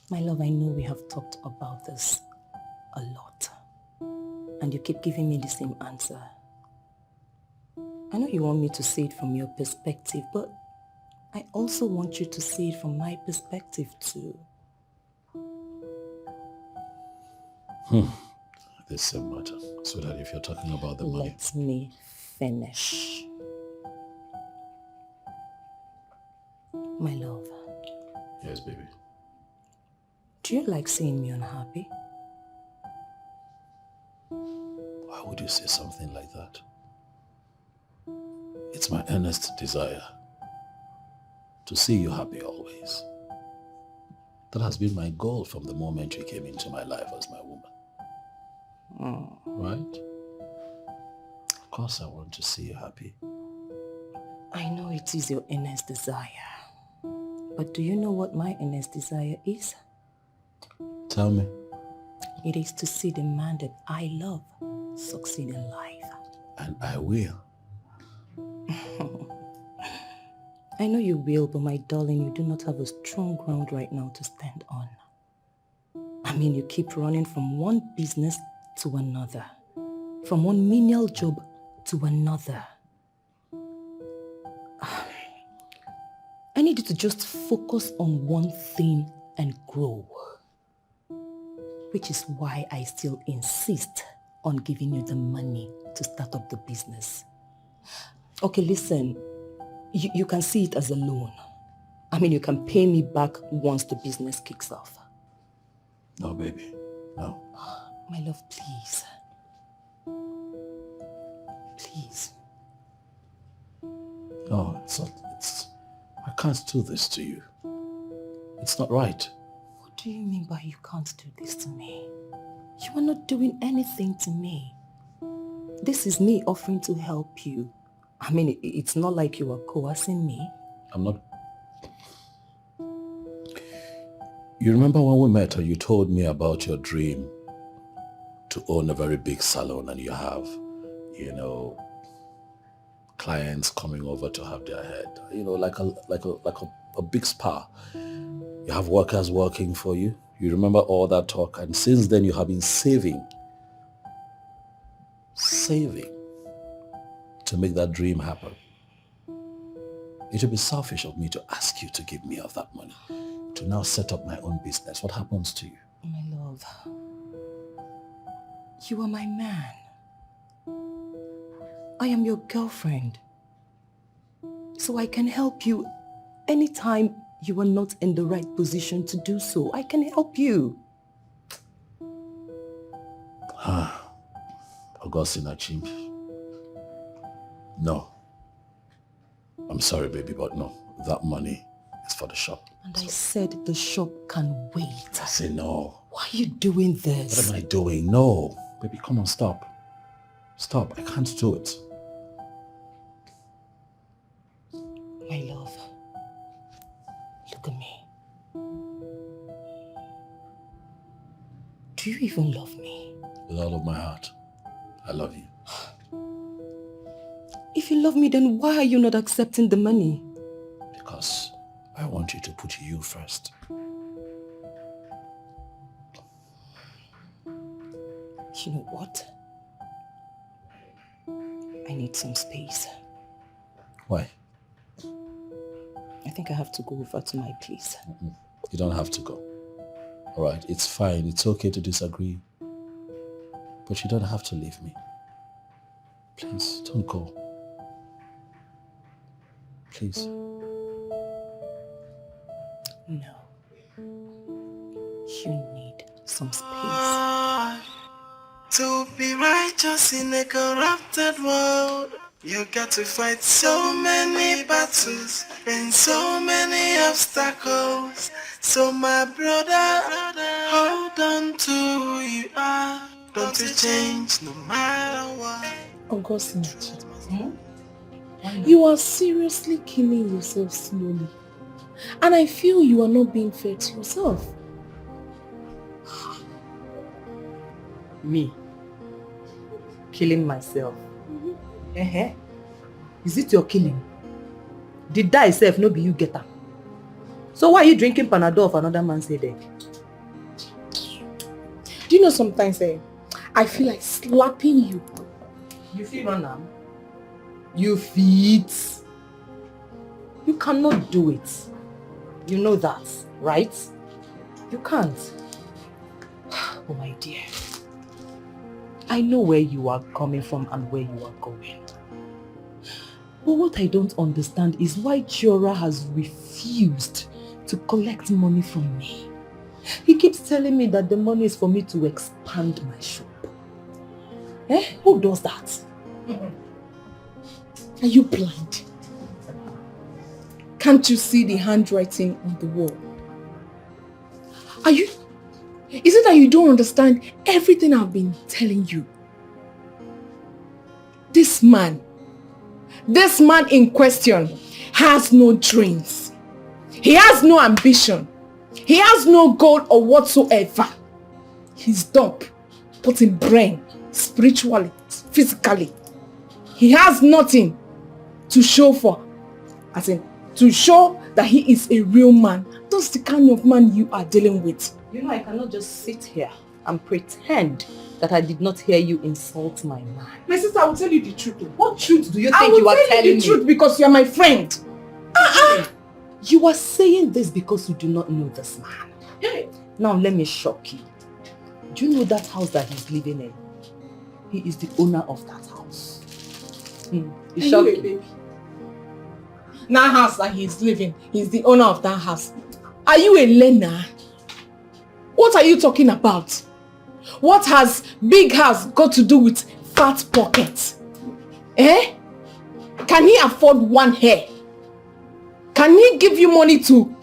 Speaker 4: My love, I know we have talked about this a lot. And you keep giving me the same answer. I know you want me to see it from your perspective, but I also want you to see it from my perspective too.
Speaker 2: This same matter. So that if you're talking about the money...
Speaker 4: Let me finish. My love.
Speaker 2: Yes, baby.
Speaker 4: Do you like seeing me unhappy?
Speaker 2: Why would you say something like that? It's my earnest desire to see you happy always. That has been my goal from the moment you came into my life as my woman. Right? Of course I want to see you happy.
Speaker 4: I know it is your earnest desire. But do you know what my earnest desire is?
Speaker 2: Tell me.
Speaker 4: It is to see the man that I love succeed in life.
Speaker 2: And I will.
Speaker 4: I know you will, but my darling, you do not have a strong ground right now to stand on. I mean, you keep running from one business to another, from one menial job to another. I need you to just focus on one thing and grow. Which is why I still insist on giving you the money to start up the business. Okay, listen, you can see it as a loan. I mean, you can pay me back once the business kicks off.
Speaker 2: No, baby, no.
Speaker 4: My love, please. Please.
Speaker 2: No, I can't do this to you. It's not right.
Speaker 4: What do you mean by you can't do this to me? You are not doing anything to me. This is me offering to help you. I mean, it's not like you are coercing me.
Speaker 2: I'm not... You remember when we met and you told me about your dream to own a very big salon and you have, clients coming over to have their head, like a big spa. You have workers working for you. You remember all that talk, and since then you have been saving to make that dream happen. It would be selfish of me to ask you to give me of that money to now set up my own business. What happens to you?
Speaker 9: My love, you are my man. I am your girlfriend. So I can help you anytime you are not in the right position to do so. I can help you.
Speaker 2: Augustina Chimp. No. I'm sorry, baby, but no. That money is for the shop.
Speaker 9: And I said the shop can wait.
Speaker 2: I say no.
Speaker 9: Why are you doing this?
Speaker 2: What am I doing? No. Baby, come on, stop. Stop. I can't do it.
Speaker 9: My love, look at me. Do you even love me?
Speaker 2: With all of my heart, I love you.
Speaker 9: If you love me, then why are you not accepting the money?
Speaker 2: Because I want you to put you first.
Speaker 9: You know what? I need some space.
Speaker 2: Why?
Speaker 9: I think I have to go over to my place.
Speaker 2: You don't have to go. All right, it's fine. It's okay to disagree. But you don't have to leave me. Please, don't go. Please.
Speaker 9: No. You need some space.
Speaker 8: To be righteous in a corrupted world, you got to fight so many battles and so many obstacles. So my brother, hold on to who you are. Don't you change no matter what.
Speaker 7: Augustine, you are seriously killing yourself slowly. And I feel you are not being fair to yourself.
Speaker 9: Me? Killing myself? Is it your killing? Did die self no be you get her? So why are you drinking Panadol of another man's headache?
Speaker 7: Do you know sometimes I feel like slapping you.
Speaker 9: You feel on now? You fit. You cannot do it. You know that, right? You can't. Oh my dear. I know where you are coming from and where you are going. But what I don't understand is why Chiora has refused to collect money from me. He keeps telling me that the money is for me to expand my shop. Who does that?
Speaker 7: Are you blind? Can't you see the handwriting on the wall? Is it that you don't understand everything I've been telling you? This man in question has no dreams. He has no ambition. He has no goal or whatsoever. He's dumb, both in brain, spiritually, physically. He has nothing to show for. As in, to show that he is a real man. That's the kind of man you are dealing with.
Speaker 9: You know, I cannot just sit here and pretend that I did not hear you insult my man.
Speaker 7: My sister, I will tell you the truth.
Speaker 9: What truth do you think you are telling me?
Speaker 7: I will tell you the truth because you are my friend.
Speaker 9: You are saying this because you do not know this man. Now let me shock you. Do you know that house that he's living in? He is the owner of that house. It's shocking.
Speaker 7: Baby. That house that he's living, he's the owner of that house. Are you a learner? What are you talking about? What has big house got to do with fat pockets? Can he afford one hair? Can he give you money to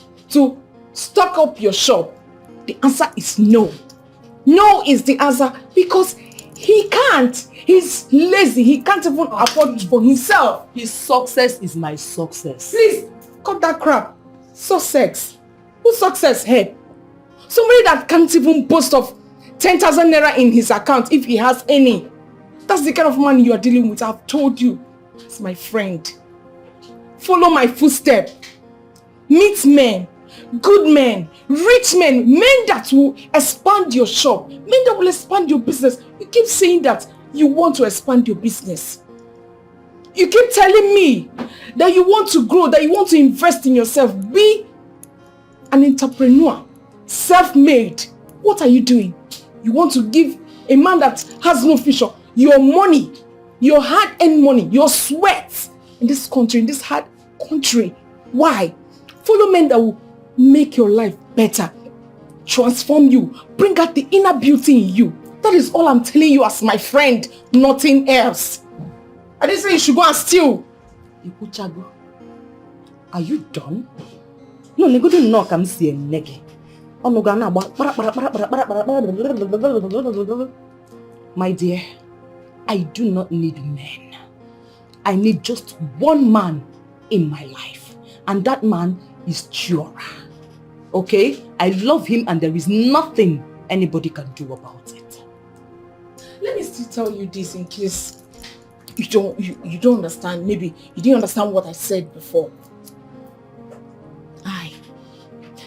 Speaker 7: stock up your shop? The answer is no. No is the answer because he can't. He's lazy. He can't even afford it for himself.
Speaker 9: His success is my success.
Speaker 7: Please, cut that crap. Success. Who's success here? Somebody that can't even boast of 10,000 naira in his account if he has any. That's the kind of man you are dealing with. I've told you. It's my friend. Follow my footsteps. Meet men.
Speaker 3: Good men, rich men, men that will expand your shop, men that will expand your business. You keep saying that you want to expand your business. You keep telling me that you want to grow, that you want to invest in yourself. Be an entrepreneur, self-made. What are you doing? You want to give a man that has no future your money, your hard-earned money, your sweat in this country, in this hard country. Why? Follow men that will make your life better, transform you, bring out the inner beauty in you. That is all I'm telling you as my friend, nothing else. I didn't say you should go and steal.
Speaker 4: Are you done? No, you go to knock and see a nigga. My dear, I do not need men. I need just one man in my life. And that man is Chiora. Okay? I love him and there is nothing anybody can do about it.
Speaker 3: Let me still tell you this in case you don't understand. Maybe you didn't understand what I said before.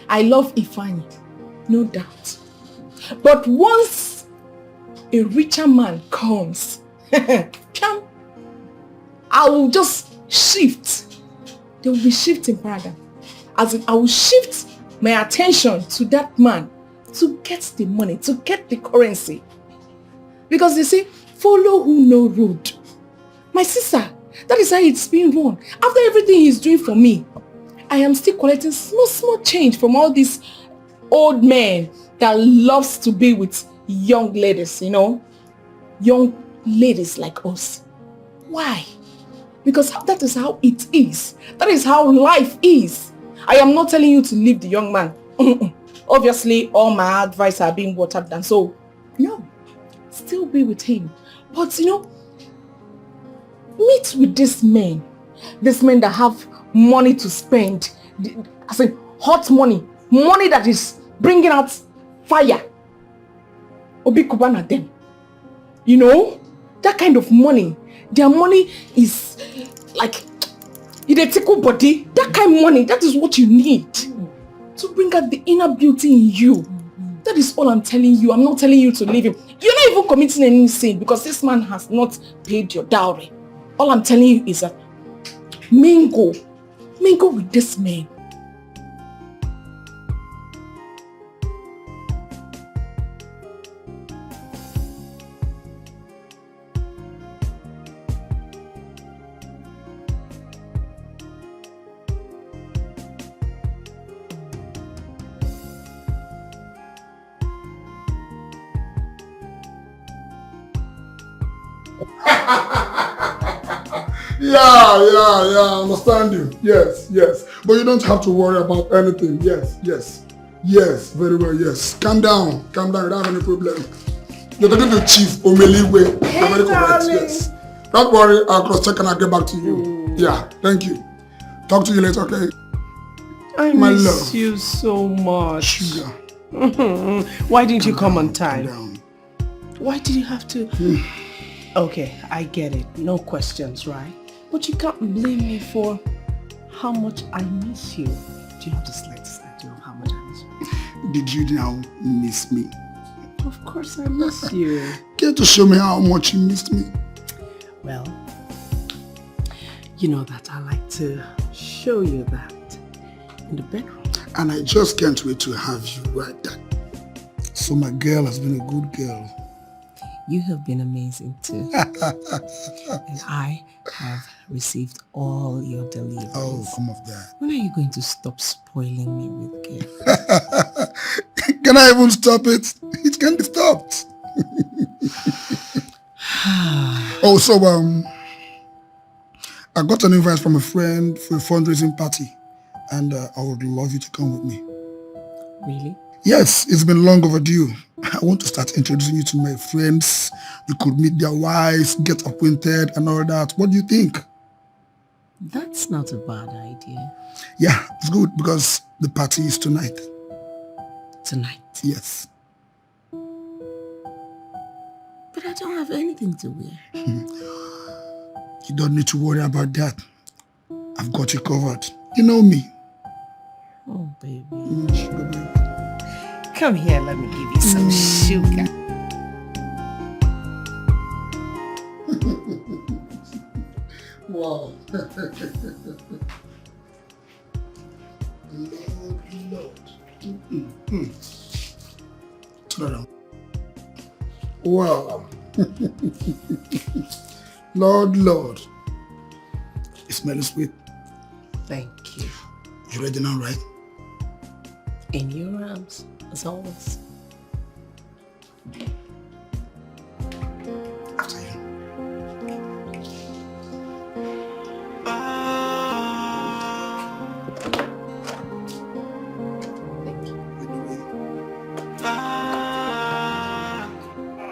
Speaker 3: I love Ifeanyi, no doubt. But once a richer man comes, I will just shift. There will be shifting paradigm. As in, I will shift my attention to that man to get the money, to get the currency. Because they say, follow who no road. My sister, that is how it's being run. After everything he's doing for me, I am still collecting small change from all these old men that loves to be with young ladies, you know? Young ladies like us. Why? Because that is how it is. That is how life is. I am not telling you to leave the young man. Obviously, all my advice are being watered down. So, no. Still be with him. But, you know, meet with these men that have money to spend. I say hot money. Money that is bringing out fire. Obi Kubana them. You know? That kind of money. Their money is like Etiko body. That kind of money, that is what you need to bring out the inner beauty in you. That is all I'm telling you. I'm not telling you to leave him. You're not even committing any sin because this man has not paid your dowry. All I'm telling you is that mingle with this man.
Speaker 6: Yeah, I understand you. Yes. But you don't have to worry about anything. Yes, very well, yes. Calm down, you don't have any problem. You're talking to Chief Omeliwe. You're very correct, yes. Don't worry, I'll cross-check and I'll get back to you. Yeah, thank you. Talk to you later, okay?
Speaker 1: I miss you so much.
Speaker 6: Sugar.
Speaker 1: Why didn't you come on time? Why did you have to? Okay, I get it. No questions, right? But you can't blame me for how much I miss you. Do you have the slightest idea of how much I miss you?
Speaker 6: Did you now miss me?
Speaker 1: Of course I miss you.
Speaker 6: Care to show me how much you missed me?
Speaker 1: Well, you know that I like to show you that in the bedroom.
Speaker 6: And I just can't wait to have you right there. So my girl has been a good girl.
Speaker 1: You have been amazing too. And I have received all your deliveries.
Speaker 6: Oh, come off that.
Speaker 1: When are you going to stop spoiling me with gifts?
Speaker 6: Can I even stop it? It can't be stopped. Oh, so I got an invite from a friend for a fundraising party, and I would love you to come with me.
Speaker 1: Really?
Speaker 6: Yes, it's been long overdue. I want to start introducing you to my friends. You could meet their wives, get acquainted and all that. What do you think?
Speaker 1: That's not a bad idea.
Speaker 6: Yeah, it's good because the party is tonight.
Speaker 1: Tonight?
Speaker 6: Yes.
Speaker 1: But I don't have anything to wear.
Speaker 6: You don't need to worry about that. I've got you covered. You know me.
Speaker 7: Oh, baby.
Speaker 6: Sugar baby.
Speaker 7: Come here, let me give you some sugar.
Speaker 6: Wow. Lord. Wow. Lord. It smells sweet.
Speaker 7: Thank you.
Speaker 6: You ready now, right?
Speaker 7: In your arms, as always.
Speaker 6: After you.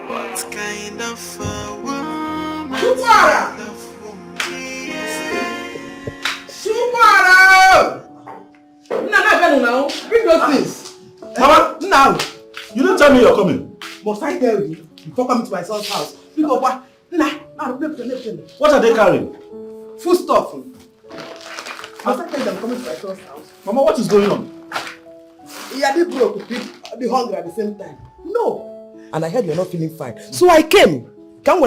Speaker 8: What kind of a woman?
Speaker 4: Now, bring those things.
Speaker 2: Mama,
Speaker 4: Now.
Speaker 2: You didn't tell me you're coming.
Speaker 4: Must I tell you before coming to my son's house? Because what?
Speaker 2: What are they carrying?
Speaker 4: Food stuff. Must I tell you I'm coming to my son's house?
Speaker 2: Mama, what is going on?
Speaker 4: He had be broke, be hungry at the same time. No. And I heard you're not feeling fine. So I came. Come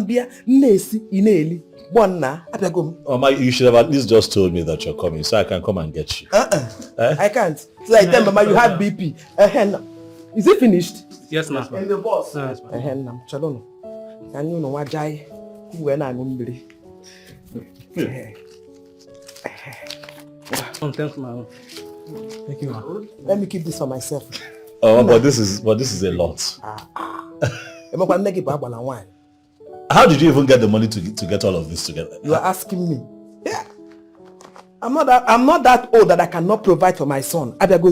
Speaker 4: here, Nesi, Ineli, Bonna, Atagum.
Speaker 2: Mama, you should have at least just told me that you're coming so I can come and get you.
Speaker 4: I can't. So I tell Mama you have BP. Is it finished?
Speaker 5: Yes, ma'am.
Speaker 4: And the boss.
Speaker 5: Yes, ma'am.
Speaker 4: Chalono. Can you know what Jai? When I'm hungry.
Speaker 5: Thanks, ma'am.
Speaker 4: Thank you, ma'am. Let me keep this for myself.
Speaker 2: Oh, but this is a lot. How did you even get the money to get all of this together?
Speaker 4: You are asking me. Yeah. I'm not that old that I cannot provide for my son. I want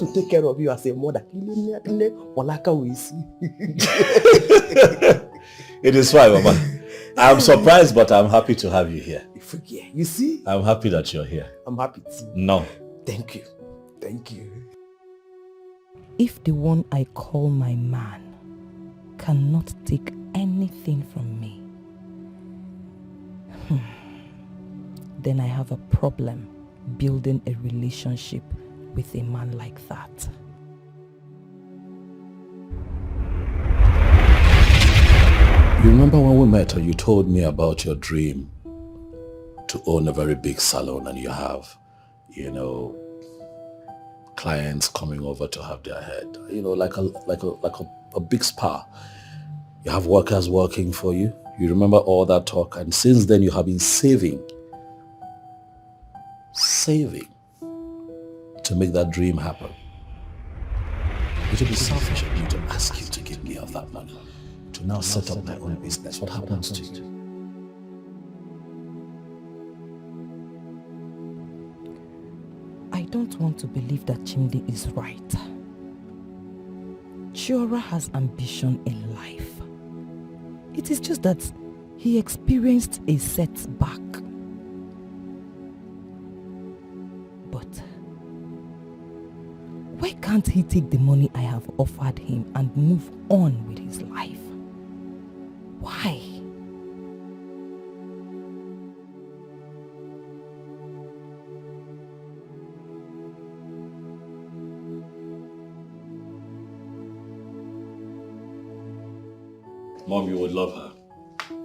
Speaker 4: to take care of you as a mother.
Speaker 2: It is fine, Mama. I'm surprised, but I'm happy to have you here.
Speaker 4: You see?
Speaker 2: I'm happy that you're here.
Speaker 4: I'm happy too.
Speaker 2: No.
Speaker 4: Thank you. Thank you.
Speaker 17: If the one I call my man cannot take anything from me, then I have a problem building a relationship with a man like that.
Speaker 2: You remember when we met and you told me about your dream to own a very big salon, and you have, clients coming over to have their head, like a big spa. You have workers working for you. You remember all that talk, and since then you have been saving to make that dream happen. It would be selfish of me to ask you to give me of that money to now set up my own business. What happens to you?
Speaker 17: I don't want to believe that Chimdi is right. Chiora has ambition in life. It is just that he experienced a setback. But why can't he take the money I have offered him and move on with his life? Why?
Speaker 2: Mom, you would love her.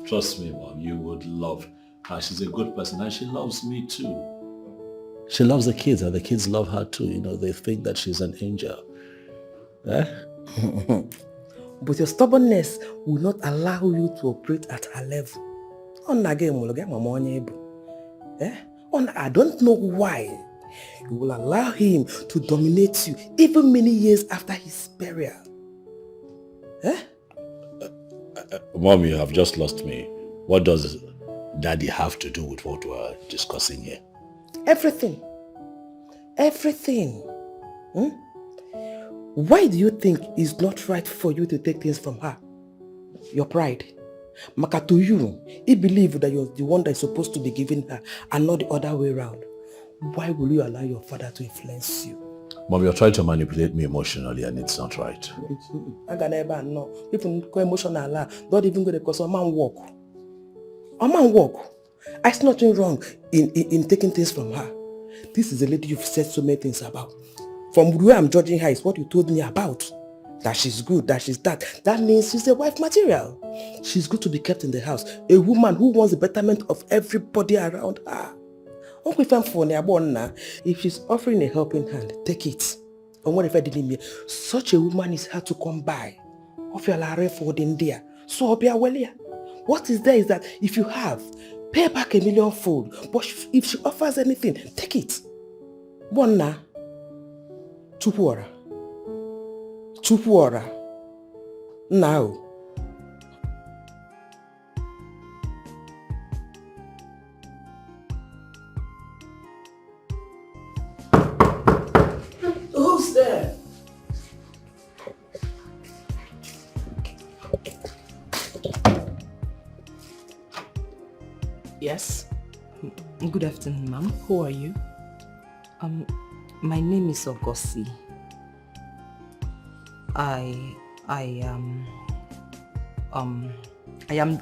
Speaker 2: Trust me, Mom, you would love her. She's a good person and she loves me too. She loves the kids and the kids love her too. They think that she's an angel.
Speaker 4: But your stubbornness will not allow you to operate at her level. I don't know why you will allow him to dominate you even many years after his burial.
Speaker 2: Mom, you have just lost me. What does Daddy have to do with what we're discussing here?
Speaker 4: Everything. Why do you think it's not right for you to take things from her? Your pride. Maka to you, he believes that you're the one that's supposed to be giving her and not the other way around. Why will you allow your father to influence you?
Speaker 2: Mom, you're trying to manipulate me emotionally and it's not right.
Speaker 4: I can never know. People go emotional, not even go to cause a man walk. A man walk.
Speaker 10: I see nothing wrong in taking things from her. This is a lady you've said so many things about. From where I'm judging her is what you told me about. That she's good, that she's that. That means she's a wife material. She's good to be kept in the house. A woman who wants the betterment of everybody around her. If she's offering a helping hand, take it. And what if I didn't mean? Such a woman is hard to come by. What is there is that if you have, pay back a millionfold. But if she offers anything, take it. Bonna. Chupuora. Now. Who's there?
Speaker 17: Yes. Good afternoon, ma'am. Who are you? My name is Ngozi. I am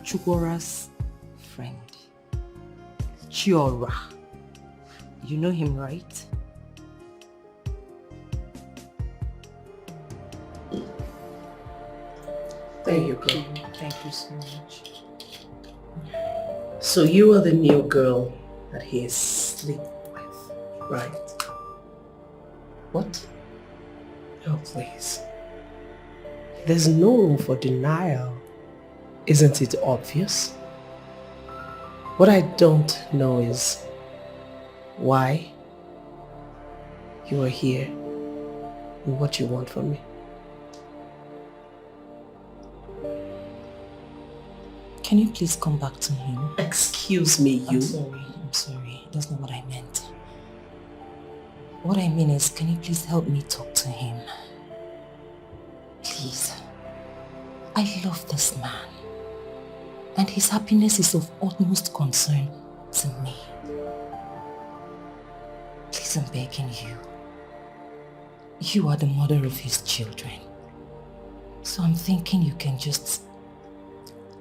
Speaker 17: Chukwura's friend. Chiora. You know him, right?
Speaker 7: There you go.
Speaker 17: Thank you so much.
Speaker 7: So you are the new girl that he is sleeping with, right? What? Oh, please. There's no room for denial. Isn't it obvious? What I don't know is why you are here and what you want from me.
Speaker 17: Can you please come back to him?
Speaker 7: Excuse me, you.
Speaker 17: I'm sorry. That's not what I meant. What I mean is, can you please help me talk to him? Please. I love this man. And his happiness is of utmost concern to me. Please, I'm begging you. You are the mother of his children. So I'm thinking you can just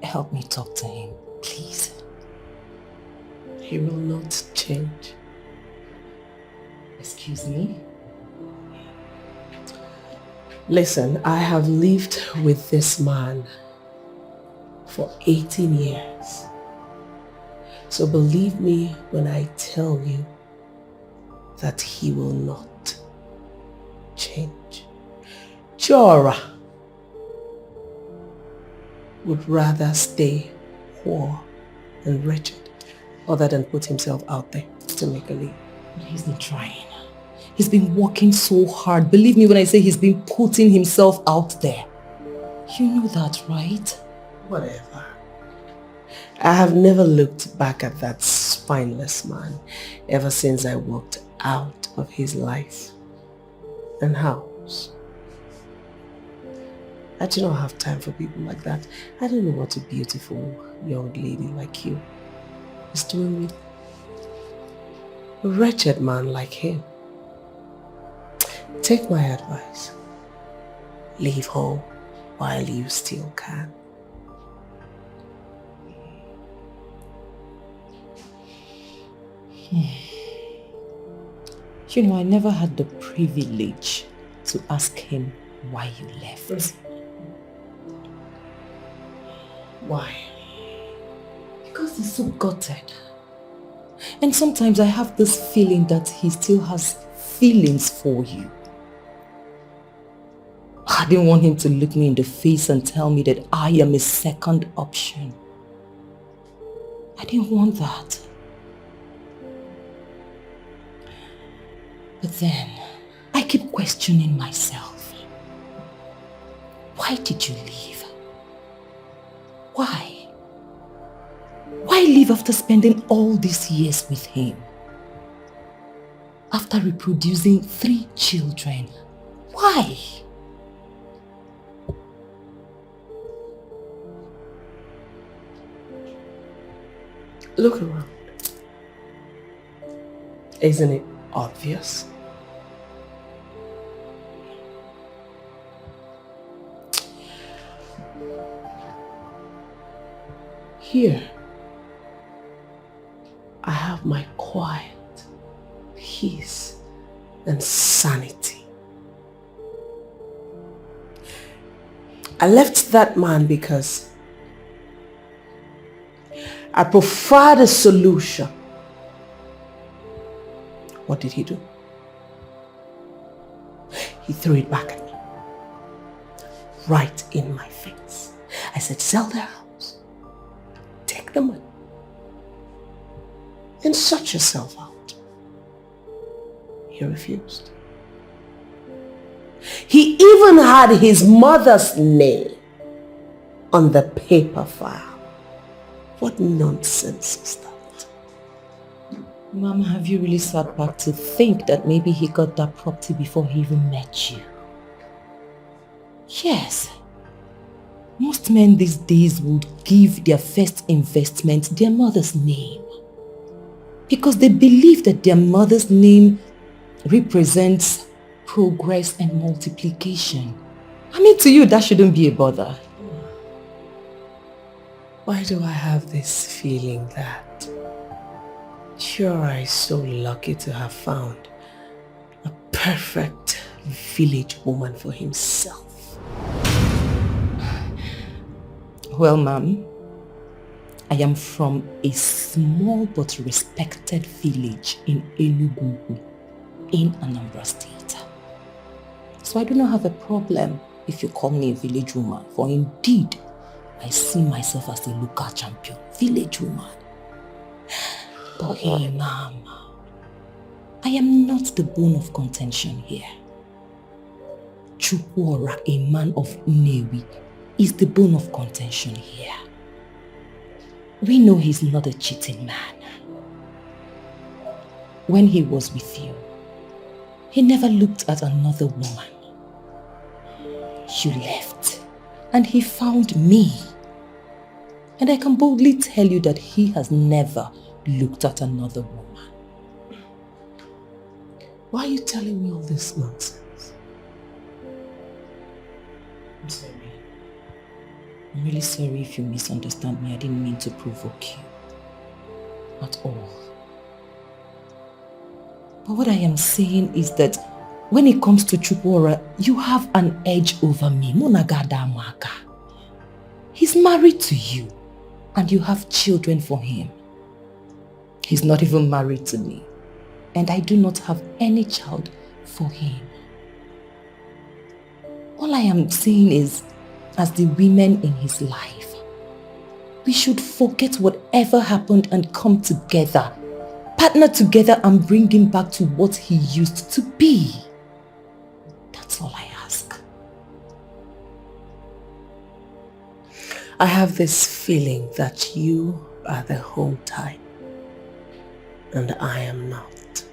Speaker 17: help me talk to him, please.
Speaker 7: He will not change.
Speaker 17: Excuse me?
Speaker 7: Listen, I have lived with this man for 18 years. So believe me when I tell you that he will not change. Chora would rather stay poor and wretched other than put himself out there to make a living.
Speaker 17: He's been trying. He's been working so hard. Believe me when I say he's been putting himself out there. You know that, right?
Speaker 7: Whatever. I have never looked back at that spineless man ever since I walked out of his life and house. I do not have time for people like that. I don't know what a beautiful young lady like you is doing with a wretched man like him. Take my advice. Leave home while you still can.
Speaker 17: You know, I never had the privilege to ask him why you left.
Speaker 7: Why?
Speaker 17: Because he's so gutted. And sometimes I have this feeling that he still has feelings for you. I didn't want him to look me in the face and tell me that I am his second option. I didn't want that. But then, I keep questioning myself. Why did you leave? Why? Why leave after spending all these years with him? After reproducing 3 children? Why?
Speaker 7: Look around. Isn't it obvious? Here, have my quiet, peace, and sanity. I left that man because I preferred a solution. What did he do? He threw it back at me. Right in my face. I said, sell the house. Take the money. And sort yourself out. He refused. He even had his mother's name on the paper file. What nonsense is that?
Speaker 17: Mama, have you really sat back to think that maybe he got that property before he even met you? Yes. Most men these days would give their first investment their mother's name. Because they believe that their mother's name represents progress and multiplication. I mean, to you, that shouldn't be a bother.
Speaker 7: Why do I have this feeling that Chura is so lucky to have found a perfect village woman for himself?
Speaker 17: Well, ma'am, I am from a small but respected village in Enugu, in Anambra State. So I do not have a problem if you call me a village woman, for indeed, I see myself as a local champion, village woman. But hey, ma'am, I am not the bone of contention here. Chukwuora, a man of Nnewi, is the bone of contention here. We know he's not a cheating man. When he was with you, he never looked at another woman. You left, and he found me. And I can boldly tell you that he has never looked at another woman.
Speaker 7: Why are you telling me all this nonsense?
Speaker 17: I'm sorry. I'm really sorry if you misunderstand me. I didn't mean to provoke you. At all. But what I am saying is that when it comes to Chukwuora, you have an edge over me. Monagada Maka. He's married to you. And you have children for him. He's not even married to me. And I do not have any child for him. All I am saying is, as the women in his life, we should forget whatever happened and come together, partner together and bring him back to what he used to be. That's all I ask.
Speaker 7: I have this feeling that you are the home type and I am not.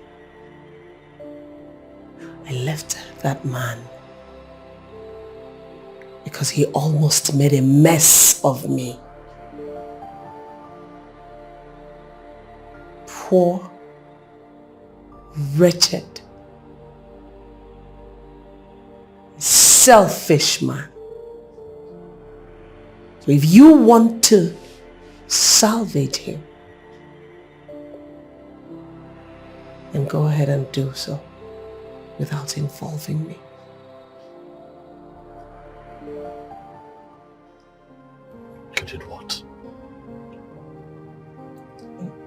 Speaker 7: I left that man because he almost made a mess of me. Poor, wretched, selfish man. So if you want to salvage him, then go ahead and do so without involving me.
Speaker 2: You did what?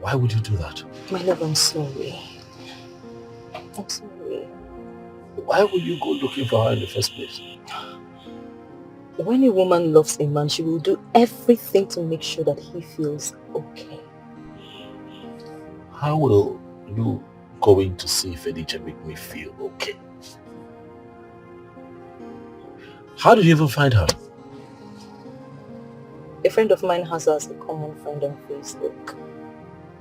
Speaker 2: Why would you do that?
Speaker 17: My love, I'm sorry. I'm sorry.
Speaker 2: Why would you go looking for her in the first place?
Speaker 17: When a woman loves a man, she will do everything to make sure that he feels okay.
Speaker 2: How will you going to see Felice make me feel okay? How did you even find her?
Speaker 17: A friend of mine has her as a common friend on Facebook.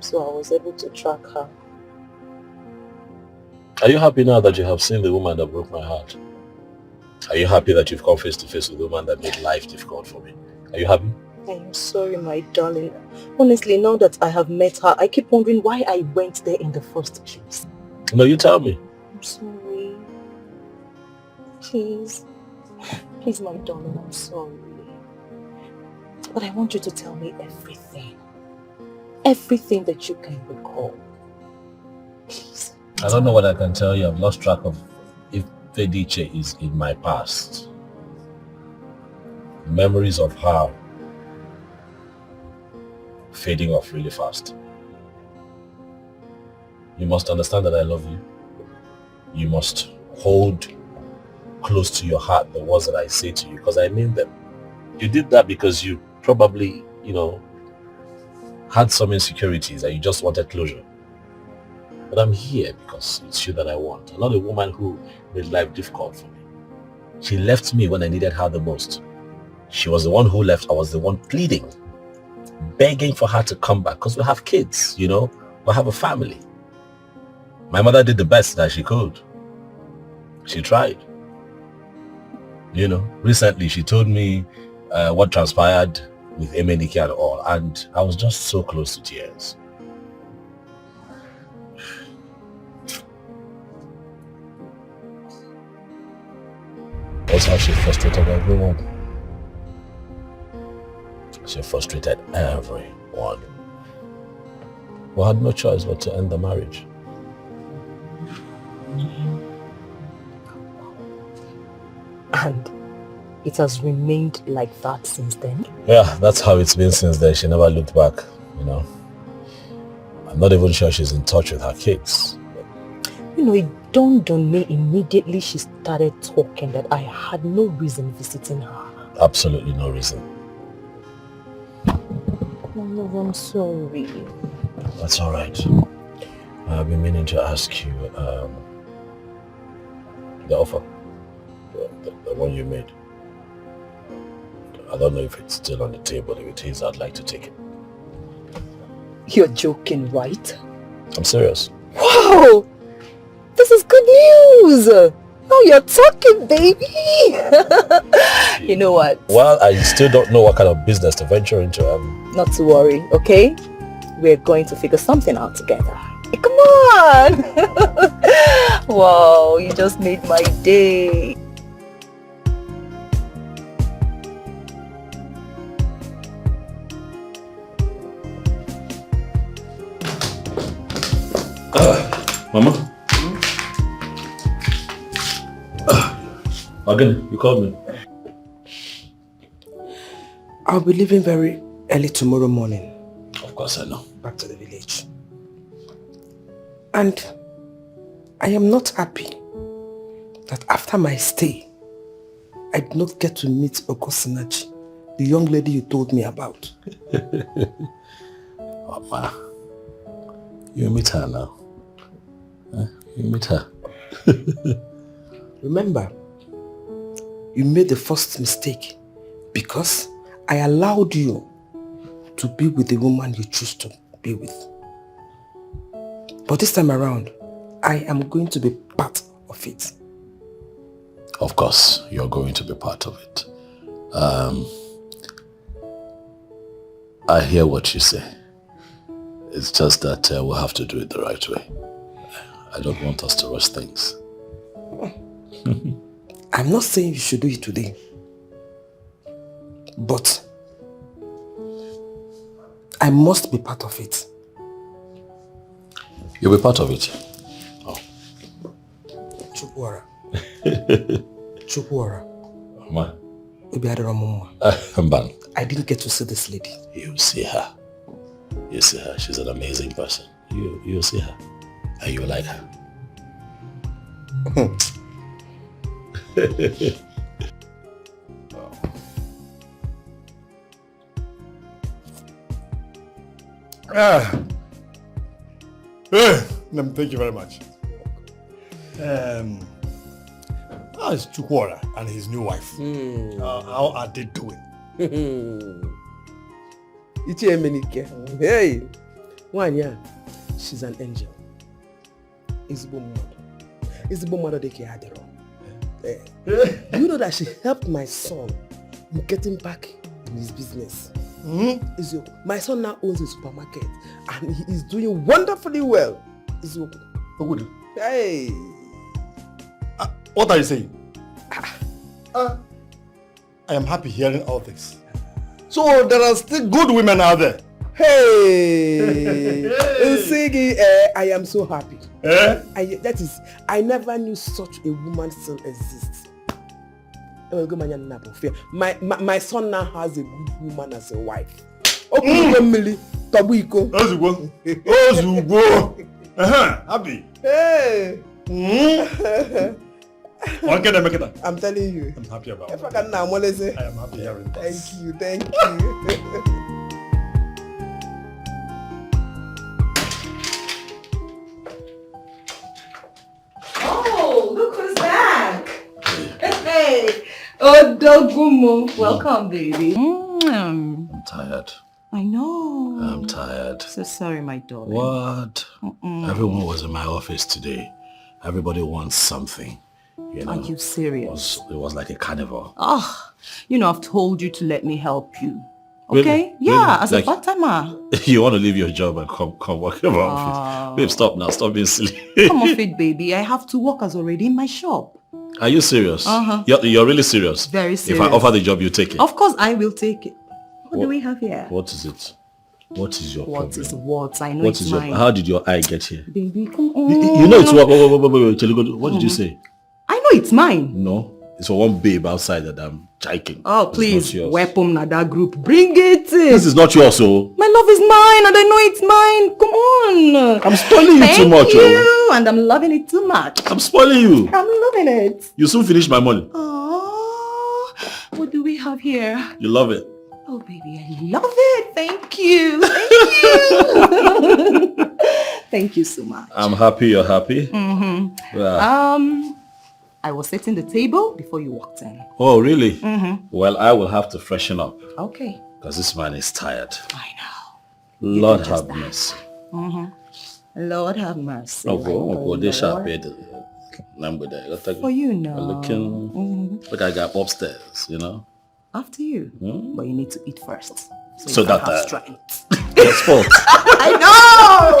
Speaker 17: So I was able to track her.
Speaker 2: Are you happy now that you have seen the woman that broke my heart? Are you happy that you've come face to face with the woman that made life difficult for me? Are you happy?
Speaker 17: I am sorry, my darling. Honestly, now that I have met her, I keep wondering why I went there in the first place.
Speaker 2: No, you tell me.
Speaker 17: I'm sorry. Please. Please, my darling, I'm sorry. But I want you to tell me everything. Everything that you can recall. Please.
Speaker 2: I don't know what I can tell you. I've lost track of if Ediche is in my past. Memories of her fading off really fast. You must understand that I love you. You must hold close to your heart the words that I say to you, because I mean them. You did that because you probably, had some insecurities and you just wanted closure. But I'm here because it's you that I want. I'm not a woman who made life difficult for me. She left me when I needed her the most. She was the one who left. I was the one pleading, begging for her to come back because we have kids, we have a family. My mother did the best that she could. She tried. Recently she told me what transpired with Ebele Okaro and all, and I was just so close to tears. That's how she frustrated everyone. She frustrated everyone. We had no choice but to end the marriage.
Speaker 17: And it has remained like that since then?
Speaker 2: Yeah, that's how it's been since then. She never looked back, I'm not even sure she's in touch with her kids.
Speaker 17: It dawned on me immediately she started talking that I had no reason visiting her.
Speaker 2: Absolutely no reason.
Speaker 17: I'm sorry.
Speaker 2: That's all right. I've been meaning to ask you the offer, the one you made. I don't know if it's still on the table. If it is, I'd like to take it.
Speaker 17: You're joking, right?
Speaker 2: I'm serious.
Speaker 17: Wow! This is good news! Oh, you're talking, baby! You know what?
Speaker 2: Well, I still don't know what kind of business to venture into.
Speaker 17: Not to worry, okay? We're going to figure something out together. Hey, come on! Wow, you just made my day.
Speaker 2: Mama? Again, you called me.
Speaker 3: I'll be leaving very early tomorrow morning.
Speaker 2: Of course I know.
Speaker 3: Back to the village. And I am not happy that after my stay, I did not get to meet Okosinachi, the young lady you told me about.
Speaker 2: Mama, you meet her now. You meet her.
Speaker 3: Remember, you made the first mistake because I allowed you to be with the woman you choose to be with. But this time around, I am going to be part of it.
Speaker 2: Of course, you're going to be part of it. I hear what you say. It's just that we'll have to do it the right way. I don't want us to rush things.
Speaker 3: I'm not saying you should do it today. But I must be part of it.
Speaker 2: You'll be part of it? Oh.
Speaker 3: Chukwara. Chukwara.
Speaker 2: Ma.
Speaker 3: I didn't get to see this lady.
Speaker 2: You see her. You see her. She's an amazing person. You see her. And you like her.
Speaker 6: Thank you very much. It's Chukwara and his new wife. How are they doing?
Speaker 3: Hey, Wanya, she's an angel. Izbo mother de Kiadero. You know that she helped my son in getting back in his business. My son now owns a supermarket and he is doing wonderfully well. Hey.
Speaker 6: What are you saying? I am happy hearing all this. So there are still good women out there.
Speaker 3: Hey, Nsigi, I am so happy. I never knew such a woman still exists. My son now has a good woman as a wife.
Speaker 2: Happy.
Speaker 3: Hey.
Speaker 2: I'm
Speaker 3: telling you.
Speaker 2: I'm happy about it.
Speaker 3: I am
Speaker 2: happy hearing that.
Speaker 3: Thank you.
Speaker 17: Oh, look who's back. Hey. Oh, Dogumo. Welcome, baby.
Speaker 2: I'm tired.
Speaker 17: I know.
Speaker 2: I'm tired.
Speaker 17: So sorry, my darling.
Speaker 2: What? Everyone was in my office today. Everybody wants something. You know,
Speaker 17: are you serious?
Speaker 2: It was like a carnival.
Speaker 17: Oh, I've told you to let me help you.
Speaker 2: Really?
Speaker 17: Okay? Yeah,
Speaker 2: Really?
Speaker 17: as
Speaker 2: Like,
Speaker 17: a part-timer.
Speaker 2: You want to leave your job and come work in my office. Babe, stop now. Stop being silly.
Speaker 17: Come off it, baby. I have 2 workers already in my shop.
Speaker 2: Are you serious?
Speaker 17: Uh-huh.
Speaker 2: You're really serious?
Speaker 17: Very serious.
Speaker 2: If I offer the job, you take it?
Speaker 17: Of course, I will take it. What do we have here?
Speaker 2: What is it? What is your problem?
Speaker 17: What is what? I know
Speaker 2: What
Speaker 17: it's
Speaker 2: is
Speaker 17: mine.
Speaker 2: How did your eye get here?
Speaker 17: Baby, come on.
Speaker 2: You know it's what? Wait. Telugu, what did you say?
Speaker 17: I know it's mine.
Speaker 2: No, it's for one babe outside that I'm chiking.
Speaker 17: Oh, please, weapon Nada group. Bring it.
Speaker 2: This is not yours, so.
Speaker 17: My love is mine and I know it's mine. Come on.
Speaker 2: I'm spoiling you too much.
Speaker 17: Thank you, and I'm loving it too much.
Speaker 2: I'm spoiling you.
Speaker 17: I'm loving it.
Speaker 2: You soon finish my money.
Speaker 17: Oh, what do we have here?
Speaker 2: You love it.
Speaker 17: Oh, baby, I love it. Thank you. Thank you. Thank you so much.
Speaker 2: I'm happy you're happy.
Speaker 17: Mm-hmm.
Speaker 2: Yeah.
Speaker 17: I was setting the table before you walked in.
Speaker 2: Oh, really?
Speaker 17: Mm-hmm.
Speaker 2: Well, I will have to freshen up.
Speaker 17: Okay.
Speaker 2: Because this man is tired.
Speaker 17: I know.
Speaker 2: Lord have mercy.
Speaker 17: Mm-hmm. Lord have mercy.
Speaker 2: Oh, go. They sharp
Speaker 17: Lord.
Speaker 2: For
Speaker 17: you now.
Speaker 2: Looking like I got upstairs, you know?
Speaker 17: After you. But you need to eat first.
Speaker 2: So
Speaker 17: you
Speaker 2: that
Speaker 17: can have strength.
Speaker 2: That's fault.
Speaker 17: I know!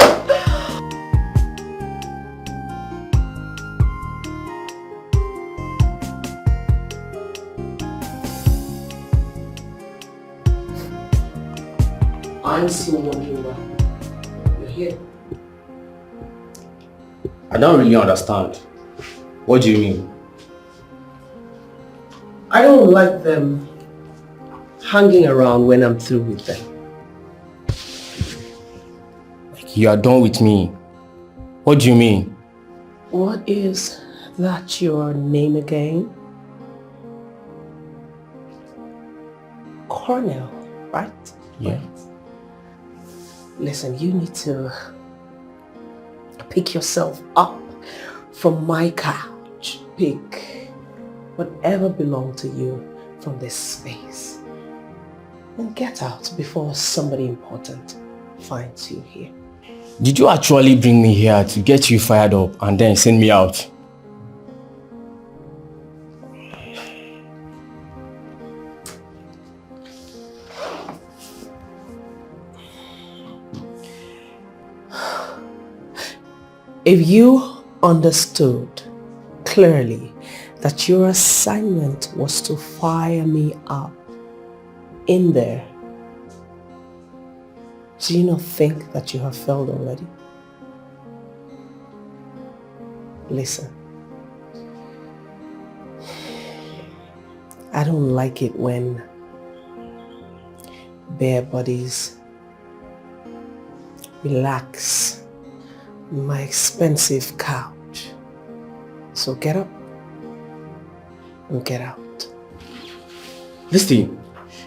Speaker 7: I'm still wondering why you're here.
Speaker 5: I don't really understand. What do you mean?
Speaker 7: I don't like them hanging around when I'm through with them.
Speaker 5: You are done with me. What do you mean?
Speaker 7: What is that your name again? Cornell, right?
Speaker 5: Yeah.
Speaker 7: Listen, you need to pick yourself up from my couch. Pick whatever belonged to you from this space. And get out before somebody important finds you here.
Speaker 5: Did you actually bring me here to get you fired up and then send me out?
Speaker 7: If you understood clearly that your assignment was to fire me up in there, do you not think that you have failed already? Listen, I don't like it when bare bodies relax on my expensive couch. So get up and get out.
Speaker 5: Listen,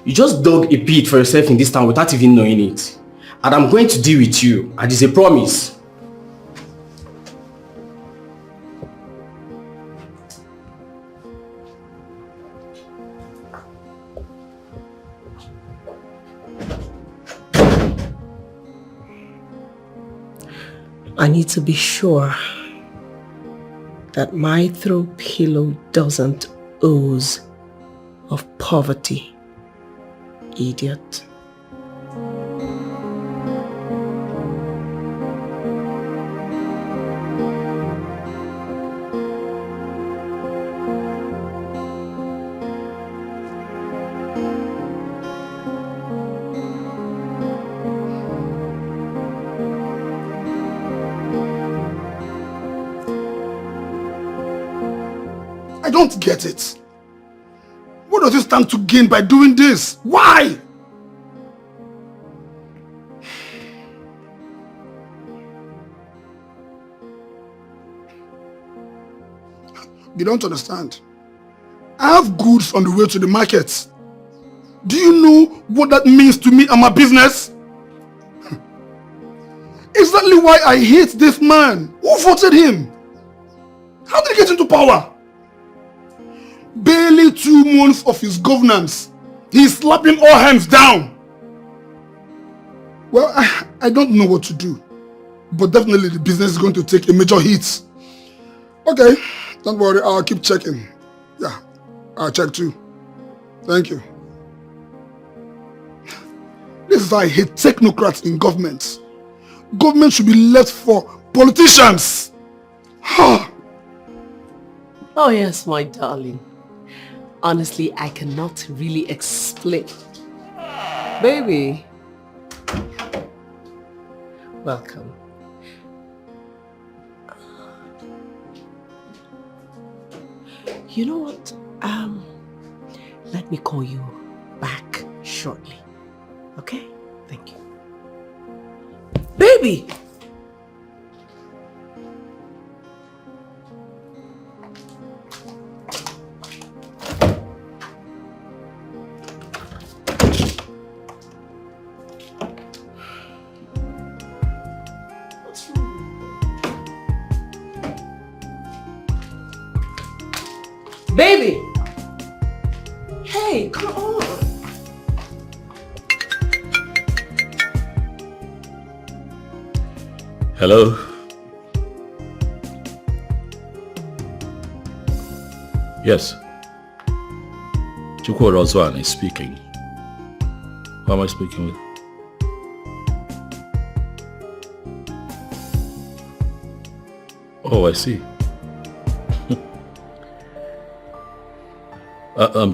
Speaker 5: you just dug a pit for yourself in this town without even knowing it. And I'm going to deal with you, and it's a promise.
Speaker 7: I need to be sure that my throw pillow doesn't ooze of poverty, idiot.
Speaker 6: I don't get it. What does he stand to gain by doing this? Why? You don't understand. I have goods on the way to the market. Do you know what that means to me and my business? Exactly why I hate this man. Who voted him? How did he get into power? Barely 2 months of his governance, he's slapping all hands down. Well, I don't know what to do. But definitely the business is going to take a major hit. Okay, don't worry, I'll keep checking. Yeah, I'll check too. Thank you. This is why I hate technocrats in government. Government should be left for politicians.
Speaker 7: Oh yes, my darling. Honestly, I cannot really explain. Baby. Welcome. You know what? Let me call you back shortly. Okay? Thank you. Baby! Baby! Hey, come on!
Speaker 2: Hello? Yes. Chukwu Rozwan is speaking. Who am I speaking with? Oh, I see.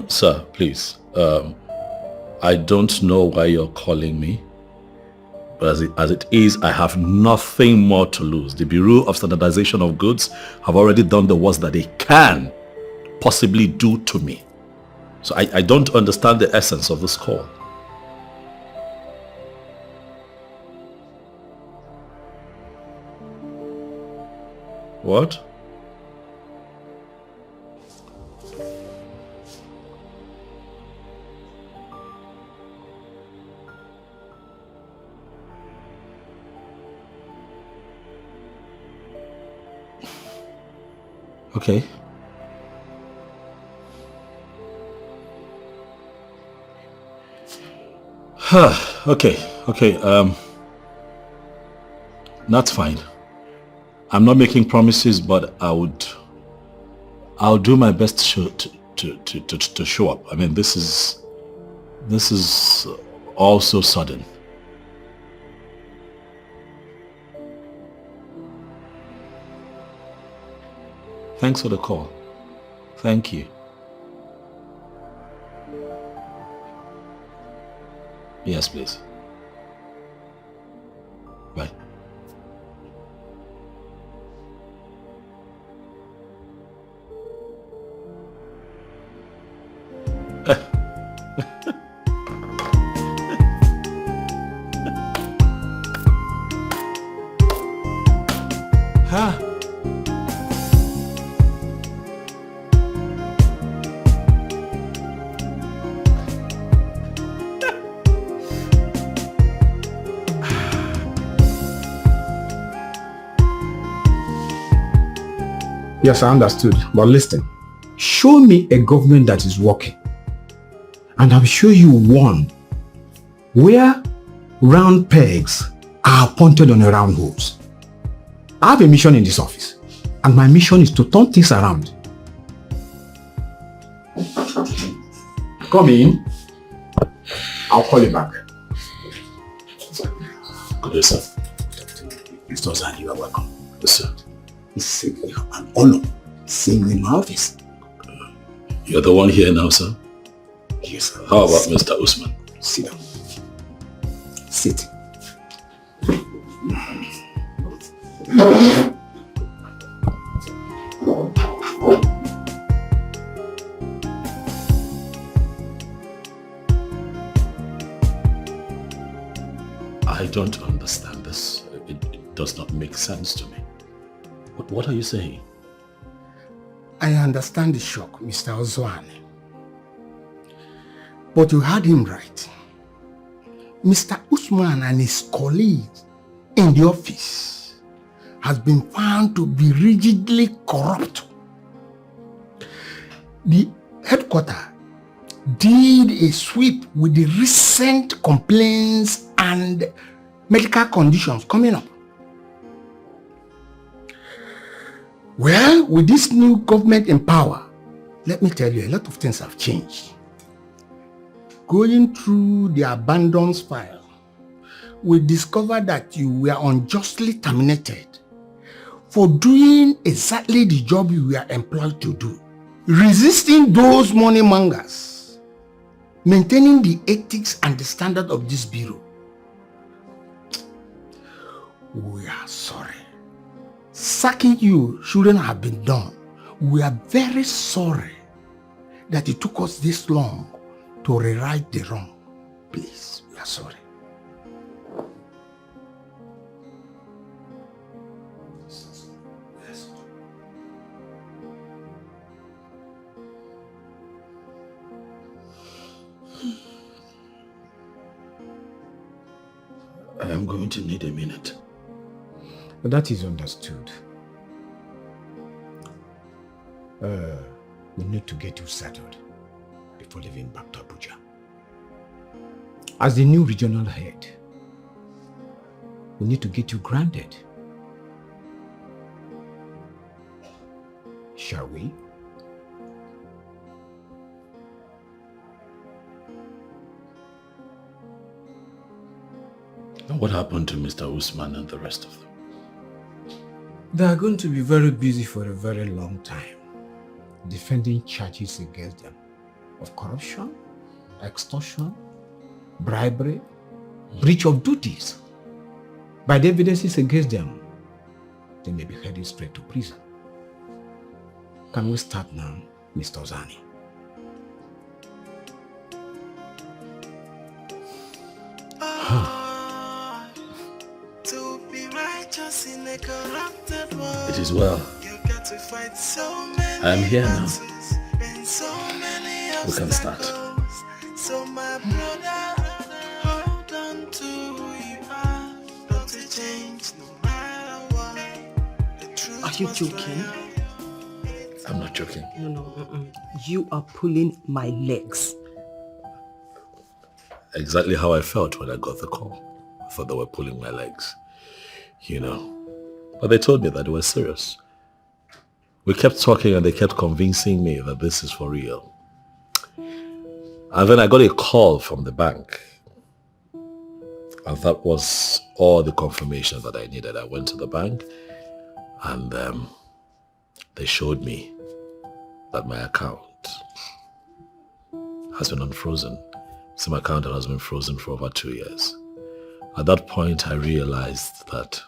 Speaker 2: Sir, please. I don't know why you're calling me. But as it is, I have nothing more to lose. The Bureau of Standardization of Goods have already done the worst that they can possibly do to me. So I don't understand the essence of this call. What? Okay. Okay. That's fine. I'm not making promises, but I'll do my best to show up. I mean, this is all so sudden. Thanks for the call. Thank you. Yes, please. Bye. Huh?
Speaker 15: Yes, I understood. But listen, show me a government that is working. And I'll show you one where round pegs are pointed on a round holes. I have a mission in this office. And my mission is to turn things around. Come in. I'll call you back.
Speaker 2: Good day, sir.
Speaker 15: Mr. Ozan, you are welcome.
Speaker 2: Yes, sir.
Speaker 15: It's an honor seeing you in my office.
Speaker 2: You're the one here now, sir?
Speaker 15: Yes, sir.
Speaker 2: How about Mr. Usman?
Speaker 15: Sit down. Sit.
Speaker 2: don't understand this. It does not make sense to me. What are you saying?
Speaker 15: I understand the shock, Mr. Ozwane. But you heard him right. Mr. Usman and his colleagues in the office has been found to be rigidly corrupt. The headquarters did a sweep with the recent complaints and medical conditions coming up. Well, with this new government in power, let me tell you, a lot of things have changed. Going through the abandons file, we discovered that you were unjustly terminated for doing exactly the job you were employed to do. Resisting those money mongers, maintaining the ethics and the standard of this bureau. We are sorry. Sacking you shouldn't have been done. We are very sorry that it took us this long to rewrite the wrong. Please, we are sorry.
Speaker 2: I am going to need a minute.
Speaker 15: That is understood. We need to get you settled before leaving back to Abuja. As the new regional head, we need to get you grounded. Shall we?
Speaker 2: And what happened to Mr. Usman and the rest of them?
Speaker 15: They are going to be very busy for a very long time, defending charges against them of corruption, extortion, bribery, breach of duties. By the evidences against them, they may be headed straight to prison. Can we start now, Mr. Ozani?
Speaker 2: It is well. I am here now. We can start.
Speaker 8: So my brother, hold on to who you are. Don't change no matter what.
Speaker 3: Are you joking?
Speaker 2: I'm not joking.
Speaker 3: No. You are pulling my legs.
Speaker 2: Exactly how I felt when I got the call. I thought they were pulling my legs. You know. But they told me that it was serious. We kept talking and they kept convincing me that this is for real. And then I got a call from the bank. And that was all the confirmation that I needed. I went to the bank and they showed me that my account has been unfrozen. So my account has been frozen for over 2 years. At that point, I realized that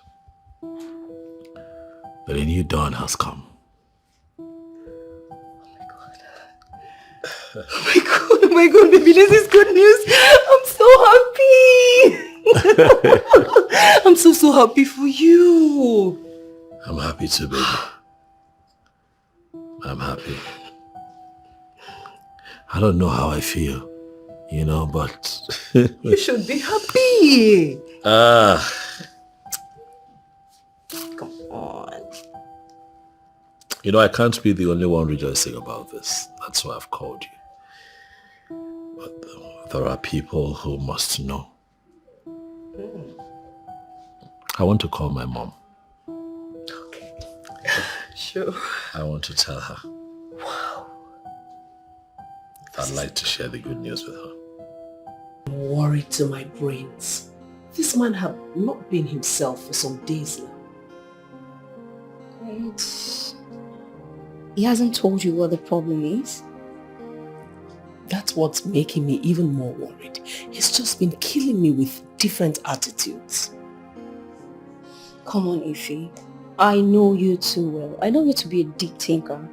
Speaker 2: a new dawn has come.
Speaker 3: Oh my god, baby, this is good news. I'm so happy. I'm so happy for you.
Speaker 2: I'm happy too, baby. I'm happy. I don't know how I feel, you know, but...
Speaker 3: You should be happy. Come on.
Speaker 2: You know, I can't be the only one rejoicing about this. That's why I've called you. But there are people who must know. I want to call my mom.
Speaker 3: Okay. Sure.
Speaker 2: I want to tell her.
Speaker 3: Wow.
Speaker 2: I'd like to share the good news with her.
Speaker 7: I'm worried to my brains. This man has not been himself for some days now.
Speaker 11: He hasn't told you what the problem is?
Speaker 7: That's what's making me even more worried. He's just been killing me with different attitudes.
Speaker 11: Come on, Ify. I know you too well. I know you to be a deep thinker.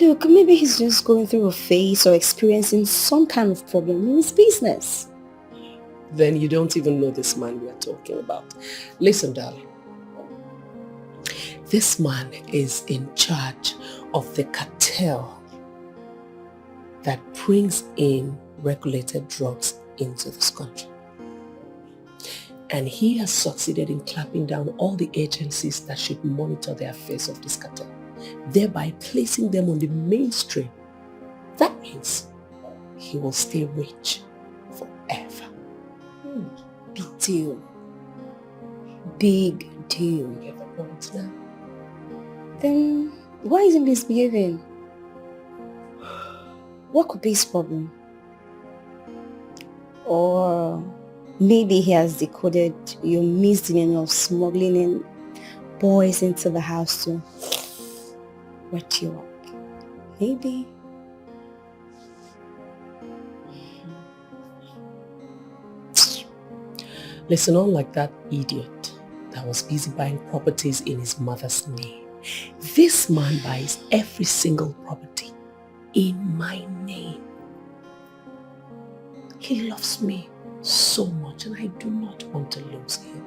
Speaker 11: Look, maybe he's just going through a phase or experiencing some kind of problem in his business.
Speaker 7: Then you don't even know this man we are talking about. Listen, darling. This man is in charge of the cartel that brings in regulated drugs into this country. And he has succeeded in clamping down all the agencies that should monitor the affairs of this cartel, thereby placing them on the mainstream. That means he will stay rich forever.
Speaker 11: Big deal. Big deal.
Speaker 7: You get the point now?
Speaker 11: Then why isn't he misbehaving? What could be his problem? Or maybe he has decoded your misdemeanor of smuggling in boys into the house to wet you up. Maybe.
Speaker 7: Listen, unlike that idiot that was busy buying properties in his mother's name, this man buys every single property in my name. He loves me so much and I do not want to lose him.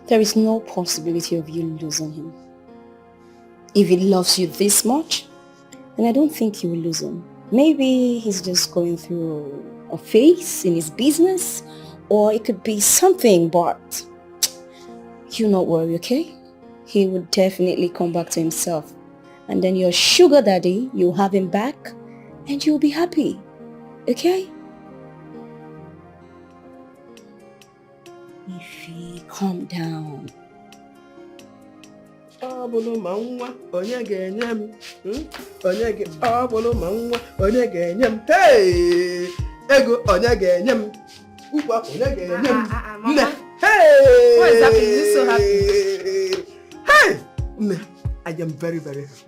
Speaker 11: There is no possibility of you losing him. If he loves you this much, then I don't think you will lose him. Maybe he's just going through a phase in his business, or it could be something, but you not worry, okay? He will definitely come back to himself. And then your sugar daddy, you'll have him back and you'll be happy, okay? Ify, calm down.
Speaker 18: Hey! Ego onye ga-enye m. Ukwa onye ga-enye m.
Speaker 12: Mama.
Speaker 18: Hey!
Speaker 12: What is happening? You so happy?
Speaker 18: Hey! Nne, I am very, very happy.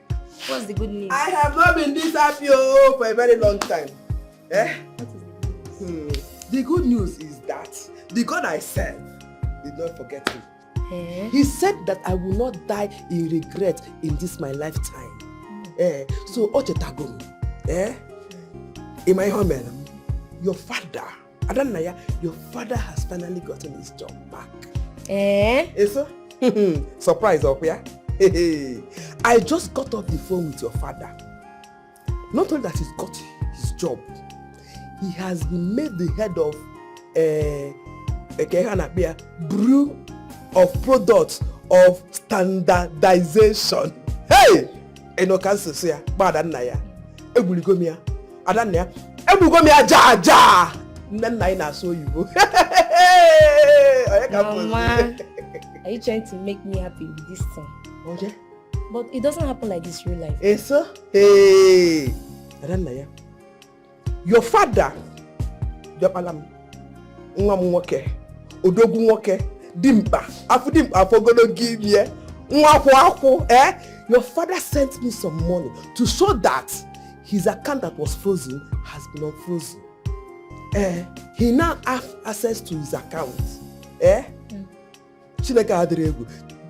Speaker 12: What's the good news?
Speaker 18: I have not been this happy for a very long time. Eh?
Speaker 12: What is the good news?
Speaker 18: The good news is that the God I serve did not forget me.
Speaker 12: Eh?
Speaker 18: He said that I will not die in regret in this my lifetime. So Ochetago, in my home, your father, Adanaya, your father has finally gotten his job back. So? Surprise up here. I just got off the phone with your father. Not only that he's got his job, he has been made the head of brew of products of standardization. Hey! Eno cancer say bad Adanaya. Ebulugomia. Adanaya. Ebulugomia ja. Then I saw you.
Speaker 12: Mama, are you trying to make me happy with this thing?
Speaker 18: Okay.
Speaker 12: But it doesn't happen like this in real life.
Speaker 18: Yes, sir. Hey, Adanaya. Your father, Japalam, Nwamuoke, Odogunwoke, Dimpa, Afudimpa for gonna give me your father sent me some money to show that his account that was frozen has been unfrozen. He now has access to his account.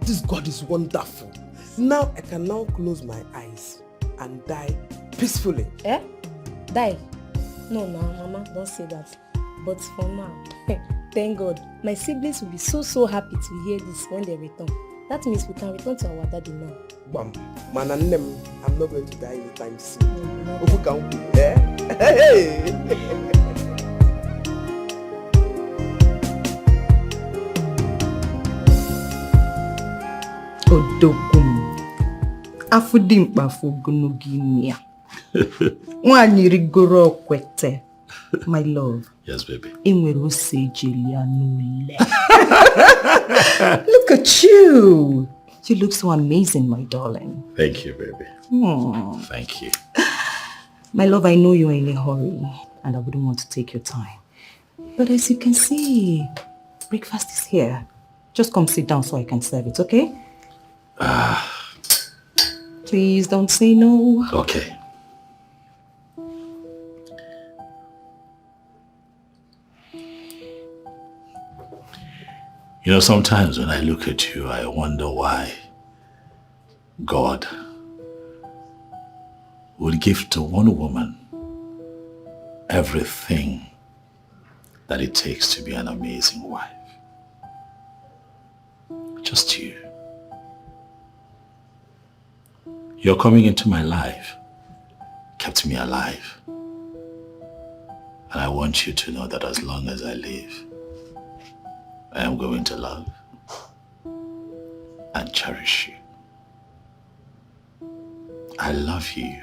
Speaker 18: This God is wonderful. Now I can now close my eyes and die peacefully.
Speaker 12: Die? No, Mama, don't say that. But for now, thank God, my siblings will be so happy to hear this when they return. That means we can return to our daddy now.
Speaker 18: Bam, man, I'm not going to die anytime soon. Hey!
Speaker 19: Odogum Afudimpa fogunugimia. Wanyi rigoro kwete. My love.
Speaker 2: Yes, baby.
Speaker 19: Look at you. You look so amazing, my darling.
Speaker 2: Thank you, baby. Thank you.
Speaker 19: My love, I know you're in a hurry and I wouldn't want to take your time. But as you can see, breakfast is here. Just come sit down so I can serve it, okay? Please don't say no.
Speaker 2: Okay. You know, sometimes when I look at you, I wonder why God would give to one woman everything that it takes to be an amazing wife. Just you. Your coming into my life kept me alive. And I want you to know that as long as I live, I am going to love and cherish you. I love you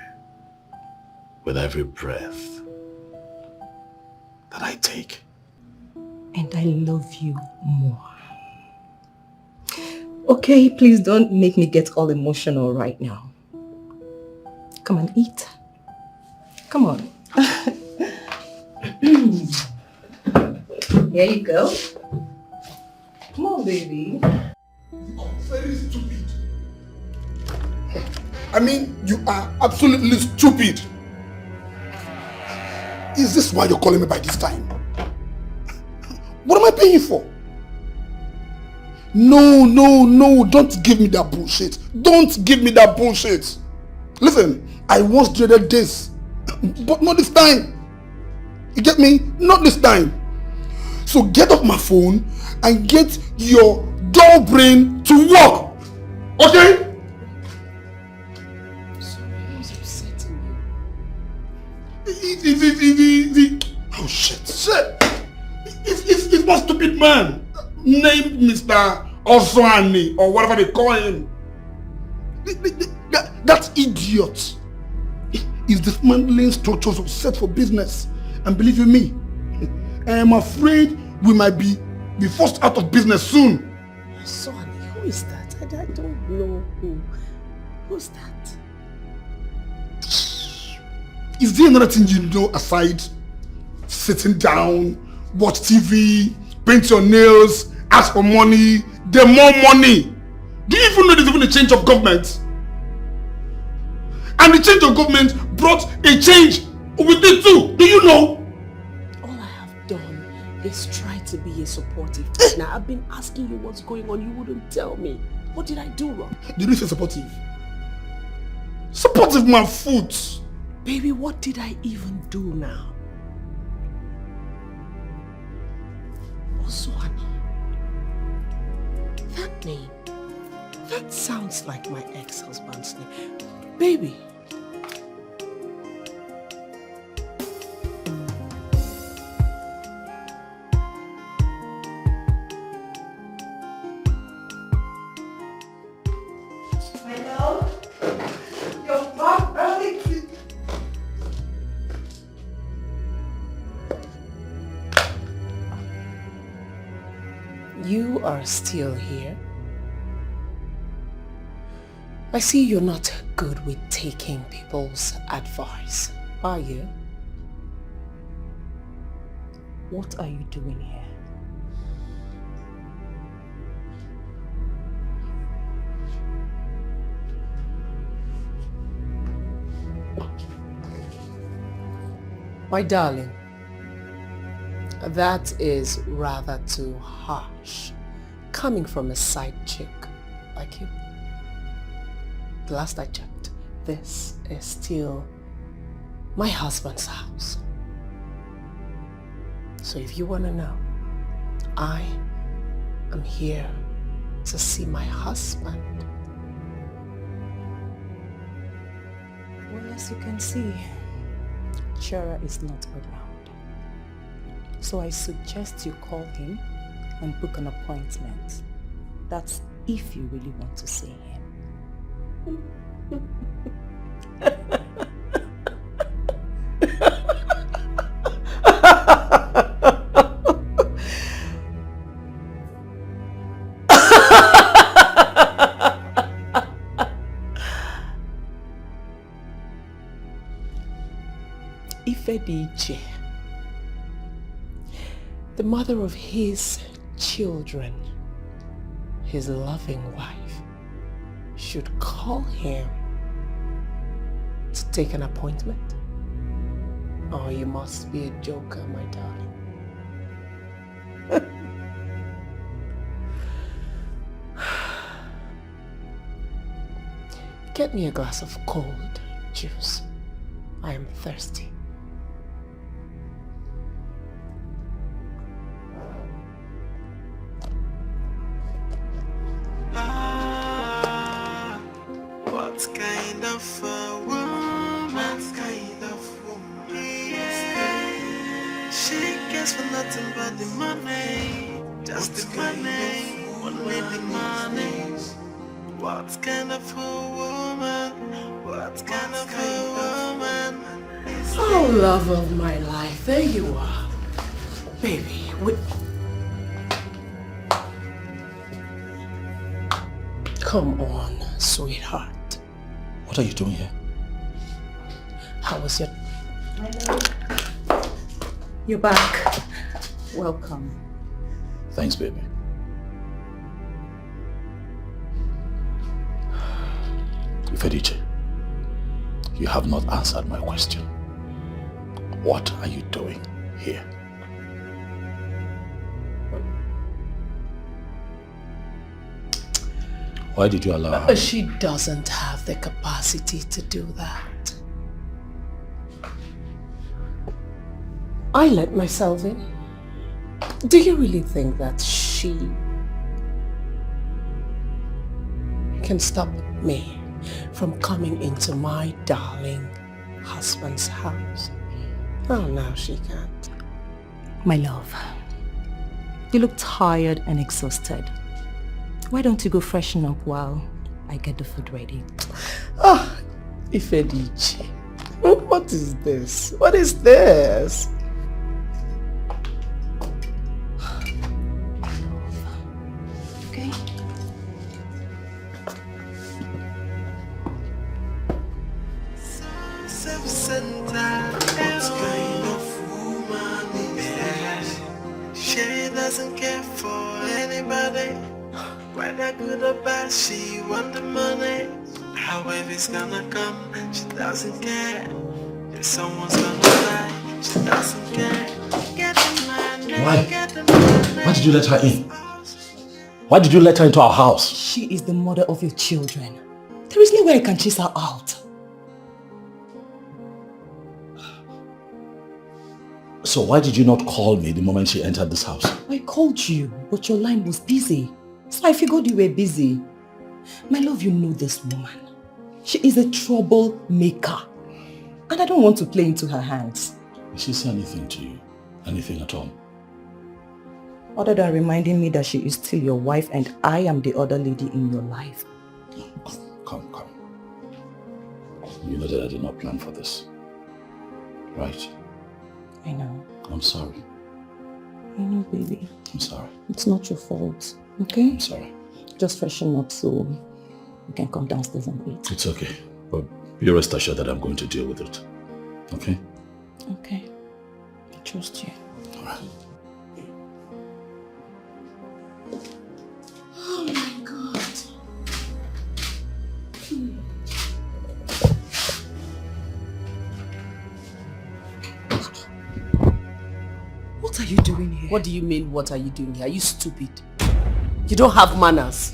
Speaker 2: with every breath that I take.
Speaker 19: And I love you more. Okay, please don't make me get all emotional right now. Come on, eat. Come on. Here you go. Come on, baby.
Speaker 6: Very stupid. I mean, you are absolutely stupid. Is this why you're calling me by this time? What am I paying you for? No, don't give me that bullshit. Don't give me that bullshit. Listen, I once dreaded this, but not this time. You get me? Not this time. So get off my phone and get your dull brain to work. Okay? Oh shit. It's one stupid man named Mr. Oswani or whatever they call him. That idiot is dismantling structures set for business. And believe you me, I am afraid we might be forced out of business soon.
Speaker 7: Oswani, who is that? I don't know who. Who's that?
Speaker 6: Is there another thing you know aside sitting down, watch TV, paint your nails, ask for money, then more money? Do you even know there's even a change of government? And the change of government brought a change with it too. Do you know?
Speaker 7: All I have done is try to be a supportive partner. I've been asking you what's going on. You wouldn't tell me. What did I do wrong?
Speaker 6: Did you say supportive? Supportive my foot.
Speaker 7: Baby, what did I even do now? Oswani. That name. That sounds like my ex-husband's name. Baby. You are still here. I see you're not good with taking people's advice, are you?
Speaker 19: What are you doing here?
Speaker 7: My darling, that is rather too harsh, coming from a side chick like you. The last I checked, this is still my husband's house. So if you want to know, I am here to see my husband.
Speaker 19: Well, as you can see, Chara is not around. So I suggest you call him and book an appointment. That's if you really want to see him.
Speaker 7: Ifediche, the mother of his children, his loving wife, should call him to take an appointment? Oh, you must be a joker, my darling. Get me a glass of cold juice. I am thirsty.
Speaker 8: What kind of a woman? What kind of woman? Yeah. She cares for nothing but the money. Just the money. Only the money. What kind of a woman? What kind of a woman?
Speaker 7: Oh, love of my life, there you are. Baby, come on, sweetheart.
Speaker 2: What are you doing here?
Speaker 7: How was your...
Speaker 19: Hello. You're back. Welcome.
Speaker 2: Thanks, baby. Ifediche, you have not answered my question. What are you doing here? Why did you allow her?
Speaker 7: She doesn't have the capacity to do that. I let myself in. Do you really think that she can stop me from coming into my darling husband's house? Oh, no, she can't.
Speaker 19: My love, you look tired and exhausted. Why don't you go freshen up while I get the food ready?
Speaker 7: Oh, Ifediche, what is this? What is this?
Speaker 19: Okay.
Speaker 8: What kind of woman is that? She doesn't care for anybody. Whether good or bad, she want the money. However it's gonna come, she doesn't care. If someone's gonna die, she doesn't care. Get the money,
Speaker 2: Why?
Speaker 8: get the money.
Speaker 2: Why did you let her in? Why did you let her into our house?
Speaker 19: She is the mother of your children. There is no way I can chase her out.
Speaker 2: So why did you not call me the moment she entered this house?
Speaker 19: I called you, but your line was busy. So I figured you were busy. My love, you know this woman. She is a troublemaker. And I don't want to play into her hands.
Speaker 2: Did she say anything to you? Anything at all?
Speaker 19: Other than reminding me that she is still your wife and I am the other lady in your life.
Speaker 2: Come. You know that I did not plan for this. Right?
Speaker 19: I know.
Speaker 2: I'm sorry.
Speaker 19: I know, baby.
Speaker 2: I'm sorry.
Speaker 19: It's not your fault, okay?
Speaker 2: I'm sorry.
Speaker 19: Just freshen up so you can come downstairs and eat.
Speaker 2: It's okay. But be rest assured that I'm going to deal with it. Okay?
Speaker 19: Okay. I trust you.
Speaker 2: Alright.
Speaker 7: Oh my God.
Speaker 19: What are you doing here?
Speaker 7: What do you mean, what are you doing here? Are you stupid? You don't have manners.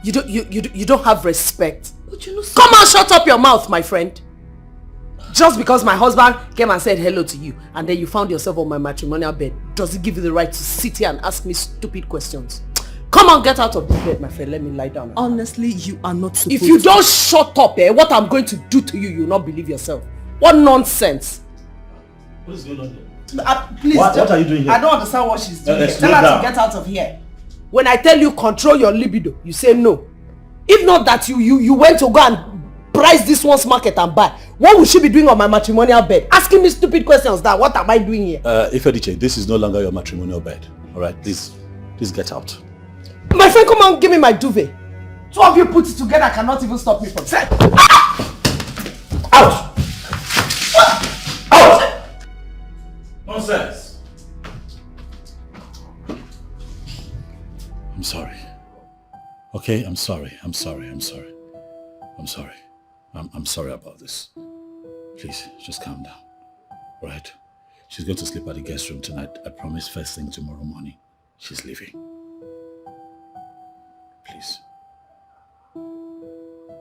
Speaker 7: You don't have respect.
Speaker 19: But you know,
Speaker 7: come on, shut up your mouth, my friend. Just because my husband came and said hello to you and then you found yourself on my matrimonial bed, does it give you the right to sit here and ask me stupid questions? Come on, get out of the bed, my friend. Let me lie down.
Speaker 19: Honestly, you are not supposed
Speaker 7: to. If you don't shut up, what I'm going to do to you, you'll not believe yourself. What nonsense.
Speaker 2: What is going on here?
Speaker 7: Please,
Speaker 2: what are you doing here?
Speaker 7: I don't understand what she's doing.
Speaker 2: Tell
Speaker 7: her to get out of here. When I tell you control your libido, you say no. If not that you went to go and price this one's market and buy, what would she be doing on my matrimonial bed? Asking me stupid questions that what am I doing here?
Speaker 2: Ifediche, this is no longer your matrimonial bed. Alright, please get out.
Speaker 7: My friend, come on, give me my duvet. Two of you put it together cannot even stop me from saying.
Speaker 2: Out! Out! Nonsense! I'm sorry. Okay, I'm sorry. I'm sorry about this. Please, just calm down. Alright? She's going to sleep at the guest room tonight. I promise first thing tomorrow morning, she's leaving. Please.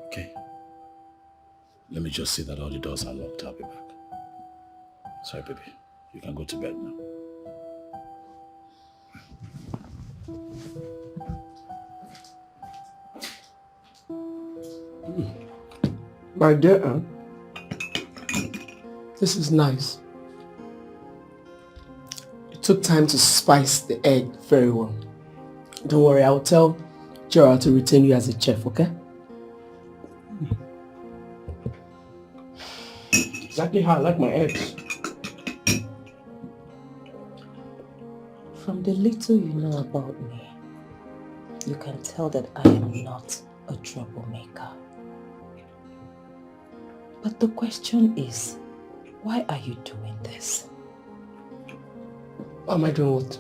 Speaker 2: Okay? Let me just see that all the doors are locked. I'll be back. Sorry, baby. You can go to bed now.
Speaker 18: My dear, this is nice. You took time to spice the egg very well. Don't worry, I'll tell Gerald to retain you as a chef, okay? Exactly how I like my eggs.
Speaker 17: From the little you know about me, you can tell that I am not a troublemaker. But the question is, why are you doing this?
Speaker 18: Why am I doing what?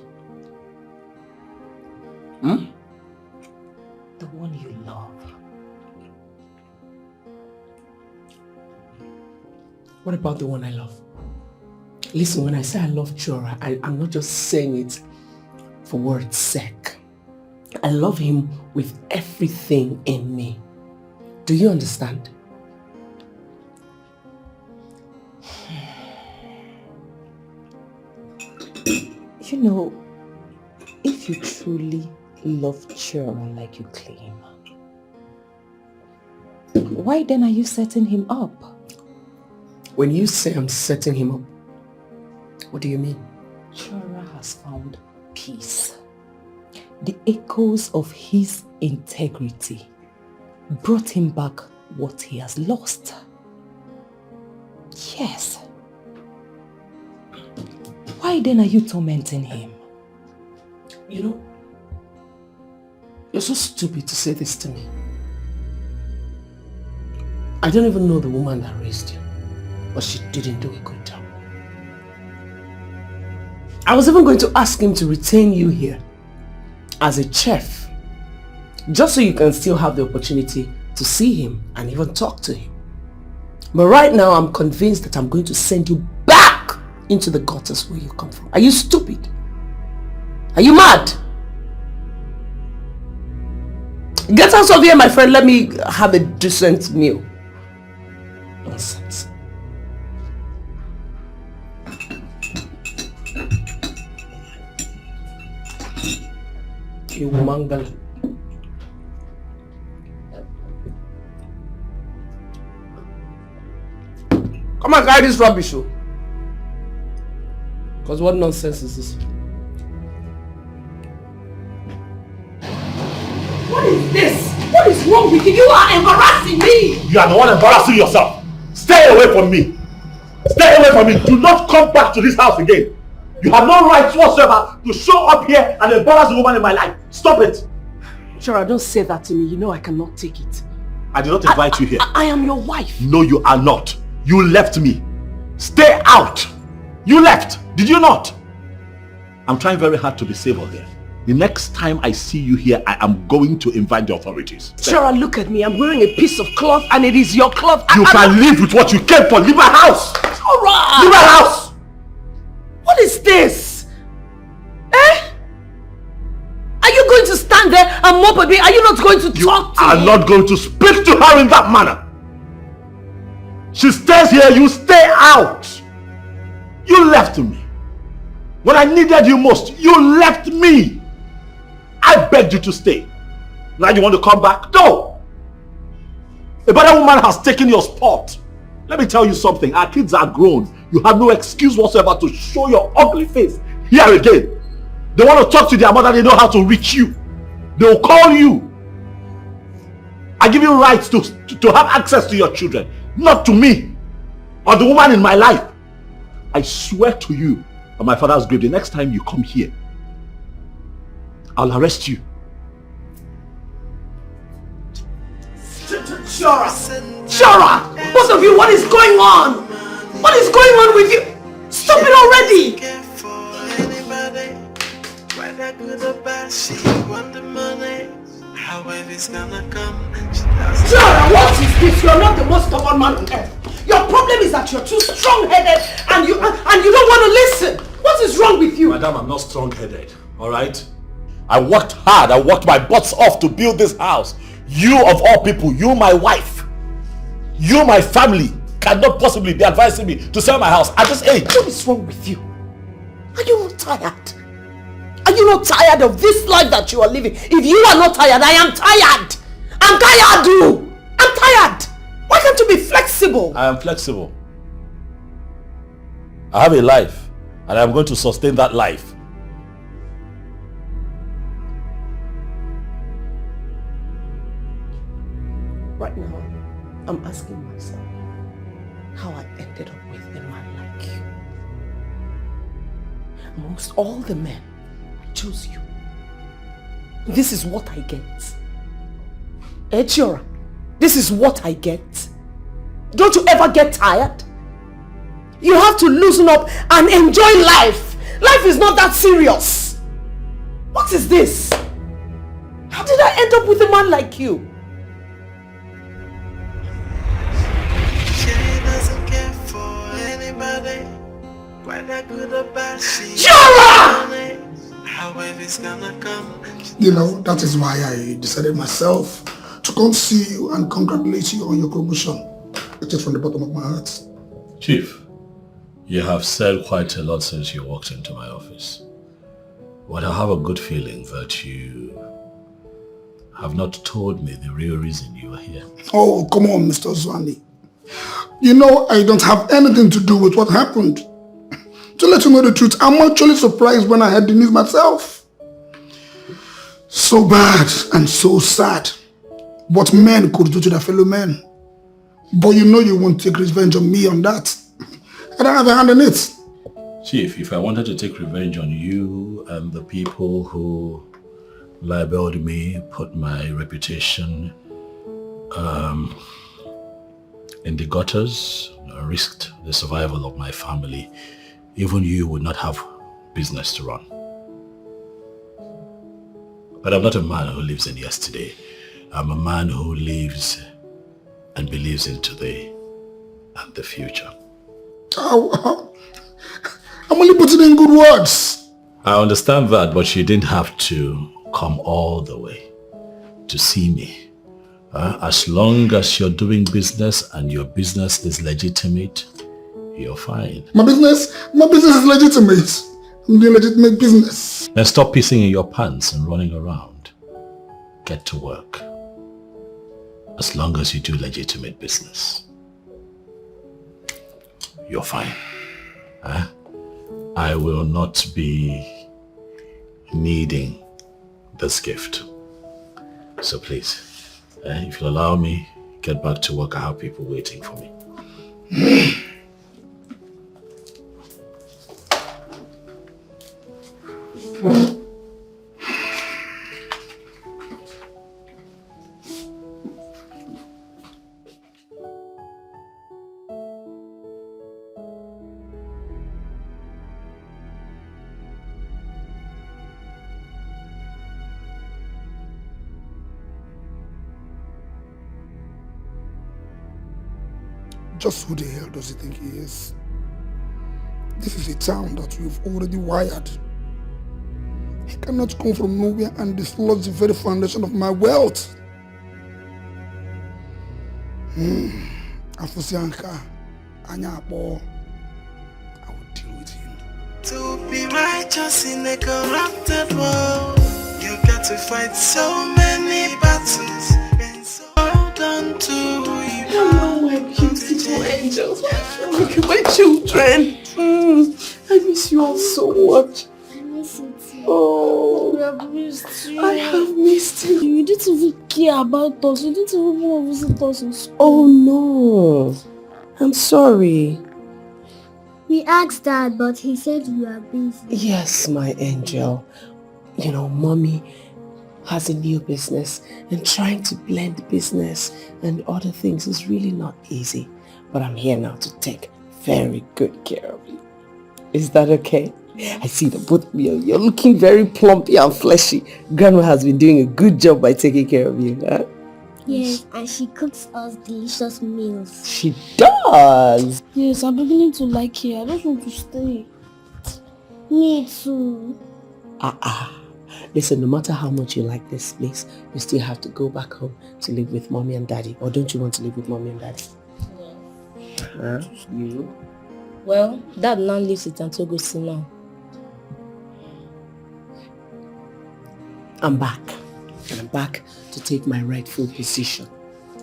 Speaker 17: The one you love.
Speaker 18: What about the one I love? Listen, when I say I love Chora, I'm not just saying it for word's sake. I love him with everything in me. Do you understand?
Speaker 17: You know, if you truly love Chora like you claim, why then are you setting him up?
Speaker 18: When you say I'm setting him up, what do you mean?
Speaker 17: Chora has found peace. The echoes of his integrity brought him back what he has lost. Yes. Why then are you tormenting him?
Speaker 18: You know, you're so stupid to say this to me. I don't even know the woman that raised you, but she didn't do a good job. I was even going to ask him to retain you here as a chef, just so you can still have the opportunity to see him and even talk to him. But right now, I'm convinced that I'm going to send you back into the gutters where you come from. Are you stupid? Are you mad? Get out of here, my friend. Let me have a decent meal. Nonsense. You mangal. Come and carry this rubbish, oh. Because what nonsense is this? What is this? What is wrong with you? You are embarrassing me!
Speaker 2: You are the one embarrassing yourself. Stay away from me. Stay away from me. Do not come back to this house again. You have no right whatsoever to show up here and embarrass the woman in my life. Stop it.
Speaker 18: Chora, don't say that to me. You know I cannot take it.
Speaker 2: I did not invite you here.
Speaker 18: I am your wife.
Speaker 2: No, you are not. You left me. Stay out. You left. Did you not? I'm trying very hard to be civil here. The next time I see you here, I am going to invite the authorities.
Speaker 18: Chora, look at me. I'm wearing a piece of cloth and it is your cloth.
Speaker 2: You can live with what you came for. Leave my house.
Speaker 18: Chora!
Speaker 2: Leave my house.
Speaker 18: What is this? Eh? Are you going to stand there and mop a bit? Are you not going to talk to me?
Speaker 2: You are not going to speak to her in that manner. She stays here, you stay out. You left me. When I needed you most, you left me. I begged you to stay. Now you want to come back? No. A better woman has taken your spot. Let me tell you something. Our kids are grown. You have no excuse whatsoever to show your ugly face here again. They want to talk to their mother. They know how to reach you. They will call you. I give you rights to have access to your children. Not to me or the woman in my life. I swear to you on my father's grave, the next time you come here, I'll arrest you.
Speaker 18: Chora! Chora! Both of you, what is going on? What is going on with you? Stop it already!
Speaker 8: Whether good or bad, she want the money. However it's gonna come, she doesn't.
Speaker 18: Chora, what is this? You're not the most stubborn man on earth. Your problem is that you're too strong-headed and you don't want to listen. What is wrong with you?
Speaker 2: Madam, I'm not strong-headed, alright? I worked hard, I worked my butts off to build this house. You of all people, you my wife, you my family, cannot possibly be advising me to sell my house at this age.
Speaker 18: What is wrong with you? Are you not tired? Are you not tired of this life that you are living? If you are not tired, I am tired. I'm tired, dude. I'm tired.
Speaker 4: Why can't you be flexible?
Speaker 2: I am flexible. I have a life, and I am going to sustain that life.
Speaker 7: Right now, I'm asking myself how I ended up with a man like you. Amongst all the men, I chose you. This is what I get. Ejora, this is what I get. Don't you ever get tired? You have to loosen up and enjoy life. Life is not that serious. What is this? How did I end up with a man like you?
Speaker 8: She doesn't care for anybody, whether good or bad. However it's gonna come.
Speaker 6: You know, that is why I decided myself to come see you and congratulate you on your promotion. It is from the bottom of my heart.
Speaker 2: Chief, you have said quite a lot since you walked into my office. But I have a good feeling that you have not told me the real reason you are here.
Speaker 6: Oh, come on, Mr. Zwani. You know I don't have anything to do with what happened. To let you know the truth, I'm actually surprised when I heard the news myself. So bad and so sad. What men could do to their fellow men. But you know you won't take revenge on me on that. I don't have a hand in it.
Speaker 2: Chief, if I wanted to take revenge on you and the people who libeled me, put my reputation in the gutters, risked the survival of my family, even you would not have business to run. But I'm not a man who lives in yesterday. I'm a man who lives and believes in today and the future.
Speaker 6: I'm only putting in good words.
Speaker 2: I understand that, but you didn't have to come all the way to see me. As long as you're doing business and your business is legitimate, you're fine.
Speaker 6: My business is legitimate. I'm doing legitimate business.
Speaker 2: Then stop pissing in your pants and running around. Get to work. As long as you do legitimate business, you're fine. I will not be needing this gift. So please, if you'll allow me, get back to work. I have people waiting for me.
Speaker 6: Just who the hell does he think he is? This is a town that we've already wired. He cannot come from nowhere and dislodge the very foundation of my wealth. Afusianka, Anyapo, I will deal with him.
Speaker 8: To be righteous in a corrupted world, you got to fight so many battles and so hold on to you.
Speaker 7: Hello, my beautiful angels. My children. I miss you all so much.
Speaker 20: I miss you too.
Speaker 7: Oh,
Speaker 20: we have missed you.
Speaker 7: I have missed you.
Speaker 20: You didn't even care about us. You didn't even want to visit us in school.
Speaker 7: Oh no, I'm sorry.
Speaker 20: We asked Dad, but he said you are busy.
Speaker 7: Yes, my angel. You know, Mommy has a new business and trying to blend business and other things is really not easy. But I'm here now to take very good care of you. Is that okay? I see that both of you, you're looking very plumpy and fleshy. Grandma has been doing a good job by taking care of you, huh?
Speaker 20: Yes, and she cooks us delicious meals.
Speaker 7: She does!
Speaker 20: Yes, I'm beginning to like it. I just want to stay. Me too.
Speaker 7: Listen, no matter how much you like this place, you still have to go back home to live with Mommy and Daddy. Or don't you want to live with Mommy and Daddy?
Speaker 20: Yes.
Speaker 7: You?
Speaker 11: Well, Dad now lives in Togosi now.
Speaker 7: I'm back. And I'm back to take my rightful position.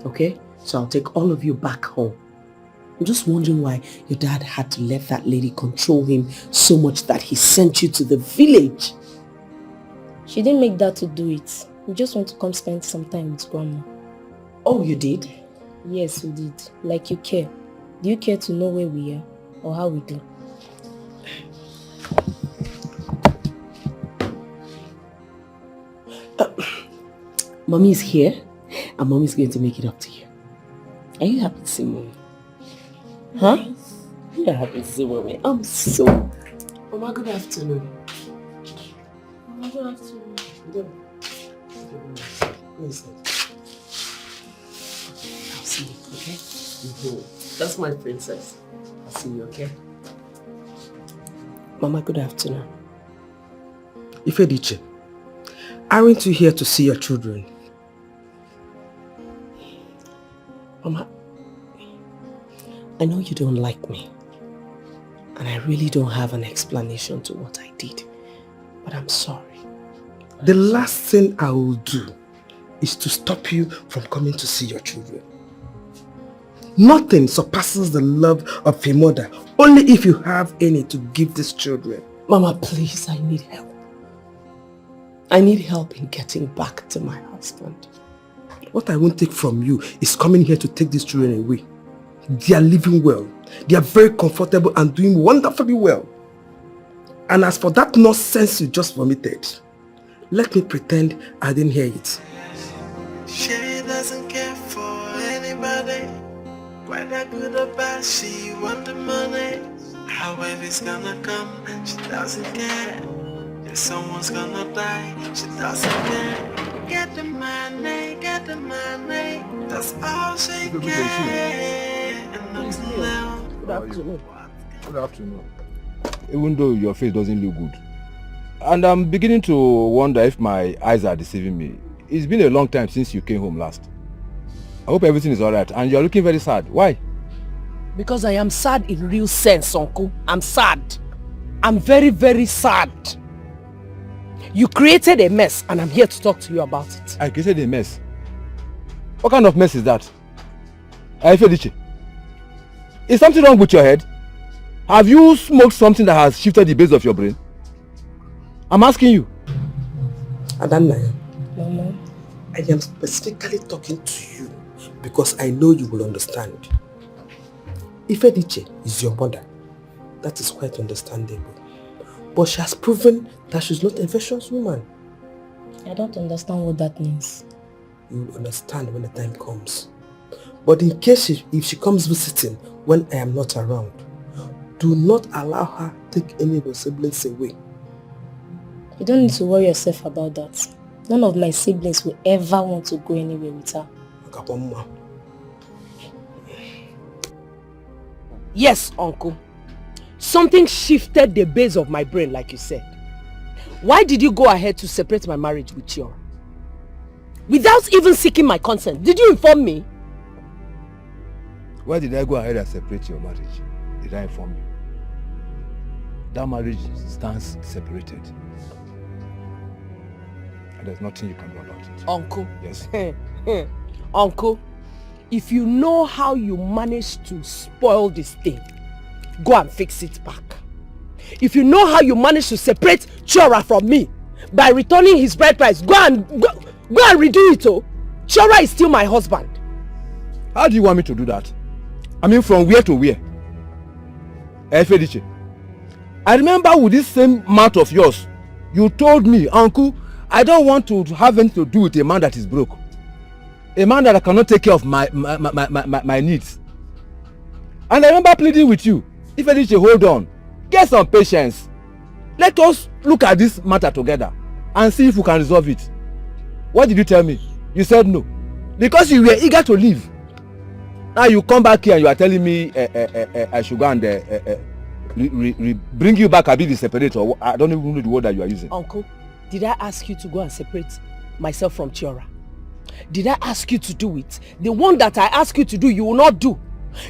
Speaker 7: Okay? So I'll take all of you back home. I'm just wondering why your dad had to let that lady control him so much that he sent you to the village.
Speaker 11: She didn't make that to do it. We just want to come spend some time with Grandma.
Speaker 7: Oh, you did?
Speaker 11: Yes, we did. Like you care. Do you care to know where we are or how we do?
Speaker 7: Mommy is here and Mommy is going to make it up to you. Are you happy to see Mommy? Huh? You're happy to see Mommy. I'm so... Mama, good afternoon.
Speaker 20: Mama, good afternoon.
Speaker 7: Listen. I'll see you, okay? That's my princess. I'll see you, okay? Mama, good afternoon.
Speaker 18: Ife Edochie, aren't you here to see your children?
Speaker 7: Mama, I know you don't like me. And I really don't have an explanation to what I did. But I'm sorry.
Speaker 18: The last thing I will do is to stop you from coming to see your children. Nothing surpasses the love of a mother, only if you have any to give these children.
Speaker 7: Mama, please, I need help. I need help in getting back to my husband.
Speaker 18: What I won't take from you is coming here to take these children away. They are living well. They are very comfortable and doing wonderfully well. And as for that nonsense you just vomited, let me pretend I didn't hear it.
Speaker 8: She doesn't care for anybody, whether good or bad, she want the money. However it's gonna come, she doesn't care. If someone's gonna die, she doesn't care. Get the money, that's all she cares. And nothing else.
Speaker 21: Good afternoon. Good afternoon. Even though your face doesn't look good. And I'm beginning to wonder if my eyes are deceiving me. It's been a long time since you came home last. I hope everything is alright. And you're looking very sad. Why?
Speaker 3: Because I am sad in real sense, Uncle. I'm sad. I'm very, very sad. You created a mess and I'm here to talk to you about it.
Speaker 21: I created a mess? What kind of mess is that? Ife Edochie, is something wrong with your head? Have you smoked something that has shifted the base of your brain? I'm asking you.
Speaker 18: Adanna,
Speaker 11: Mama,
Speaker 18: I am specifically talking to you because I know you will understand. Ife Edochie is your mother. That is quite understandable. But she has proven that she's not a virtuous woman.
Speaker 11: I don't understand what that means.
Speaker 18: You will understand when the time comes. But in case if she comes visiting when I am not around, do not allow her to take any of your siblings away.
Speaker 11: You don't need to worry yourself about that. None of my siblings will ever want to go anywhere with her.
Speaker 3: Yes, Uncle. Something shifted the base of my brain, like you said. Why did you go ahead to separate my marriage with Chioma? Without even seeking my consent, did you inform me?
Speaker 21: Why did I go ahead and separate your marriage? Did I inform you? That marriage stands separated. And there's nothing you can do about it.
Speaker 3: Uncle.
Speaker 21: Yes.
Speaker 3: Uncle, if you know how you managed to spoil this thing, go and fix it back. If you know how you managed to separate Chora from me by returning his bride price, go and redo it. Oh, Chora is still my husband.
Speaker 21: How do you want me to do that? I mean, from where to where? Ife Edochie, I remember with this same mouth of yours, you told me, Uncle, I don't want to have anything to do with a man that is broke. A man that cannot take care of my needs. And I remember pleading with you, Ife Edochie, hold on, get some patience. Let us look at this matter together and see if we can resolve it. What did you tell me? You said no. Because you were eager to leave. Now you come back here and you are telling me I should go and bring you back and be the separator. I don't even know the word that you are using.
Speaker 3: Uncle, did I ask you to go and separate myself from Chiora? Did I ask you to do it? The one that I ask you to do, you will not do.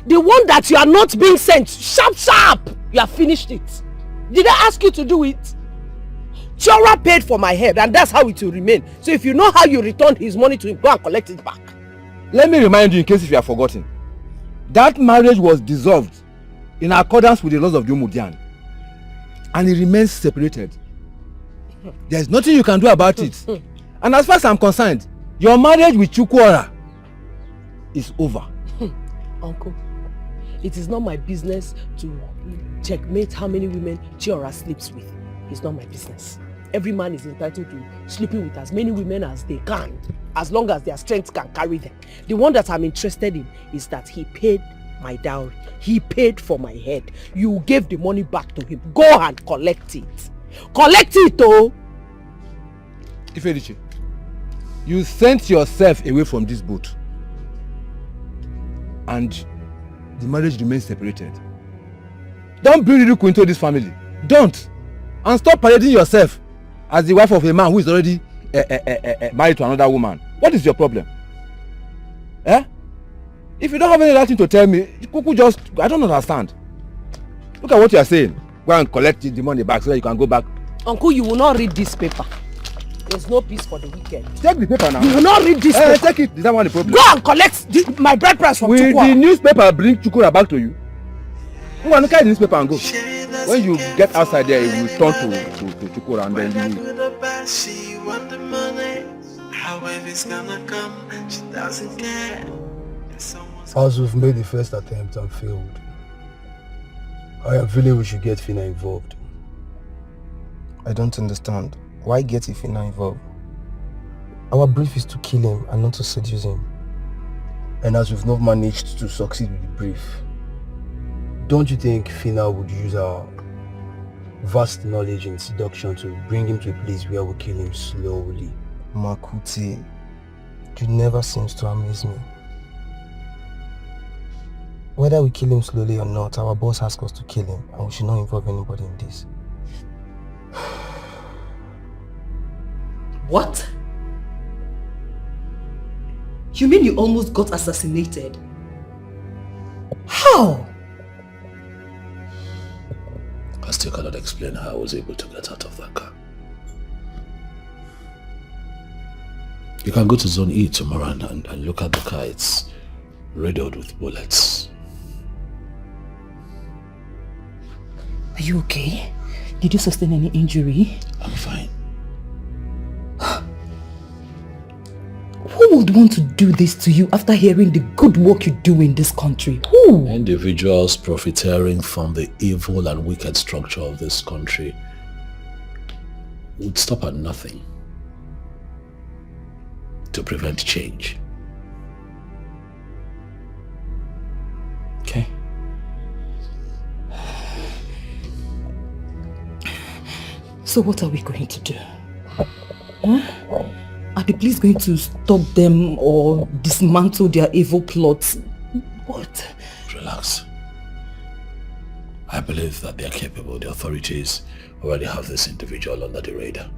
Speaker 3: The one that you are not being sent, sharp, you have finished it. Did I ask you to do it? Chiora paid for my head and that's how it will remain. So if you know how you returned his money to him, go and collect it back.
Speaker 21: let me remind you in case if you have forgotten. That marriage was dissolved in accordance with the laws of Umudian. And it remains separated. There is nothing you can do about it. And as far as I'm concerned, your marriage with Chukwuora is over.
Speaker 7: Uncle, it is not my business to checkmate how many women Chiora sleeps with. It's not my business. Every man is entitled to sleeping with as many women as they can, as long as their strength can carry them. The one that I'm interested in is that he paid my dowry. He paid for my head. You gave the money back to him. Go and collect it. Collect it, oh!
Speaker 21: Ifediche, you sent yourself away from this boat. And the marriage remains separated. Don't bring Riku into this family. Don't. And stop parading yourself as the wife of a man who is already married to another woman. What is your problem? Eh? If you don't have anything to tell me, Kuku just, I don't understand. Look at what you are saying. Go and collect the money back so that you can go back.
Speaker 7: Uncle, you will not read this paper. There's no peace for the wicked.
Speaker 21: Take the paper now.
Speaker 7: You will not read this paper.
Speaker 21: Take it. Is that one the problem?
Speaker 7: Go and collect my bride price from Chukwuora.
Speaker 21: Will the newspaper bring Chukwuora back to you? Go and carry the newspaper and go. When you get outside there, you will turn to Chukwuora and then you will.
Speaker 8: She want the money. However it's gonna come, she doesn't care.
Speaker 13: As we've made the first attempt and failed, I am feeling we should get Fina involved.
Speaker 22: I don't understand. Why get Ifina involved? Our brief is to kill him and not to seduce him.
Speaker 13: And as we've not managed to succeed with the brief, don't you think Fina would use our vast knowledge in seduction to bring him to a place where we kill him slowly?
Speaker 22: Makuti, you never seems to amaze me. Whether we kill him slowly or not, our boss asked us to kill him and we should not involve anybody in this.
Speaker 9: What? You mean you almost got assassinated? How?
Speaker 2: I still cannot explain how I was able to get out of that car. You can go to Zone E tomorrow and look at the car. It's riddled with bullets.
Speaker 9: Are you okay? Did you sustain any injury?
Speaker 2: I'm fine.
Speaker 9: Who would want to do this to you after hearing the good work you do in this country? Who?
Speaker 2: Individuals profiteering from the evil and wicked structure of this country would stop at nothing to prevent change.
Speaker 9: Okay. So what are we going to do? Huh? Are the police going to stop them or dismantle their evil plots? What?
Speaker 2: Relax. I believe that they are capable. The authorities already have this individual under the radar.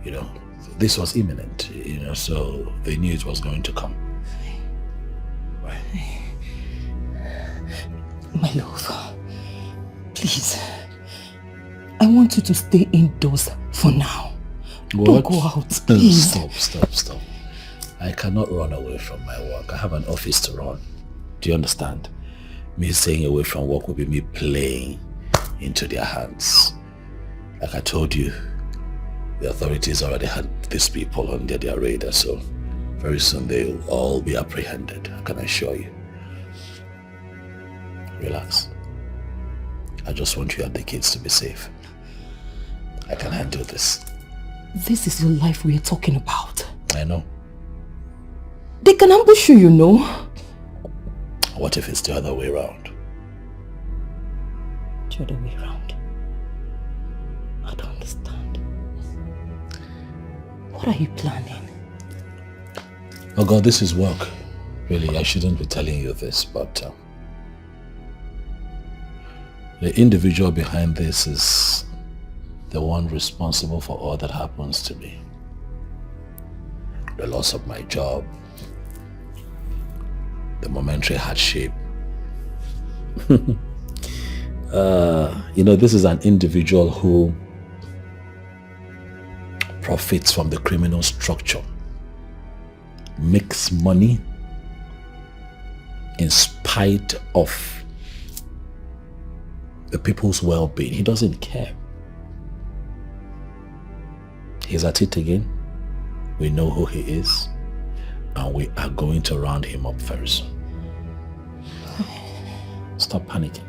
Speaker 2: You know, this was imminent, you know, so they knew it was going to come. Right.
Speaker 9: My love, please, I want you to stay indoors for now.
Speaker 2: What?
Speaker 9: Don't go out, please.
Speaker 2: Stop. I cannot run away from my work. I have an office to run. Do you understand? Me staying away from work will be me playing into their hands. Like I told you, the authorities already had these people under their radar, so very soon they will all be apprehended, I can assure you. Relax. I just want you and the kids to be safe. I can handle this.
Speaker 9: This is your life we are talking about.
Speaker 2: I know.
Speaker 9: They can ambush you, you know.
Speaker 2: What if it's the other way around?
Speaker 9: The other way around? I don't understand. What are you planning?
Speaker 2: Oh God, this is work. Really, I shouldn't be telling you this, but the individual behind this is the one responsible for all that happens to me. The loss of my job, the momentary hardship. You know, this is an individual who profits from the criminal structure, makes money, in spite of the people's well-being. He doesn't care. He's at it again. We know who he is, and we are going to round him up very soon. Stop panicking.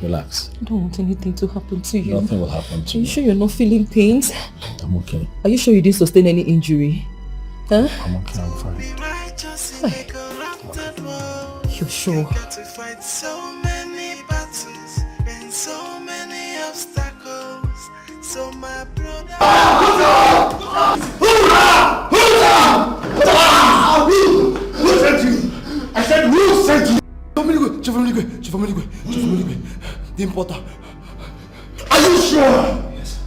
Speaker 2: Relax.
Speaker 17: I don't want anything to happen to you.
Speaker 2: Nothing will happen to you.
Speaker 17: Are you sure you're not feeling pains?
Speaker 2: I'm okay.
Speaker 17: Are you sure you didn't sustain any injury? Huh?
Speaker 2: I'm okay, I'm fine.
Speaker 17: You're sure?
Speaker 8: So many battles and so many obstacles. So my brother.
Speaker 6: Who sent you? I said, who sent you?
Speaker 18: The importer.
Speaker 6: Are you sure?
Speaker 18: Yes.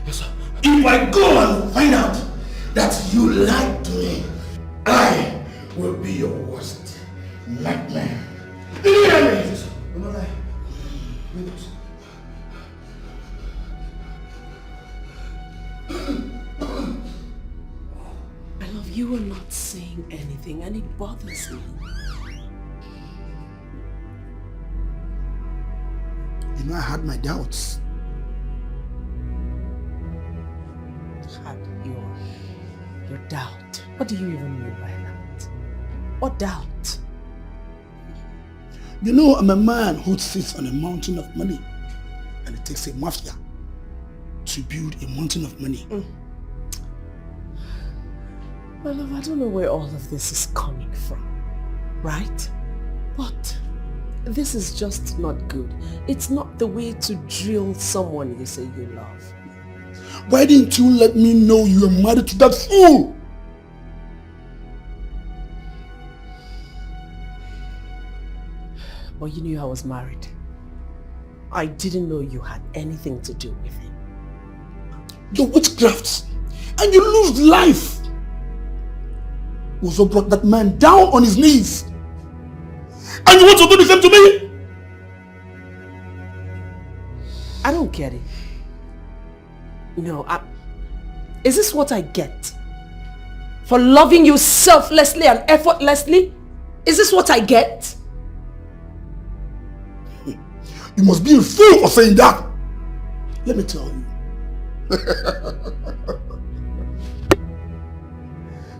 Speaker 18: Yes, sir.
Speaker 6: If I go and find out that you lied to me, I will be your worst nightmare. Do you hear me? Yes, sir. No lie.
Speaker 3: I love you are not saying anything and it bothers me.
Speaker 6: You know I had my doubts.
Speaker 3: Had your doubt. What do you even mean by that? What doubt?
Speaker 6: You know I'm a man who sits on a mountain of money, and it takes a mafia to build a mountain of money.
Speaker 3: My love, I don't know where all of this is coming from, right? But this is just not good. It's not the way to drill someone you say you love.
Speaker 6: Why didn't you let me know you were married to that fool?
Speaker 3: But you knew I was married. I didn't know you had anything to do with him.
Speaker 6: Your witchcraft, and you lose life. Also brought that man down on his knees. And you want to do the same to me?
Speaker 3: I don't get it. No, is this what I get? For loving you selflessly and effortlessly? Is this what I get?
Speaker 6: You must be a fool for saying that. Let me tell you.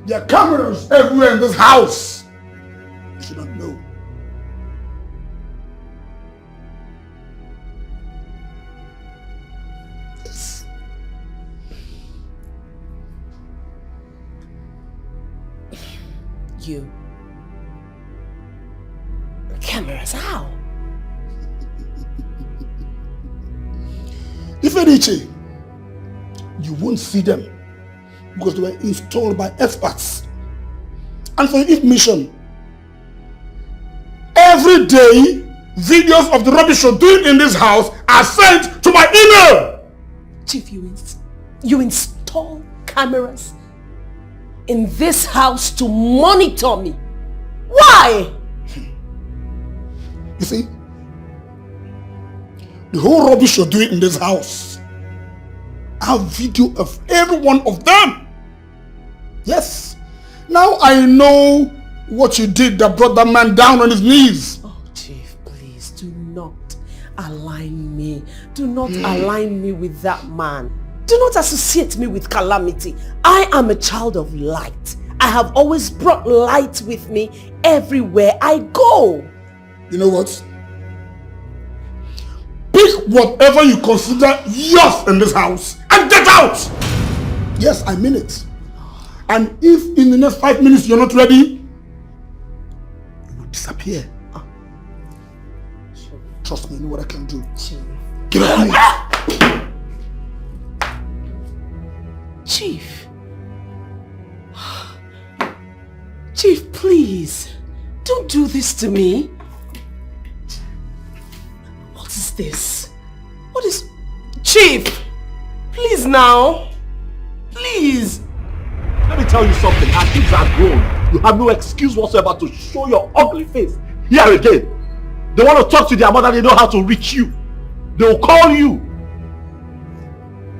Speaker 6: There are cameras everywhere in this house. You should not know. Yes.
Speaker 3: You. Cameras, how?
Speaker 6: Edochie, you won't see them because they were installed by experts. And for your information, every day videos of the rubbish you're doing in this house are sent to my email.
Speaker 3: Chief, you install cameras in this house to monitor me. Why?
Speaker 6: You see, the whole rubbish you're doing in this house, I have video of every one of them. Yes. Now I know what you did that brought that man down on his knees.
Speaker 3: Oh, Chief, please do not align me. Do not align me with that man. Do not associate me with calamity. I am a child of light. I have always brought light with me everywhere I go.
Speaker 6: You know what? Pick whatever you consider yours in this house and get out! Yes, I mean it. And if in the next 5 minutes you're not ready, you will disappear. Trust me, you know what I can do. Give it to me.
Speaker 3: Chief. Chief, please. Don't do this to me. What is this? What is... Chief! Please now. Please.
Speaker 2: Let me tell you something. Our kids are grown. You have no excuse whatsoever to show your ugly face here again. They want to talk to their mother. They know how to reach you. They will call you.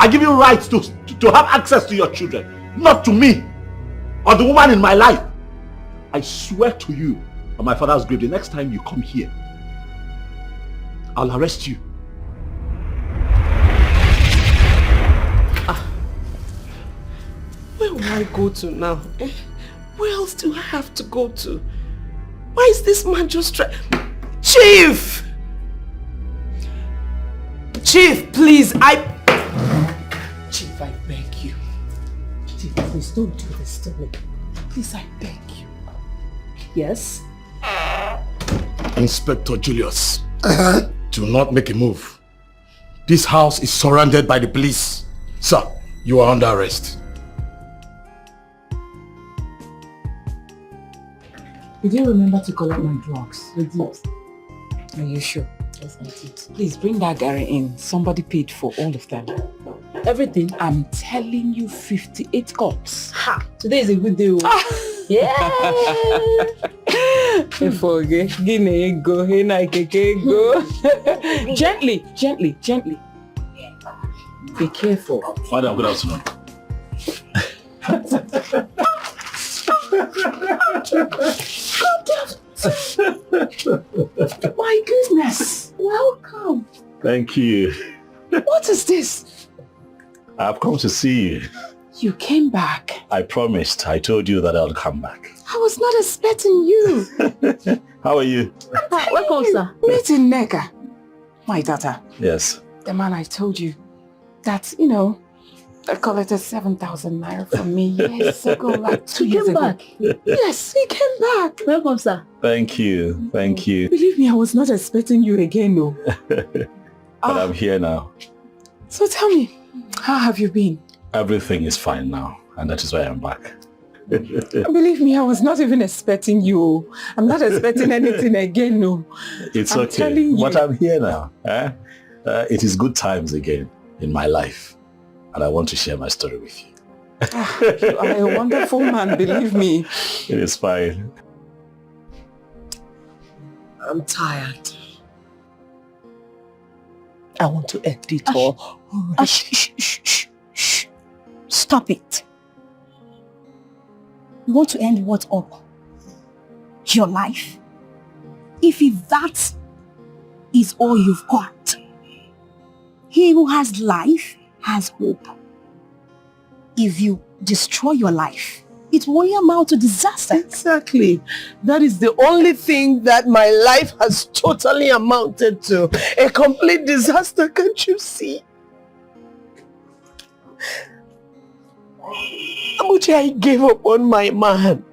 Speaker 2: I give you rights to have access to your children, not to me or the woman in my life. I swear to you on my father's grave, the next time you come here, I'll arrest you.
Speaker 7: Where will I go to now? Where else do I have to go to? Why is this man just trying? Chief! Chief, please, Chief, I beg you. Chief, please don't do this to me. Please, I beg you. Yes?
Speaker 2: Inspector Julius, do not make a move. This house is surrounded by the police. Sir, you are under arrest.
Speaker 1: Did you remember to collect my drugs?
Speaker 7: I did.
Speaker 1: Are you sure?
Speaker 7: Yes, I did.
Speaker 1: Please bring that Gary in. Somebody paid for all of them.
Speaker 7: Everything?
Speaker 1: I'm telling you, 58 cups.
Speaker 7: Ha! Today is a good day. Yeah!
Speaker 1: Gently, gently, gently. Be careful.
Speaker 2: Madam, good afternoon.
Speaker 1: My goodness. Welcome.
Speaker 2: Thank you.
Speaker 1: What is this?
Speaker 2: I've come to see you.
Speaker 1: You came back.
Speaker 2: I promised. I told you that I'll come back.
Speaker 1: I was not expecting you.
Speaker 2: How are you?
Speaker 7: Welcome, sir.
Speaker 1: Meeting Nega. My daughter.
Speaker 2: Yes.
Speaker 1: The man I told you that, I collected 7,000 naira from me years ago, like 2 years ago.
Speaker 7: Back.
Speaker 1: Yes, he came back.
Speaker 7: Welcome, sir.
Speaker 2: Thank you. Thank you.
Speaker 1: Believe me, I was not expecting you again, no.
Speaker 2: But I'm here now.
Speaker 1: So tell me, how have you been?
Speaker 2: Everything is fine now, and that is why I'm back.
Speaker 1: Believe me, I was not even expecting you. I'm not expecting anything again, no.
Speaker 2: It's
Speaker 1: I'm
Speaker 2: okay.
Speaker 1: telling you.
Speaker 2: But I'm here now. It is good times again in my life, and I want to share my story with you.
Speaker 1: You are a wonderful man, believe me.
Speaker 2: It is fine.
Speaker 7: I'm tired. I want to end it all.
Speaker 11: Shh. Stop it. You want to end what up? Your life? If that is all you've got, he who has life has hope. If you destroy your life, it will only amount to disaster.
Speaker 7: Exactly. That is the only thing that my life has totally amounted to. A complete disaster, can't you see? Abuchi, I gave up on my man.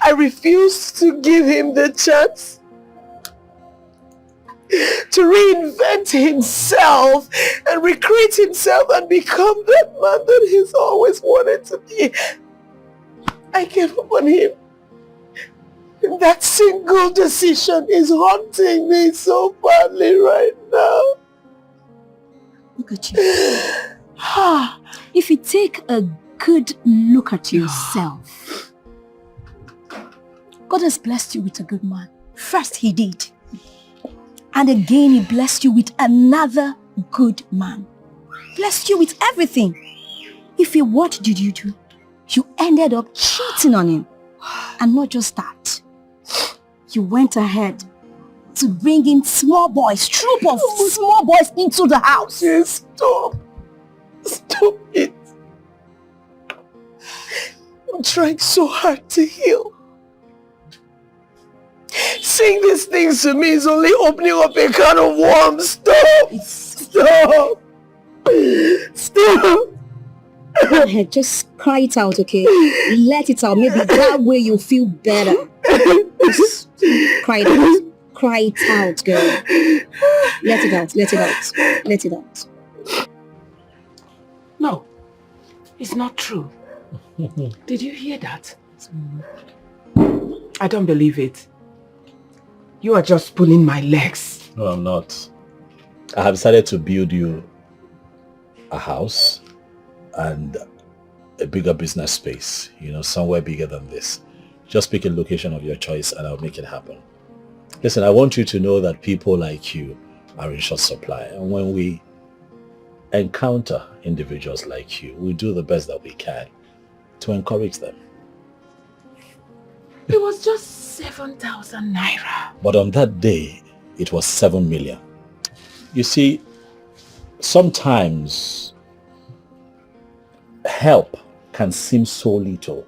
Speaker 7: I refused to give him the chance to reinvent himself and recreate himself and become that man that he's always wanted to be. I gave up on him. And that single decision is haunting me so badly right now.
Speaker 11: Look at you. If you take a good look at yourself, God has blessed you with a good man. First he did. And again he blessed you with another good man. Blessed you with everything. What did you do? You ended up cheating on him. And not just that. You went ahead to bring in small boys, troop of small boys into the house.
Speaker 7: Yes, stop. Stop it. I'm trying so hard to heal. Saying these things to me is only opening up a can of worms. Stop! Stop! Stop!
Speaker 11: Go ahead, just cry it out, okay? Let it out. Maybe that way you'll feel better. Just cry it out. Cry it out, girl. Let it out. Let it out. Let it out.
Speaker 1: No, it's not true. Did you hear that? I don't believe it. You are just pulling my legs.
Speaker 2: No, I'm not. I have decided to build you a house and a bigger business space, somewhere bigger than this. Just pick a location of your choice and I'll make it happen. Listen, I want you to know that people like you are in short supply. And when we encounter individuals like you, we do the best that we can to encourage them.
Speaker 1: It was just 7,000 naira.
Speaker 2: But on that day, it was 7 million. You see, sometimes help can seem so little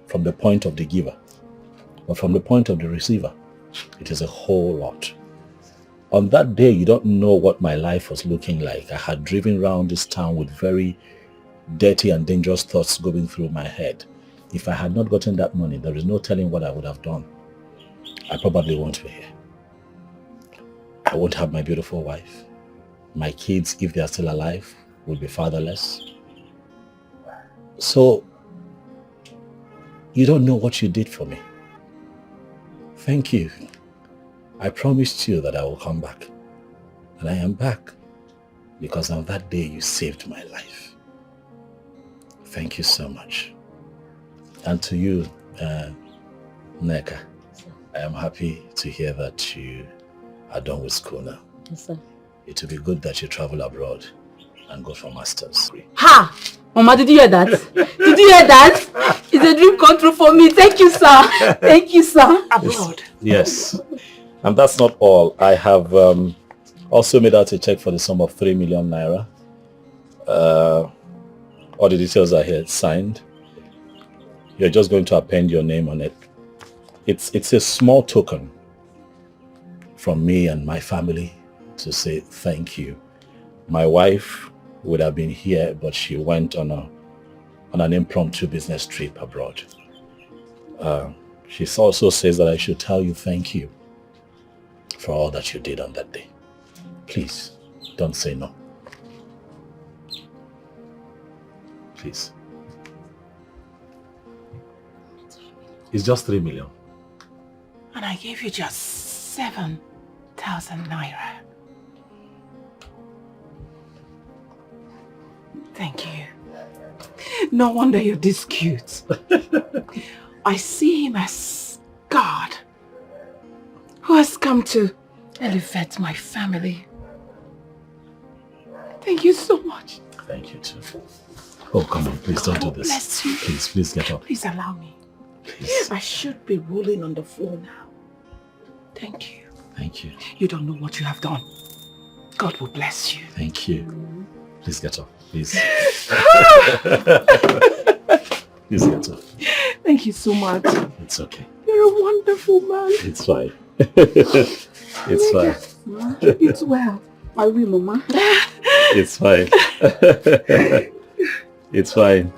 Speaker 2: from the point of the giver, but from the point of the receiver, it is a whole lot. On that day, you don't know what my life was looking like. I had driven around this town with very dirty and dangerous thoughts going through my head. If I had not gotten that money, there is no telling what I would have done. I probably won't be here. I won't have my beautiful wife. My kids, if they are still alive, will be fatherless. So, you don't know what you did for me. Thank you. I promised you that I will come back. And I am back. Because on that day, you saved my life. Thank you so much. And to you, Neka, I am happy to hear that you are done with school now.
Speaker 12: Yes, sir.
Speaker 2: It will be good that you travel abroad and go for masters.
Speaker 12: Ha! Mama, did you hear that? Did you hear that? It's a dream come true for me. Thank you, sir. Thank you, sir.
Speaker 1: Abroad.
Speaker 2: Yes. And that's not all. I have also made out a check for the sum of 3 million naira. All the details are here. It's signed. You're just going to append your name on it. It's a small token from me and my family to say thank you. My wife would have been here, but she went on an impromptu business trip abroad. She also says that I should tell you thank you for all that you did on that day. Please, don't say no. Please. It's just 3 million.
Speaker 1: And I gave you just 7,000 naira. Thank you. No wonder you're this cute. I see him as God, who has come to elevate my family. Thank you so much.
Speaker 2: Thank you too. Oh, come on, please don't do this.
Speaker 1: Bless you.
Speaker 2: Please get up.
Speaker 1: Please allow me.
Speaker 2: Please.
Speaker 1: I should be rolling on the floor now. Thank you.
Speaker 2: Thank you.
Speaker 1: You don't know what you have done. God will bless you.
Speaker 2: Thank you. Please get up. Please. Please get up.
Speaker 1: Thank you so much.
Speaker 2: It's okay.
Speaker 1: You're a wonderful man.
Speaker 2: It's fine. It's fine.
Speaker 1: It's well. I will, Mama.
Speaker 2: It's fine. It's fine.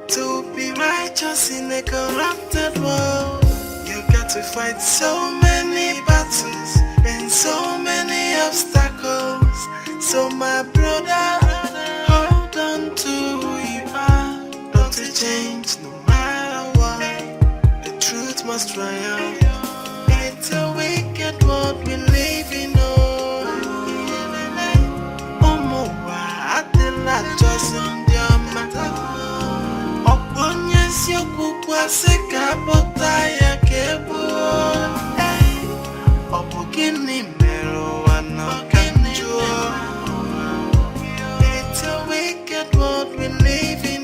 Speaker 8: To be righteous in a corrupted world, you got to fight so many battles and so many obstacles. So my brother, hold on to who you are. Don't change no matter what. The truth must triumph. It's a wicked world we live in. It's a wicked world we live in.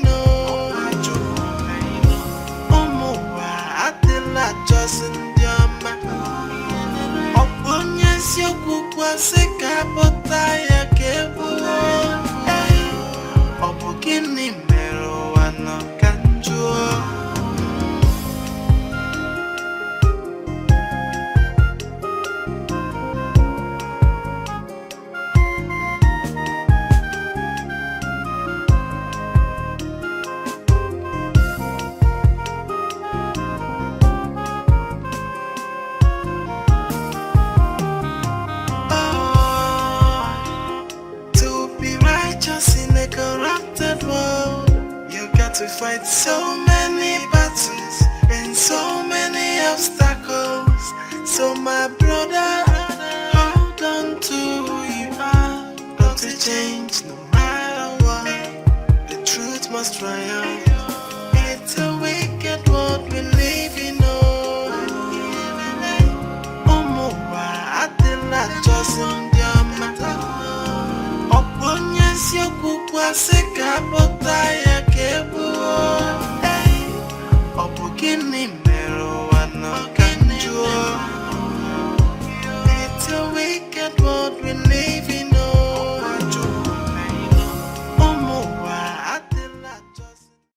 Speaker 8: To fight so many battles and so many obstacles. So my brother, hold on to who you are. Don't change no matter what. The truth must triumph. It's a wicked world we live in. Just Music apotaya.